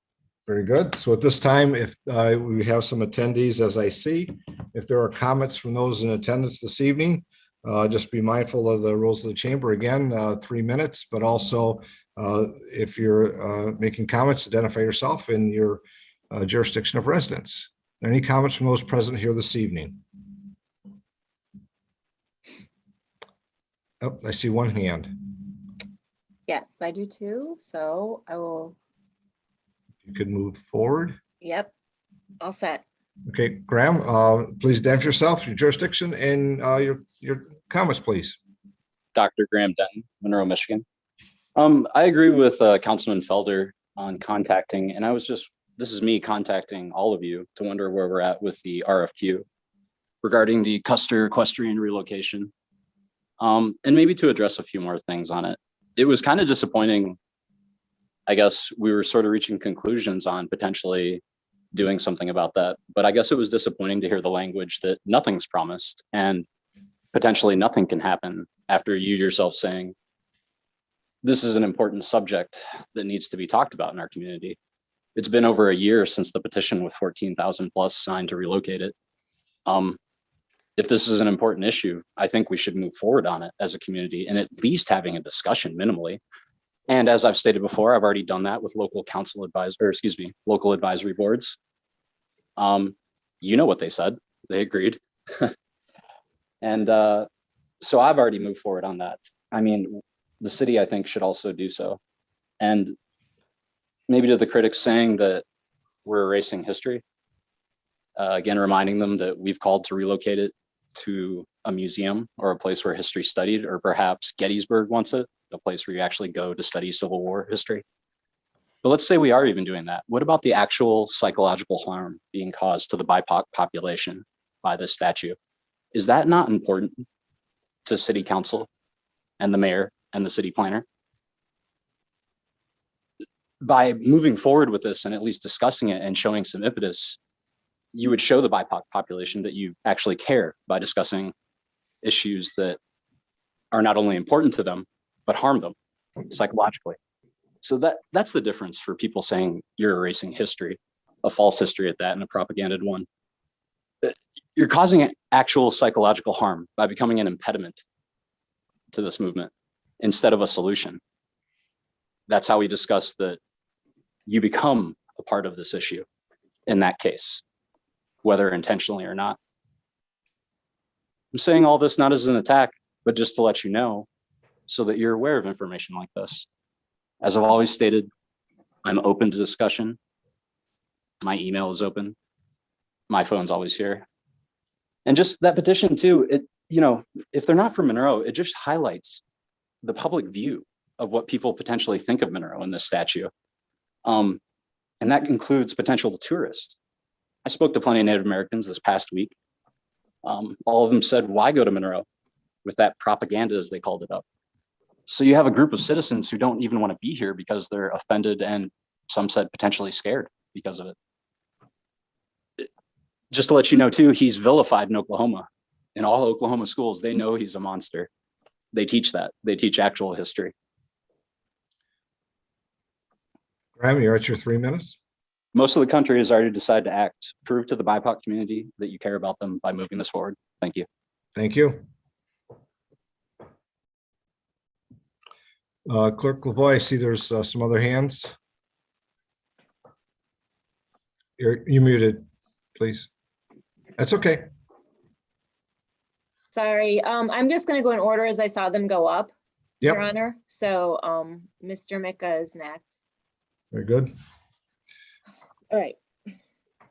Very good. So at this time, if we have some attendees, as I see, if there are comments from those in attendance this evening, just be mindful of the rules of the chamber. Again, 3 minutes, but also if you're making comments, identify yourself and your jurisdiction of residence. Any comments from those present here this evening? Oh, I see one hand. Yes, I do too. So I will. You could move forward. Yep, all set. Okay, Graham, please identify yourself, your jurisdiction, and your comments, please. Dr. Graham Denton, Monroe, Michigan. I agree with Councilman Felder on contacting, and this is me contacting all of you to wonder where we're at with the RFQ regarding the Custer equestrian relocation. And maybe to address a few more things on it. It was kind of disappointing. I guess we were sort of reaching conclusions on potentially doing something about that. But I guess it was disappointing to hear the language that nothing's promised and potentially nothing can happen after you yourself saying, this is an important subject that needs to be talked about in our community. It's been over a year since the petition with 14,000 plus signed to relocate it. If this is an important issue, I think we should move forward on it as a community and at least having a discussion minimally. And as I've stated before, I've already done that with local local advisory boards. You know what they said, they agreed. And so I've already moved forward on that. I mean, the city, I think, should also do so. And maybe to the critics saying that we're erasing history, again, reminding them that we've called to relocate it to a museum or a place where history studied, or perhaps Gettysburg wants it, a place where you actually go to study Civil War history. But let's say we are even doing that. What about the actual psychological harm being caused to the BIPOC population by this statue? Is that not important to city council and the mayor and the city planner? By moving forward with this and at least discussing it and showing some impetus, you would show the BIPOC population that you actually care by discussing issues that are not only important to them, but harm them psychologically. So that's the difference for people saying you're erasing history, a false history at that, and a propagandaed one. You're causing actual psychological harm by becoming an impediment to this movement instead of a solution. That's how we discuss that you become a part of this issue in that case, whether intentionally or not. I'm saying all this not as an attack, but just to let you know so that you're aware of information like this. As I've always stated, I'm open to discussion. My email is open. My phone's always here. And just that petition too, if they're not from Monroe, it just highlights the public view of what people potentially think of Monroe in this statue. And that includes potential tourists. I spoke to plenty of Native Americans this past week. All of them said, why go to Monroe with that propaganda, as they called it up? So you have a group of citizens who don't even want to be here because they're offended and some said potentially scared because of it. Just to let you know too, he's vilified in Oklahoma. In all Oklahoma schools, they know he's a monster. they teach that. They teach actual history. Graham, you're at your 3 minutes. Most of the country has already decided to act. Prove to the BIPOC community that you care about them by moving this forward. Thank you. Thank you. Clerk Lavoie, I see there's some other hands. You muted, please. That's okay. Sorry, I'm just gonna go in order as I saw them go up, Your Yep, Honor. So, Mr. Mika is next. very good. All right.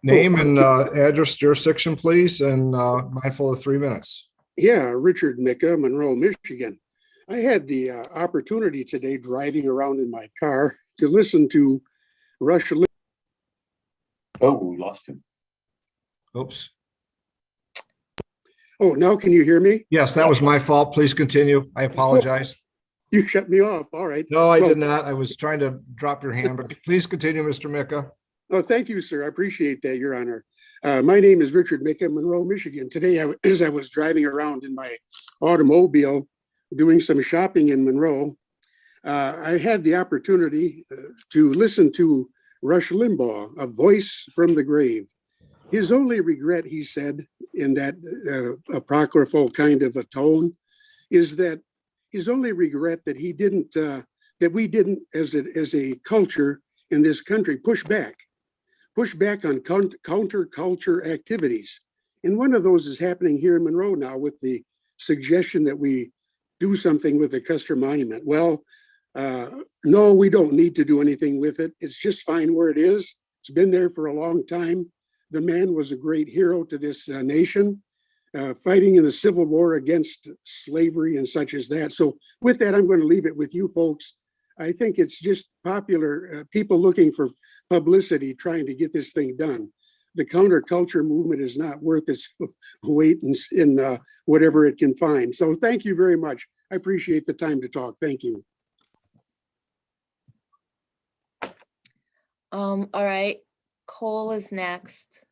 Name and address, jurisdiction, please, and mindful of 3 minutes. Yeah, Richard Mika, Monroe, Michigan. I had the opportunity today driving around in my car to listen to Rush. Oh, we lost him. Oops. Oh, now can you hear me? Yes, that was my fault. Please continue. I apologize. You shut me off. All right. No, I Well, did not. I was trying to drop your hand, but please continue, Mr. Mika. Oh, thank you, sir. I appreciate that, Your Honor. My name is Richard Mika, Monroe, Michigan. Today, as I was driving around in my automobile doing some shopping in Monroe, I had the opportunity to listen to Rush Limbaugh, A Voice from the Grave. His only regret, he said, in that apocryphal kind of a tone, is that his only regret that he didn't, that we didn't, as a culture in this country, push back on counterculture activities. And one of those is happening here in Monroe now with the suggestion that we do something with the Custer Monument. Well, no, we don't need to do anything with it. It's just fine where it is. It's been there for a long time. The man was a great hero to this nation, fighting in the Civil War against slavery and such as that. So with that, I'm going to leave it with you folks. I think it's just popular people looking for publicity, trying to get this thing done. The counterculture movement is not worth its weight in whatever it can find. So thank you very much. I appreciate the time to talk. Thank you. All right, Cole is next.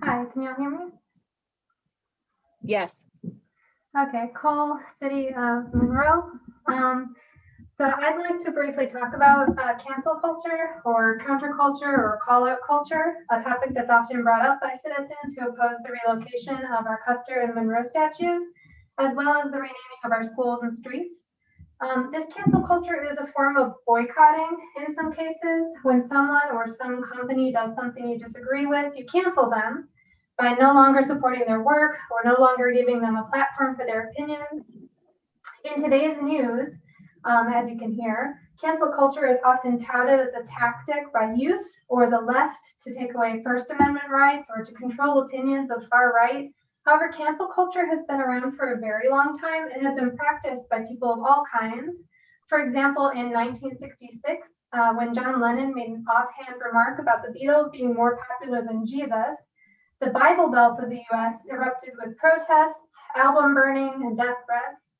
Hi, can you all hear me? Yes. Okay, Cole, City of Monroe. So I'd like to briefly talk about cancel culture or counterculture or call out culture, a topic that's often brought up by citizens who oppose the relocation of our Custer and Monroe statues, as well as the renaming of our schools and streets. This cancel culture is a form of boycotting in some cases. When someone or some company does something you disagree with, you cancel them by no longer supporting their work or no longer giving them a platform for their opinions. In today's news, as you can hear, cancel culture is often touted as a tactic by youth or the left to take away First Amendment rights or to control opinions of far right. However, cancel culture has been around for a very long time and has been practiced by people of all kinds. For example, in 1966, when John Lennon made an offhand remark about the Beatles being more popular than Jesus, the Bible Belt of the US erupted with protests, album burning, and death threats.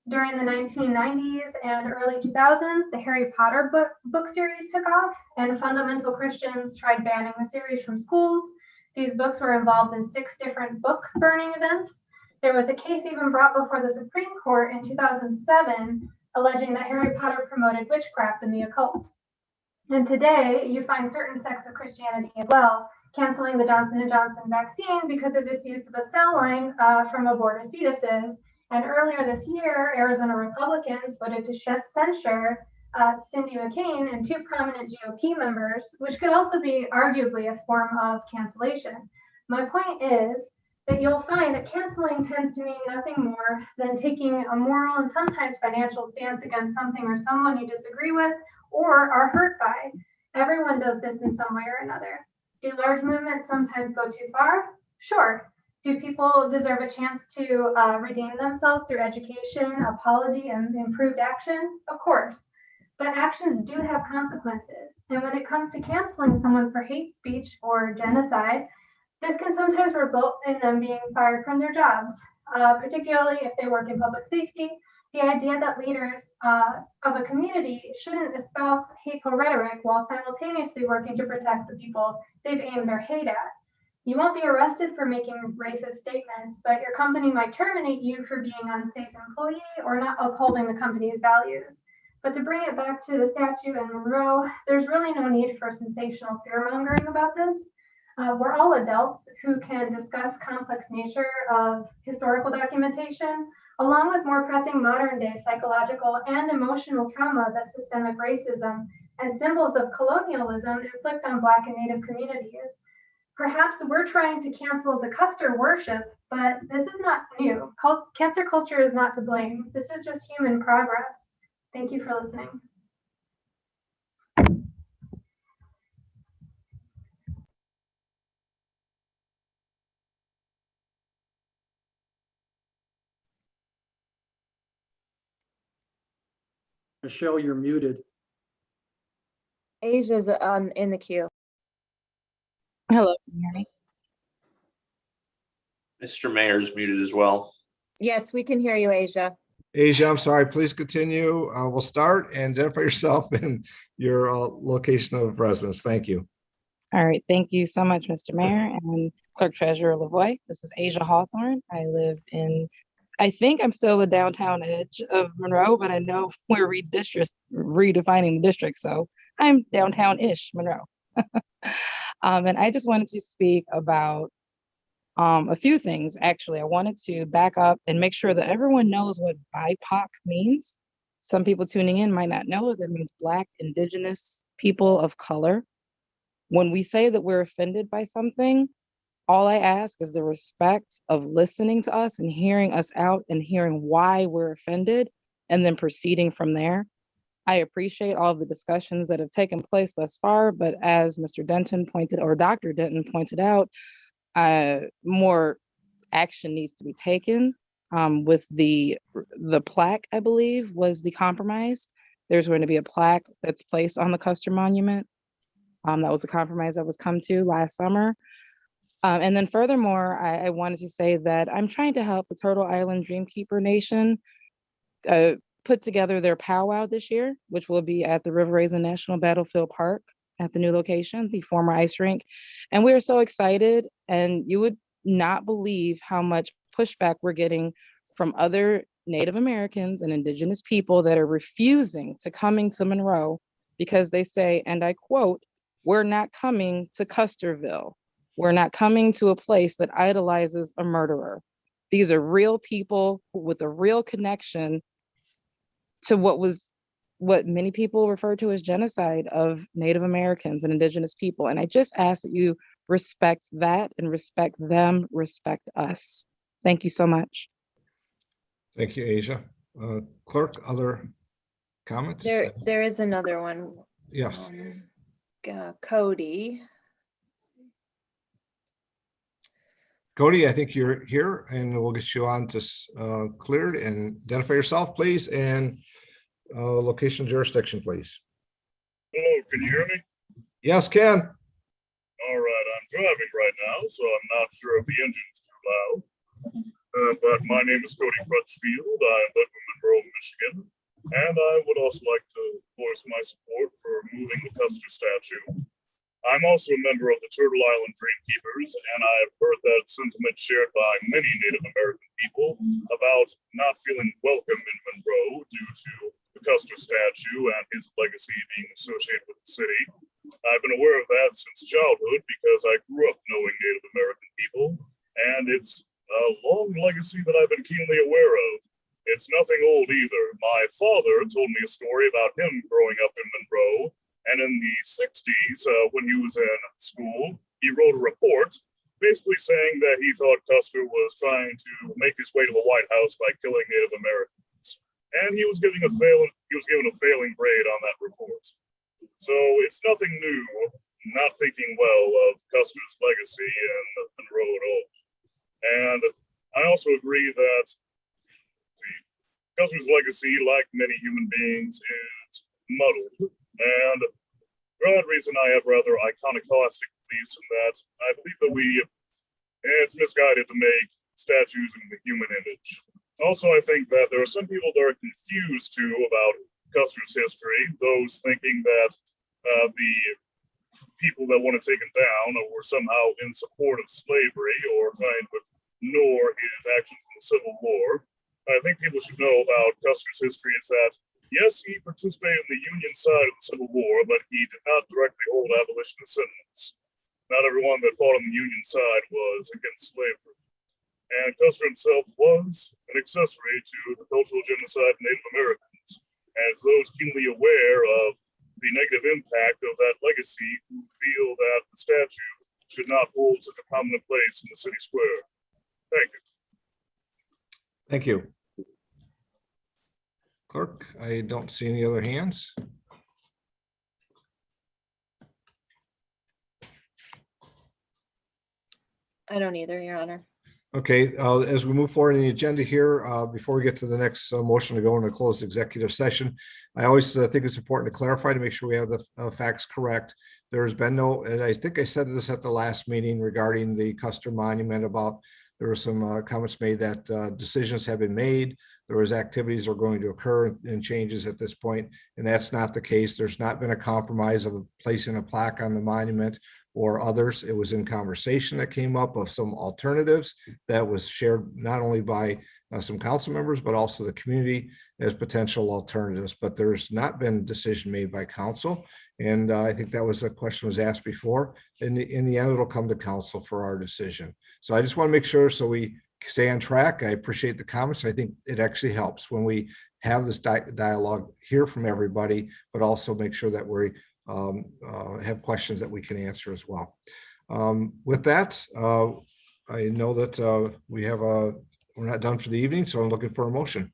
During the 1990s and early 2000s, the Harry Potter book series took off, and fundamental Christians tried banning the series from schools. These books were involved in 6 different book burning events. There was a case even brought before the Supreme Court in 2007, alleging that Harry Potter promoted witchcraft and the occult. And today, you find certain sects of Christianity as well, canceling the Johnson & Johnson vaccine because of its use of a cell line from aborted fetuses. And earlier this year, Arizona Republicans voted to censure Cindy McCain and 2 prominent GOP members, which could also be arguably a form of cancellation. My point is that you'll find that canceling tends to mean nothing more than taking a moral and sometimes financial stance against something or someone you disagree with or are hurt by. Everyone does this in some way or another. Do large movements sometimes go too far? Sure. Do people deserve a chance to redeem themselves through education, apology, and improved action? Of course. But actions do have consequences. And when it comes to canceling someone for hate speech or genocide, this can sometimes result in them being fired from their jobs, particularly if they work in public safety. The idea that leaders of a community shouldn't espouse hateful rhetoric while simultaneously working to protect the people they've aimed their hate at. You won't be arrested for making racist statements, but your company might terminate you for being an unsafe employee or not upholding the company's values. But to bring it back to the statute in Monroe, there's really no need for sensational fear mongering about this. We're all adults who can discuss complex nature of historical documentation, along with more pressing modern day psychological and emotional trauma that systemic racism and symbols of colonialism inflict on Black and Native communities. Perhaps we're trying to cancel the Custer worship, but this is not new. Cancer culture is not to blame. This is just human progress. Thank you for listening. Michelle, you're muted. Asia's in the queue. Hello, can you hear me? Mr. Mayor is muted as well. Yes, we can hear you, Asia. Asia, I'm sorry, please continue. We'll start and identify yourself and your location of residence. Thank you. All right, thank you so much, Mr. Mayor and Clerk Treasurer Lavoy. This is Asia Hawthorne. I live in, I think I'm still the downtown edge of Monroe, but I know we're redefining the district, so I'm downtown-ish Monroe. And I just wanted to speak about a few things. Actually, I wanted to back up and make sure that everyone knows what BIPOC means. Some people tuning in might not know it. That means Black, Indigenous, people of color. When we say that we're offended by something, all I ask is the respect of listening to us and hearing us out and hearing why we're offended and then proceeding from there. I appreciate all of the discussions that have taken place thus far, but as Mr. Denton pointed, or Dr. Denton pointed out, more action needs to be taken with the plaque, I believe, was the compromise. There's going to be a plaque that's placed on the Custer Monument. That was a compromise that was come to last summer. And then furthermore, I wanted to say that I'm trying to help the Turtle Island Dreamkeeper Nation put together their powwow this year, which will be at the River Raisin National Battlefield Park at the new location, the former ice rink. And we are so excited, and you would not believe how much pushback we're getting from other Native Americans and Indigenous people that are refusing to coming to Monroe because they say, and I quote, "We're not coming to Custerville. We're not coming to a place that idolizes a murderer." These are real people with a real connection to what many people refer to as genocide of Native Americans and Indigenous people. And I just ask that you respect that and respect them, respect us. Thank you so much. Thank you, Asia. Clerk, other comments? There is another one. Yes. Cody. Cody, I think you're here and we'll get you on to cleared, and identify yourself, please, and location jurisdiction, please. Hello, can you hear me? Yes, Ken. All right, I'm driving right now, so I'm not sure if the engine's too loud. But my name is Cody Crutchfield. I live in Monroe, Michigan, and I would also like to voice my support for moving the Custer statue. I'm also a member of the Turtle Island Dreamkeepers, and I have heard that sentiment shared by many Native American people about not feeling welcome in Monroe due to the Custer statue and his legacy being associated with the city. I've been aware of that since childhood because I grew up knowing Native American people, and it's a long legacy that I've been keenly aware of. It's nothing old either. My father told me a story about him growing up in Monroe, and in the 60s, when he was in school, he wrote a report basically saying that he thought Custer was trying to make his way to the White House by killing Native Americans. And he was given a failing grade on that report. So it's nothing new, not thinking well of Custer's legacy in Monroe at all. And I also agree that Custer's legacy, like many human beings, is muddled. And for that reason, I have rather iconoclastic beliefs in that I believe that it's misguided to make statues in the human image. Also, I think that there are some people that are confused too about Custer's history, those thinking that the people that want to take him down or were somehow in support of slavery or trying to ignore his actions in the Civil War. I think people should know about Custer's history is that, yes, he participated in the Union side of the Civil War, but he did not directly hold abolitionist sentiments. Not everyone that fought on the Union side was against slavery. And Custer himself was an accessory to the cultural genocide of Native Americans. As those keenly aware of the negative impact of that legacy who feel that the statue should not hold such a prominent place in the city square. Thank you. Thank you. Clerk, I don't see any other hands. I don't either, Your Honor. Okay, as we move forward in the agenda here, before we get to the next motion to go into closed executive session, I always think it's important to clarify to make sure we have the facts correct. There's been no, and I think I said this at the last meeting regarding the Custer Monument about there were some comments made that decisions have been made. There was activities are going to occur and changes at this point, and that's not the case. There's not been a compromise of placing a plaque on the monument or others. It was in conversation that came up of some alternatives that was shared not only by some council members, but also the community as potential alternatives. But there's not been a decision made by council. And I think that was a question was asked before. In the end, it'll come to council for our decision. So I just want to make sure so we stay on track. I appreciate the comments. I think it actually helps when we have this dialogue, hear from everybody, but also make sure that we have questions that we can answer as well. With that, I know that we're not done for the evening, so I'm looking for a motion.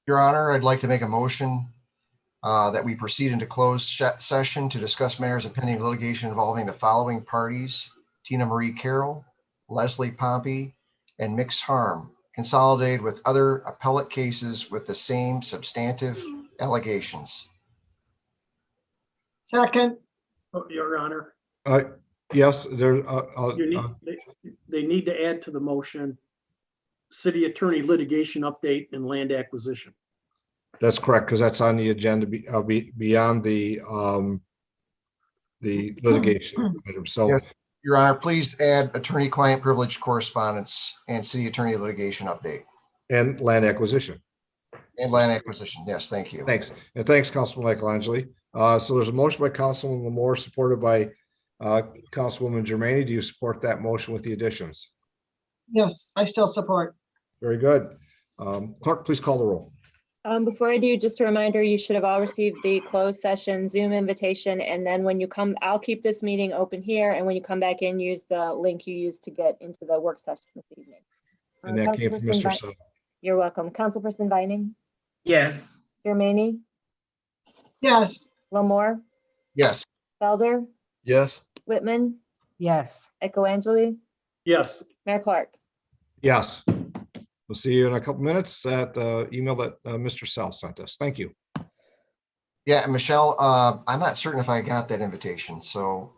Your Honor, I'd like to make a motion that we proceed into closed session to discuss matters of pending litigation involving the following parties: Tina Marie Carroll, Leslie Pompey, and Mix Harm, consolidated with other appellate cases with the same substantive allegations. Second. Your Honor, Yes, there. they need to add to the motion, city attorney litigation update and land acquisition. That's correct, because that's on the agenda beyond the litigation item. So, yes, Your Honor, please add attorney-client privilege correspondence and city attorney litigation update. And land acquisition. And land acquisition. Yes, thank you. Thanks. And thanks, Councilman Michelangeli. So there's a motion by Councilwoman Lamore, supported by Councilwoman Germaini. Do you support that motion with the additions? Yes, I still support. Very good. Clerk, please call the roll. Before I do, just a reminder, you should have all received the closed session Zoom invitation. And then when you come, I'll keep this meeting open here. And when you come back in, use the link you used to get into the work session this evening. And that came from Mr. Sutton. You're welcome. Councilperson Vining? Yes. Germaini? Yes. Lamore? Yes. Felder? Yes. Whitman? Yes. Echoangeli? Yes. Mayor Clark? Yes. We'll see you in a couple minutes at the email that Mr. Sell sent us. Thank you. Yeah, and Michelle, I'm not certain if I got that invitation, so.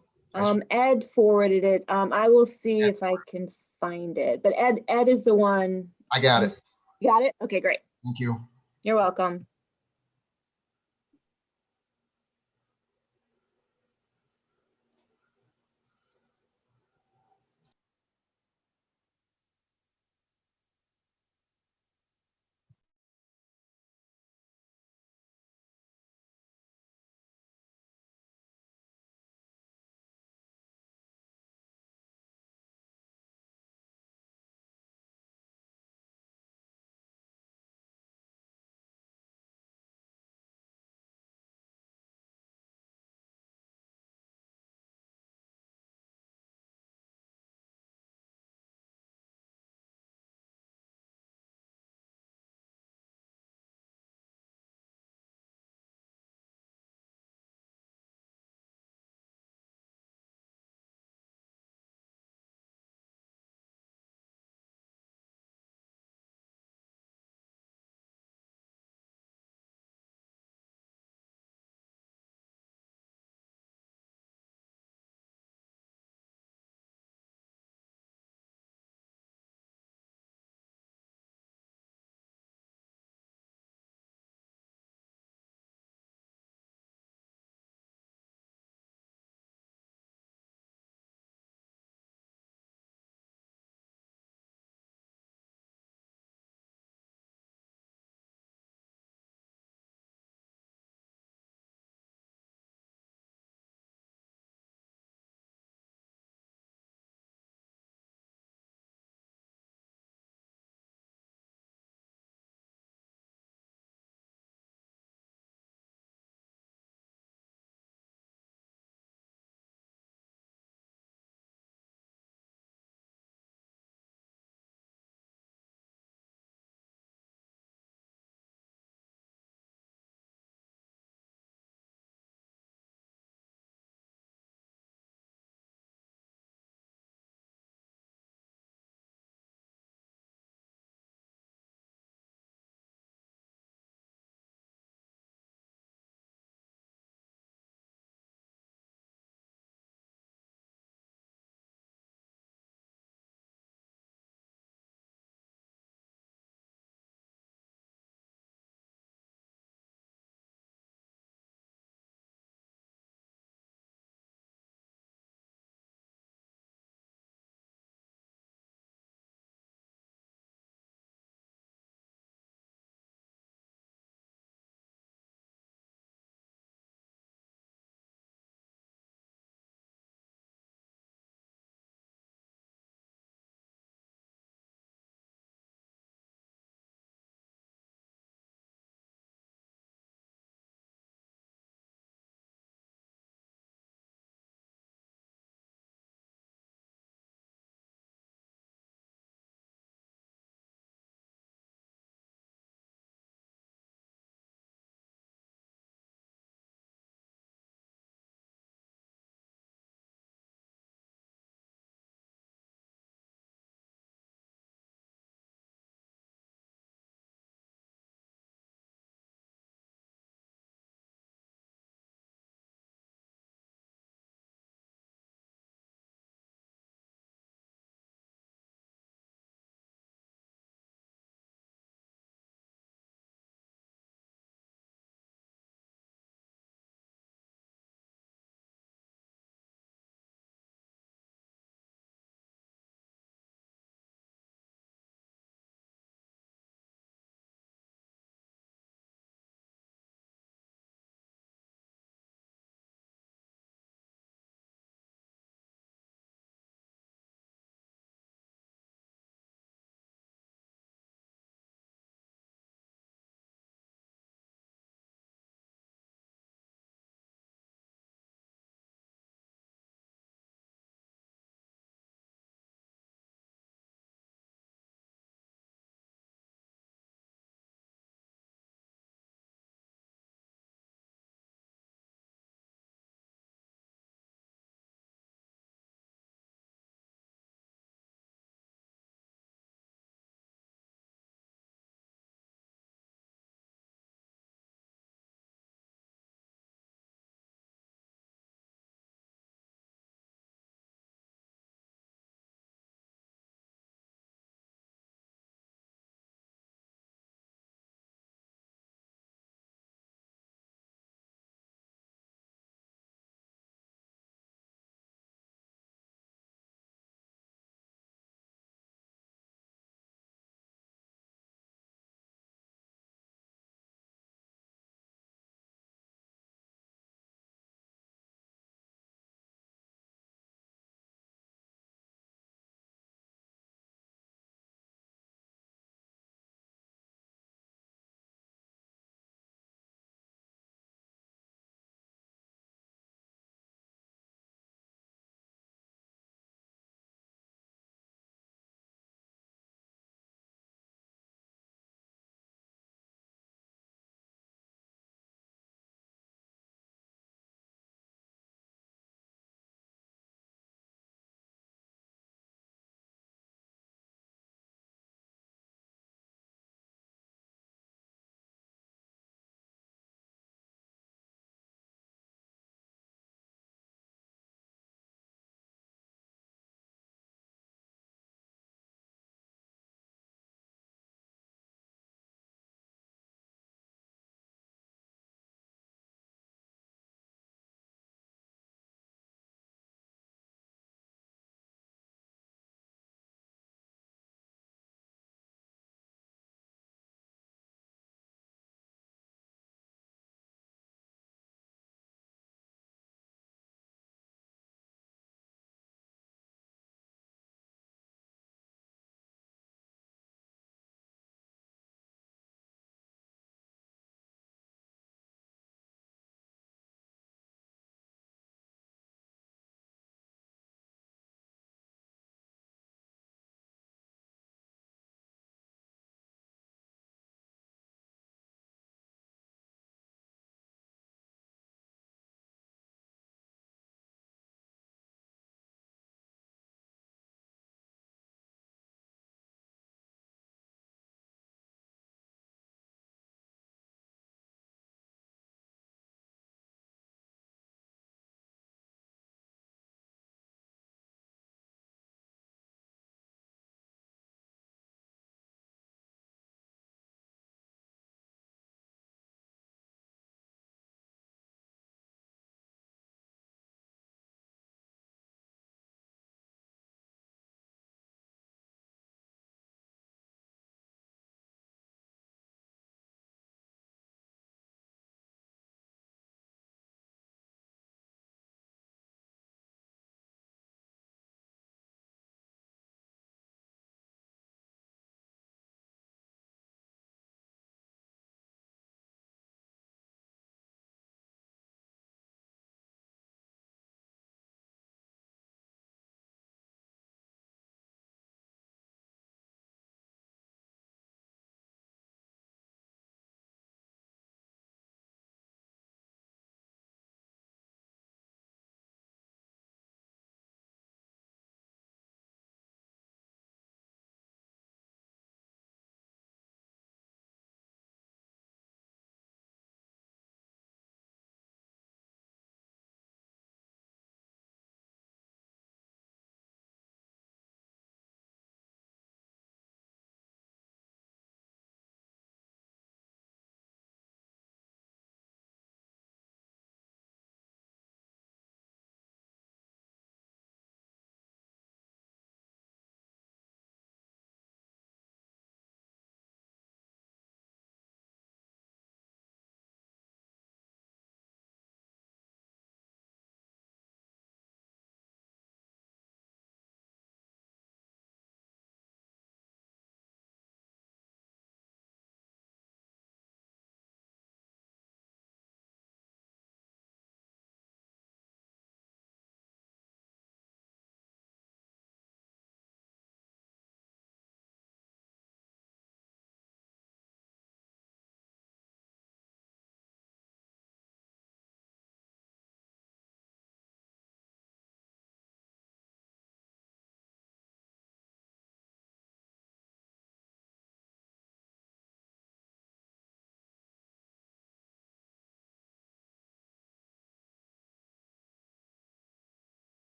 Ed forwarded it. I will see if I can find it, but Ed is the one. I got it. You got it? Okay, great. Thank you. You're welcome.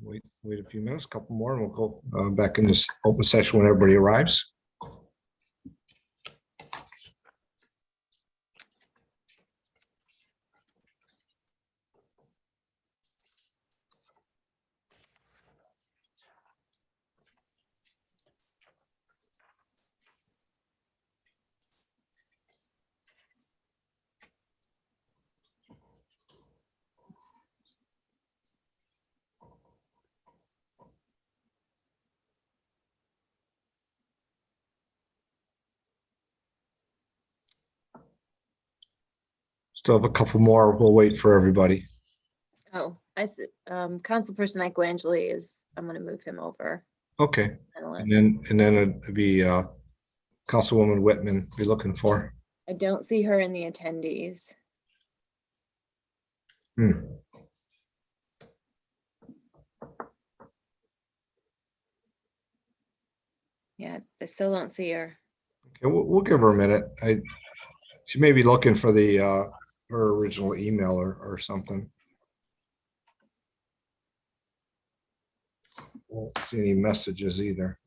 Wait a few minutes, a couple more, and we'll go back in this open session when everybody arrives. Still have a couple more. We'll wait for everybody. Oh, I see. Councilperson Equangeli is, I'm gonna move him over. Okay. Panelist. And then it'd be Councilwoman Whitman be looking for. I don't see her in the attendees. Yeah, I still don't see her. Okay, we'll give her a minute. She may be looking for the her original email or something. Won't see any messages either.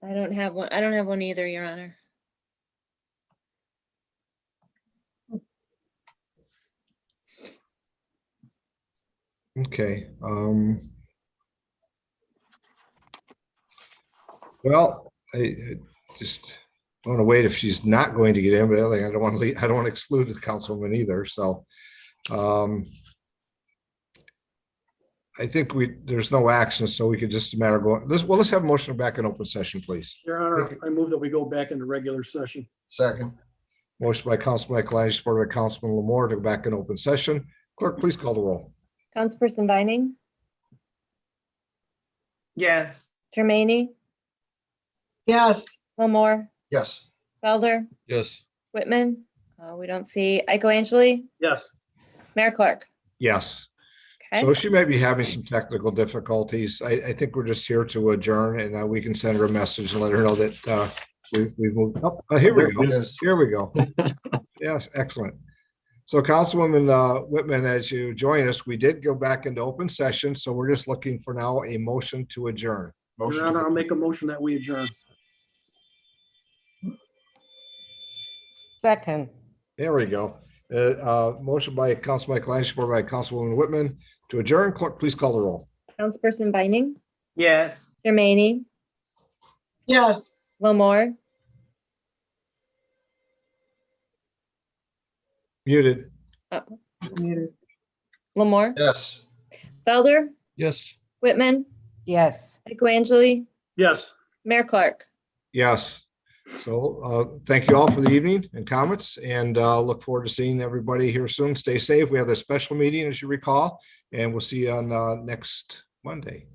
I don't have one. I don't have one either, Your Honor. Okay. Well, I just want to wait if she's not going to get in, but I don't want to leave, I don't want to exclude the councilwoman either. So I think there's no action, so we could just a matter of going. Let's have a motion back in open session, please. Your Honor, I move that we go back into regular session. Second. Motion by Councilman Kalani, supported by Councilman Lamore to go back in open session. Clerk, please call the roll. Councilperson Vining, Yes. Jermaine, Yes. Lamore, Yes. Felder, Yes. Whitman. We don't see Equangeli, Yes. Mayor Clark. Yes. Okay. So she may be having some technical difficulties. I think we're just here to adjourn, and we can send her a message and let her know that we've moved up. Here we go. Here we go. Yes, excellent. So Councilwoman Whitman, as you join us, we did go back into open session, so we're just looking for now a motion to adjourn. Your Honor, I'll make a motion that we adjourn. Second. There we go. Motion by Councilman Kalani, supported by Councilwoman Whitman to adjourn. Clerk, please call the roll. Councilperson Vining, Yes. Jermaine, Yes. Lamore, Muted. Lamore, Yes. Felder, Yes. Whitman, Yes. Equangeli, Yes. Mayor Clark. Yes. So thank you all for the evening and comments, and look forward to seeing everybody here soon. Stay safe. We have a special meeting, as you recall, and we'll see you on next Monday.